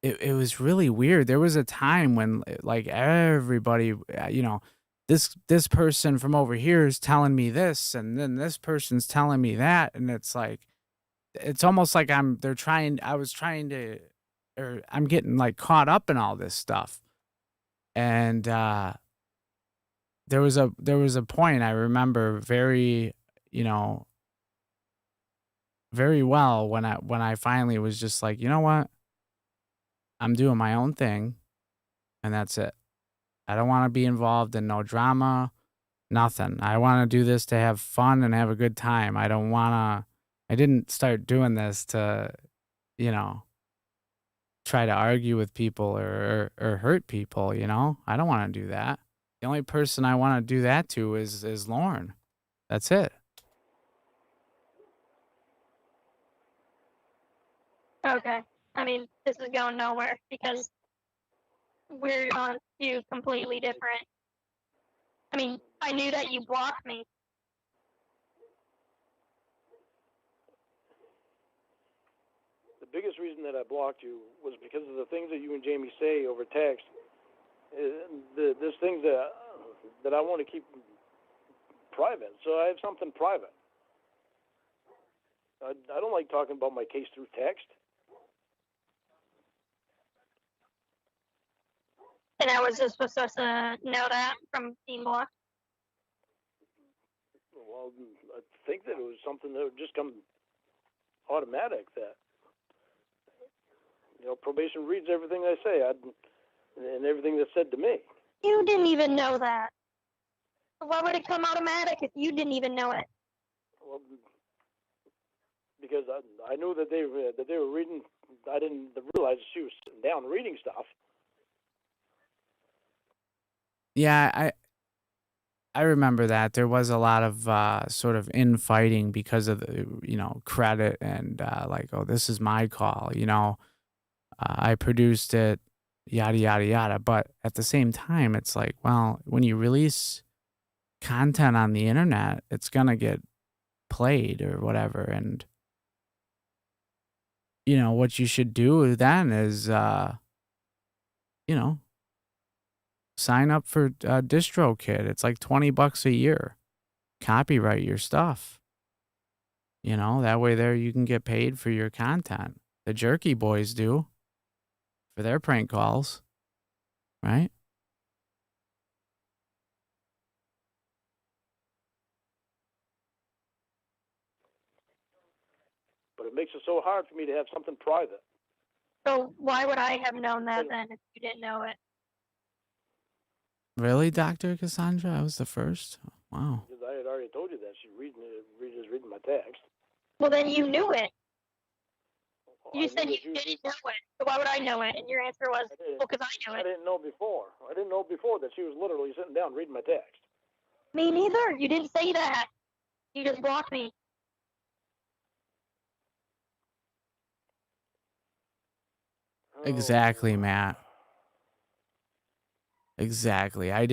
it was really weird. There was a time when like everybody, you know, this person from over here is telling me this, and then this person's telling me that, and it's like, it's almost like I'm getting like caught up in all this stuff. And there was a point I remember very, you know, very well when I finally was just like, you know what? I'm doing my own thing, and that's it. I don't want to be involved in no drama. Nothing. I want to do this to have fun and have a good time. I don't want to. I didn't start doing this to, you know, try to argue with people or hurt people. You know, I don't want to do that. The only person I want to do that to is Lauren. That's it. Okay. I mean, this is going nowhere because we're on two completely different. I mean, I knew that you blocked me. The biggest reason that I blocked you was because of the things that you and Jamie say over text. There's things that I want to keep private, so I have something private. I don't like talking about my case through text. And I was just supposed to know that from being blocked. Well, I think that it was something that would just come automatic. That probation reads everything I say, and everything that's said to me. You didn't even know that. Why would it come automatic if you didn't even know it? Well, because I knew that they were reading. I didn't realize she was sitting down reading stuff. Yeah, I remember that there was a lot of sort of infighting because of the credit and like, oh, this is my call. I produced it, yada yada yada. But at the same time, it's like, well, when you release content on the internet, it's gonna get played or whatever. And what you should do then is sign up for DistroKid. It's like $20 a year. Copyright your stuff. That way there you can get paid for your content. The Jerky Boys do for their prank calls, right? But it makes it so hard for me to have something private. So why would I have known that then if you didn't know it? Really, Dr. Cassandra? I was the first? Wow. Because I had already told you that. She's reading my text. Well, then you knew it. You I said knew you that didn't know it. So why would I know it? And your answer was, well, because I knew I it. didn't know before. I didn't know before that she was literally sitting down reading my text. Me neither. You didn't say that. You just blocked me. Exactly, Matt. Exactly. I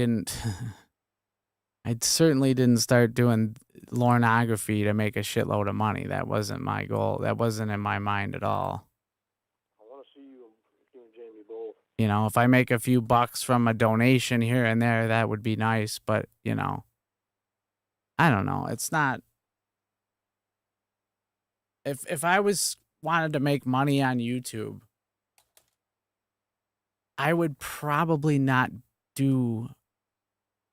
certainly didn't start doing pornography to make a shitload of money. That wasn't my goal. That wasn't in my mind at all. I want to see you and Jamie both. If I make a few bucks from a donation here and there, that would be nice. But, I don't know. It's not. If I wanted to make money on YouTube, I would probably not do.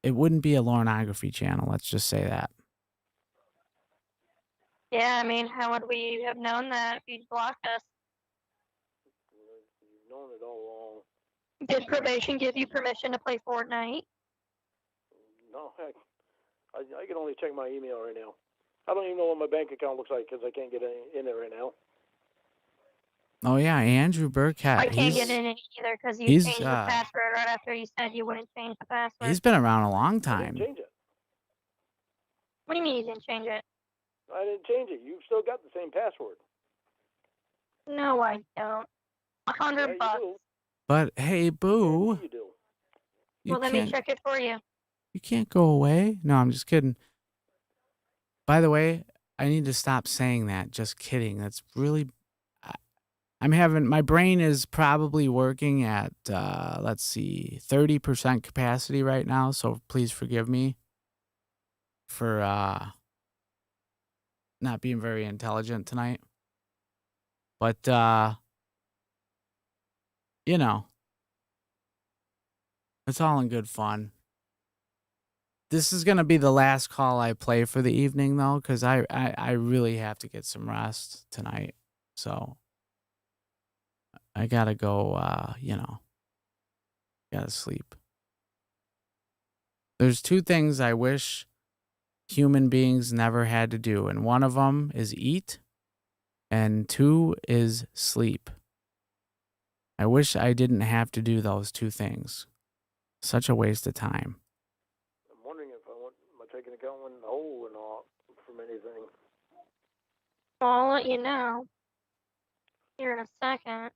It wouldn't be a pornography channel. Let's just say that. Yeah, I mean, how would we have known that if you'd blocked us? You've known it all along. Did probation give you permission to play Fortnite? No, I can only check my email right now. I don't even know what my bank account looks like because I can't get in it right now. Oh yeah, Andrew Burkett. I can't get in it either because you changed the password right after you said you wouldn't change the password. He's been around a long I time. didn't change it. What do you mean you didn't change it? I didn't change it. You've still got the same password. No, I don't. $100 bucks. You do. But hey, Boo. You do. Well, let me check it for you. You can't go away. No, I'm just kidding. By the way, I need to stop saying that. Just kidding. That's really. My brain is probably working at, let's see, 30% capacity right now. So please forgive me for not being very intelligent tonight. But, it's all in good fun. This is going to be the last call I play for the evening, though, because I really have to get some rest tonight. So I got to go, got to sleep. There's two things I wish human beings never had to do, and one of them is eat, and two is sleep. I wish I didn't have to do those two things. Such a waste of time. I'm wondering if am I taking account in the hole or not from anything. Well, I'll let you know here in a second. I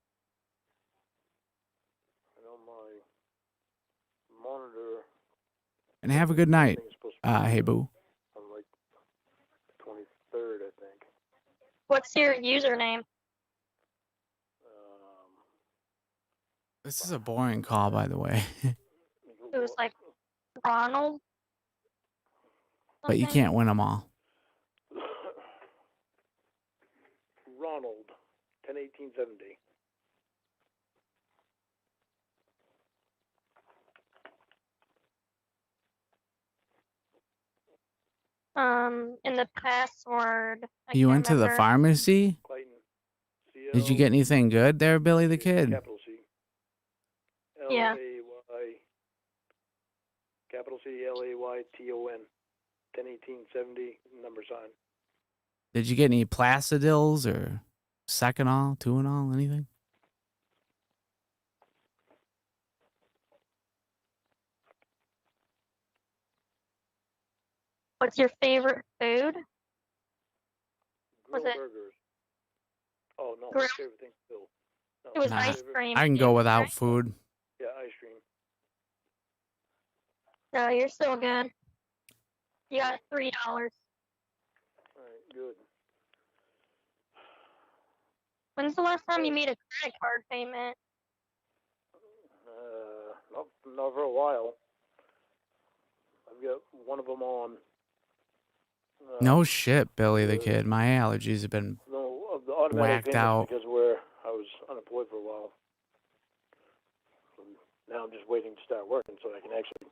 know my monitor. And have a good night. Thing's supposed to be Hey, boo. on like the 23rd, I think. What's your username? This is a boring call, by the way. It was like Ronald. But you something? can't win them all. Ronald, 10/18/70. In the password. I You can't went to the remember. pharmacy? Clayton. Did you get anything good there, Billy the Kid? Capital C. Yeah. L-A-Y. Capital C, L-A-Y-T-O-N. 10/18/70, number sign. Did you get any Placidils or Seconal, Tuinol, anything? What's your favorite food? Was Grilled it- burgers. Oh, no, Grill- my favorite thing still. No, It was Nah, my ice favorite- cream. I can go Yeah, without right? food. Yeah, ice cream. No, you're still good. You got $3. Alright, good. When's the last time you made a credit card payment? Not for a while. I've got one of them on. No shit, Billy the Kid. My allergies have been No, of the automatic whacked payments out. because where I was unemployed for a while. So now I'm just waiting to start working so I can actually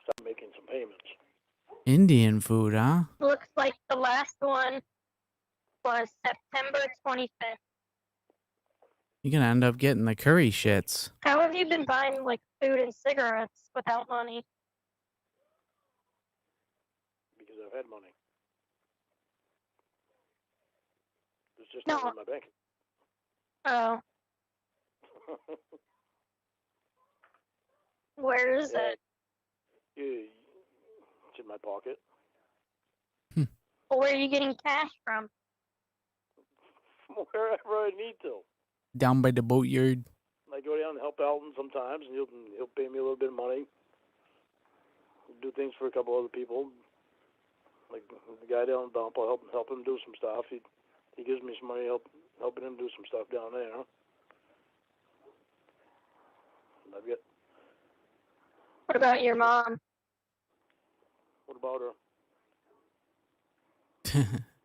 start making some payments. Indian food, huh? Looks like the last one was September 25th. You're gonna end up getting the curry shits. How have you been buying like food and cigarettes without money? Because I've had money. It's just No. not in my bank. Oh, where is Yeah. it? It's in my pocket. Well, where are you getting cash from? From wherever I need to. Down by the boatyard. I go down and help Alton sometimes, and he'll pay me a little bit of money. Do things for a couple other people. Like the guy down the dump, I'll help him do some stuff. He gives me some money, helping him do some stuff down there. And I've got. What about your mom? What about her?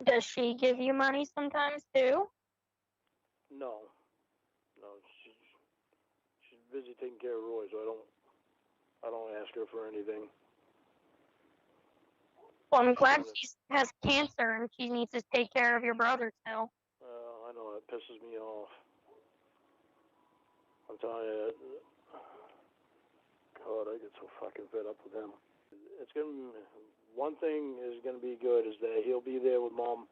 Does she give you money sometimes too? No, she's busy taking care of Roy, so I don't ask her for anything. Well, I'm glad she has cancer and she needs to take care of your brother still. I know it pisses me off. I'm telling you, God, I get so fucking fed up with him. One thing is gonna be good is that he'll be there with Mom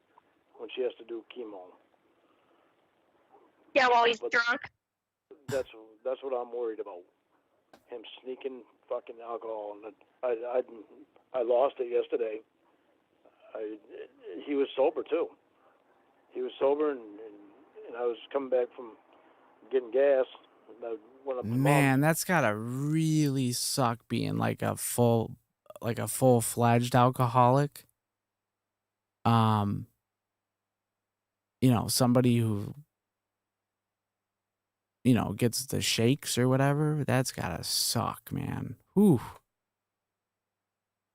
when she has to do chemo. Yeah, while he's But- drunk. That's what I'm worried about. Him sneaking fucking alcohol, and I lost it yesterday. He was sober too. He was sober, and I was coming back from getting gas. And I went up to Man, that's gotta really suck being like a full-fledged alcoholic. You know, somebody who, you know, gets the shakes or whatever. That's gotta suck, man. Whew.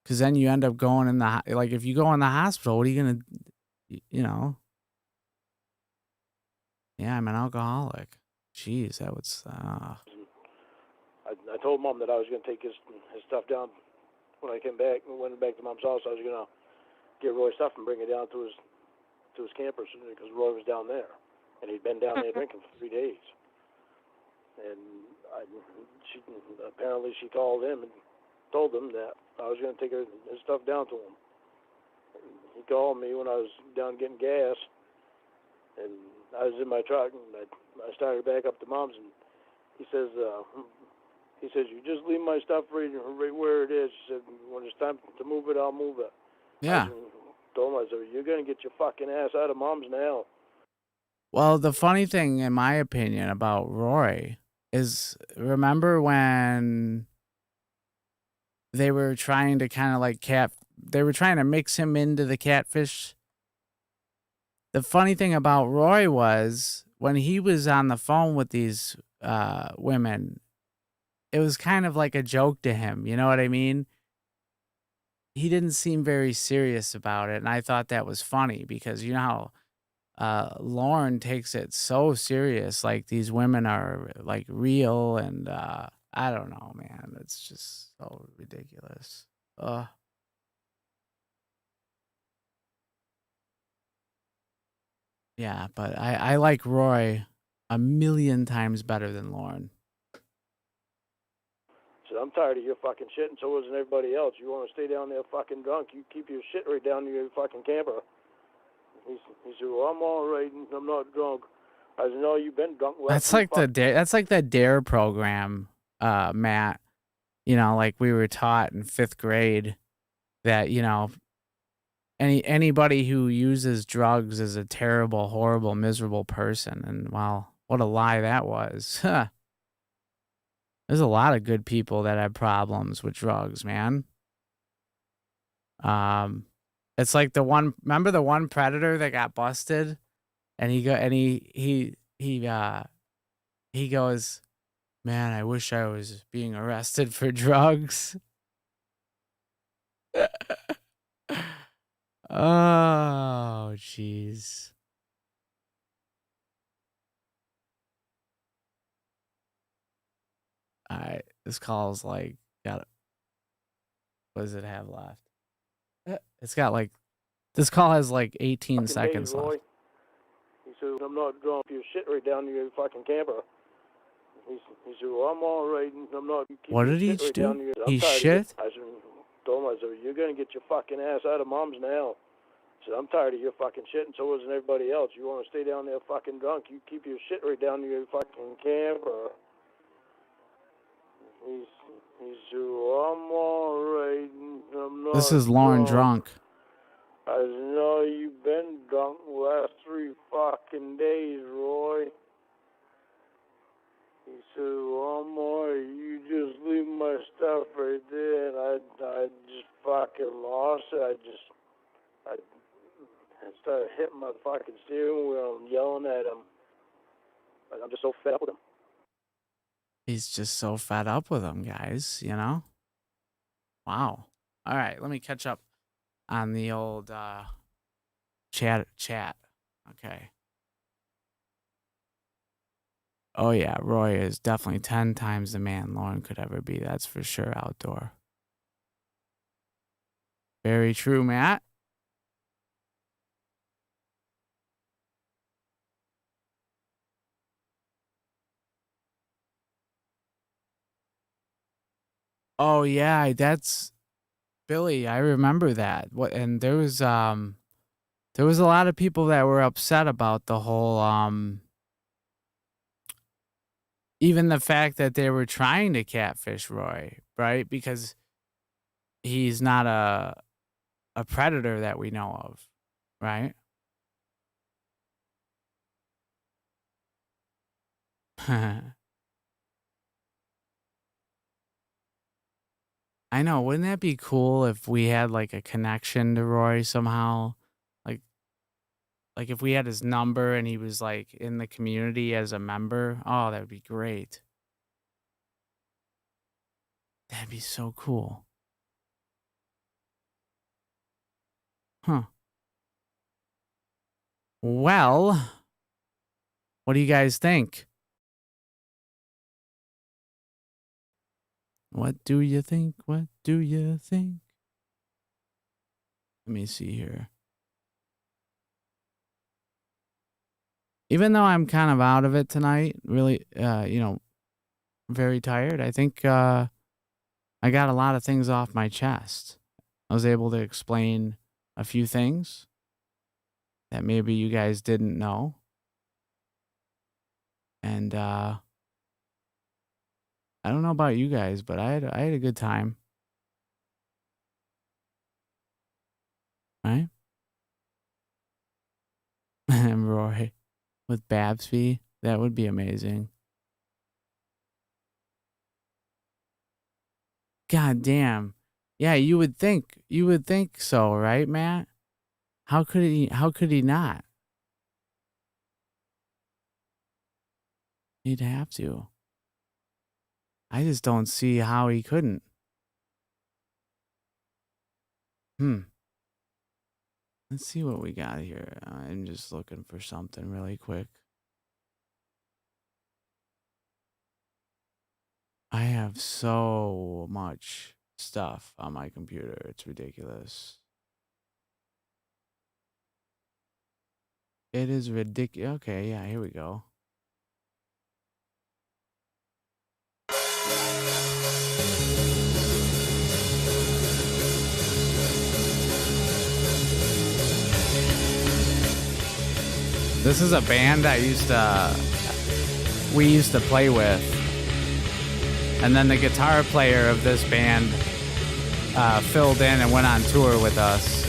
Because then you end up going in like if you go in the hospital, what are you gonna, you know? Yeah, I'm an alcoholic. Jeez, that was. I told Mom that I was going to take his stuff down when I came back. Went back to Mom's house. I was going to get Roy's stuff and bring it down to his camper because Roy was down there, and he'd been down there drinking for 3 days. And apparently she called him and told him that I was going to take his stuff down to him. He called me when I was down getting gas, and I was in my truck, and I started back up to Mom's, and he says, you just leave my stuff right where it is. He said, when it's time to move it, I'll move it. Yeah. I told him, I said, you're going to get your fucking ass out of Mom's now. Well, the funny thing, in my opinion, about Roy is, remember when they were trying to kind of like they were trying to mix him into the catfish? The funny thing about Roy was when he was on the phone with these women, it was kind of like a joke to him. You know what I mean? He didn't seem very serious about it. And I thought that was funny because you know how Lauren takes it so serious. Like these women are like real. And I don't know, man. It's just so ridiculous. Yeah, but I like Roy a million times better than Lauren. I said, I'm tired of your fucking shit, and so isn't everybody else. You want to stay down there fucking drunk, you keep your shit right down to your fucking camper. He said, well, I'm all right, and I'm not drunk. I said, no, you've been drunk. That's like that's like the DARE program, Matt. You know, like we were taught in 5th grade that, you know, anybody who uses drugs is a terrible, horrible, miserable person. And wow, what a lie that was. There's a lot of good people that have problems with drugs, man. It's like remember the one predator that got busted, and he goes, man, I wish I was being arrested for drugs. Oh, jeez. All right, this call's like what does it have left? It's got like, this call has like 18 seconds left. He said, I'm not drunk. Your shit right down to your fucking camper. He said, well, I'm all right, and I'm not. What did he do? He shit? I told him, I said, you're going to get your fucking ass out of Mom's now. I said, I'm tired of your fucking shit, and so isn't everybody else. You want to stay down there fucking drunk, you keep your shit right down to your fucking camper. He said, well, I'm all right, and I'm not. This is Lauren drunk. I said, no, you've been drunk the last 3 fucking days, Roy. He said, well, I'm all right. You just leave my stuff right there, and I just fucking lost it. I started hitting my fucking steering wheel and yelling at him. I'm just so fed up with him. He's just so fed up with him, guys, you know? Wow. All right, let me catch up on the old chat. Okay. Oh, yeah, Roy is definitely 10 times the man Lauren could ever be. That's for sure, Outdoor. Very true, Matt. Oh, yeah, that's Billy. I remember that. And there was a lot of people that were upset about the whole even the fact that they were trying to catfish Roy, right? Because he's not a predator that we know of, right? I know. Wouldn't that be cool if we had like a connection to Roy somehow? Like if we had his number and he was like in the community as a member. Oh, that would be great. That'd be so cool. Huh. Well, what do you guys think? What do you think? What do you think? Let me see here. Even though I'm kind of out of it tonight, really, very tired, I think I got a lot of things off my chest. I was able to explain a few things that maybe you guys didn't know. And I don't know about you guys, but I had a good time. Right? And Roy with Babsby, that would be amazing. God damn. Yeah, you would think so, right, Matt? How could he not? He'd have to. I just don't see how he couldn't. Let's see what we got here. I'm just looking for something really quick. I have so much stuff on my computer. It's ridiculous. It is ridiculous. Okay, yeah, here we go. This is a band we used to play with. And then the guitar player of this band filled in and went on tour with us.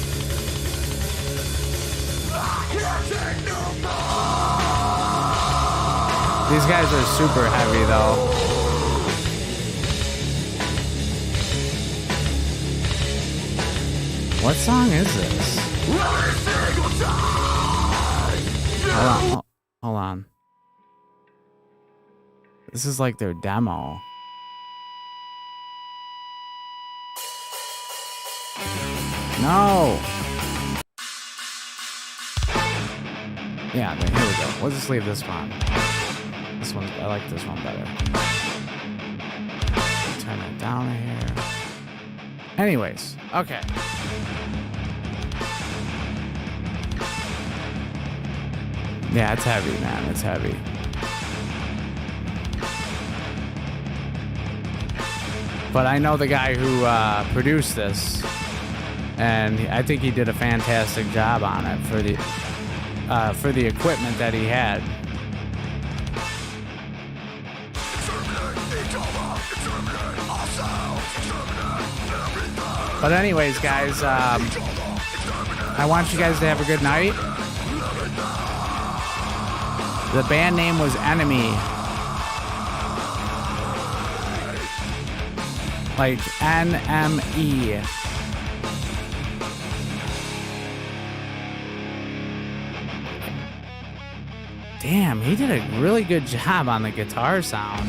These guys are super heavy though. What song is this? Hold on. This is like their demo. No. Yeah, here we go. We'll just leave this one. This one, I like this one better. Turn it down here. Anyways, okay. Yeah, it's heavy, man. It's heavy. But I know the guy who produced this, and I think he did a fantastic job on it for the equipment that he had. But anyways, guys, I want you guys to have a good night. The band name was Enemy. Like NME. Damn, he did a really good job on the guitar sound.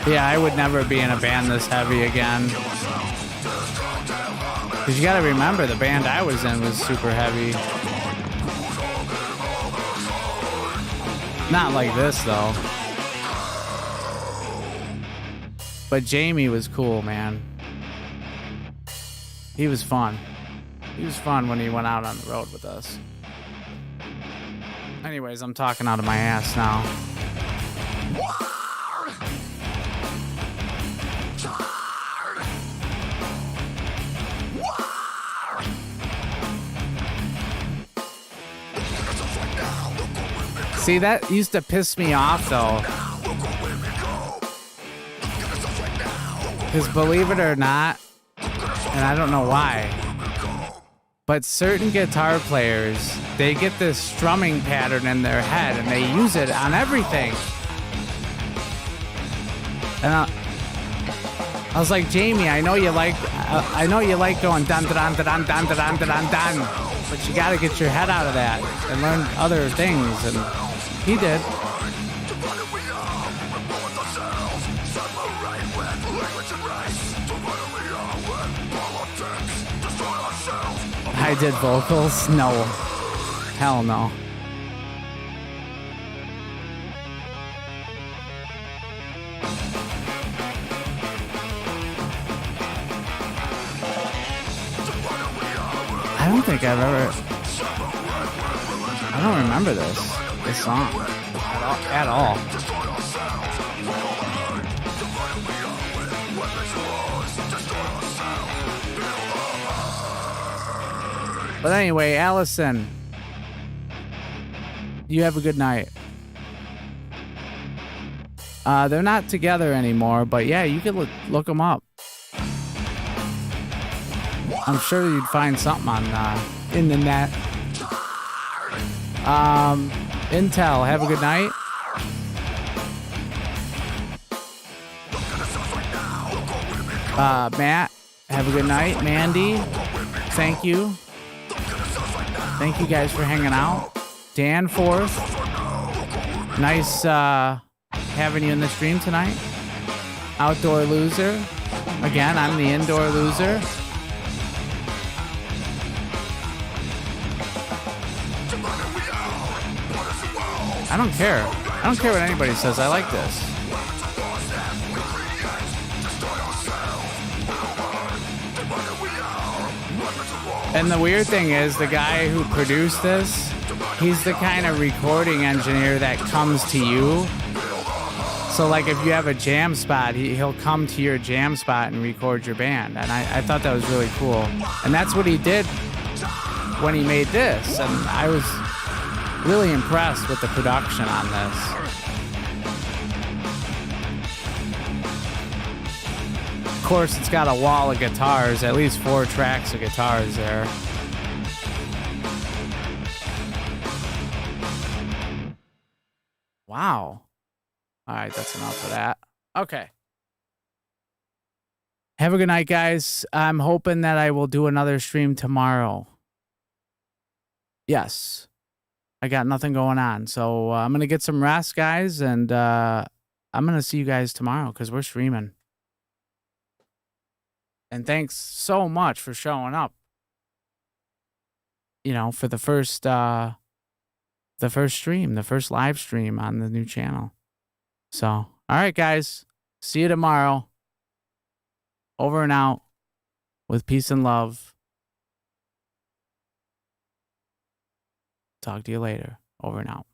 Yeah, I would never be in a band this heavy again. Because you gotta remember, the band I was in was super heavy. Not like this, though. But Jamie was cool, man. He was fun. He was fun when he went out on the road with us. Anyways, I'm talking out of my ass now. See, that used to piss me off, though. Because believe it or not, and I don't know why, but certain guitar players, they get this strumming pattern in their head and they use it on everything. And I was like, Jamie, I know you like going dun dun dun dun dun dun dun dun, but you gotta get your head out of that and learn other things. And he did. I did vocals? No. Hell no. I don't think I've ever. I don't remember this song at all. But anyway, Allison, you have a good night. They're not together anymore, but yeah, you could look them up. I'm sure you'd find something on in the net. Intel, have a good night. Matt, have a good night. Mandy, thank you. Thank you guys for hanging out. Danforth, nice having you in the stream tonight. Outdoor loser. Again, I'm the indoor loser. I don't care. I don't care what anybody says. I like this. And the weird thing is, the guy who produced this, he's the kind of recording engineer that comes to you. So, like, if you have a jam spot, he'll come to your jam spot and record your band. And I thought that was really cool. And that's what he did when he made this. And I was really impressed with the production on this. Of course, it's got a wall of guitars, at least 4 tracks of guitars there. Wow. All right, that's enough of that. Okay. Have a good night, guys. I'm hoping that I will do another stream tomorrow. Yes. I got nothing going on. So I'm going to get some rest, guys, and I'm going to see you guys tomorrow because we're streaming. And thanks so much for showing up. You know, for the first stream, the first live stream on the new channel. So, all right, guys. See you tomorrow. Over and out with peace and love. Talk to you later. Over and out.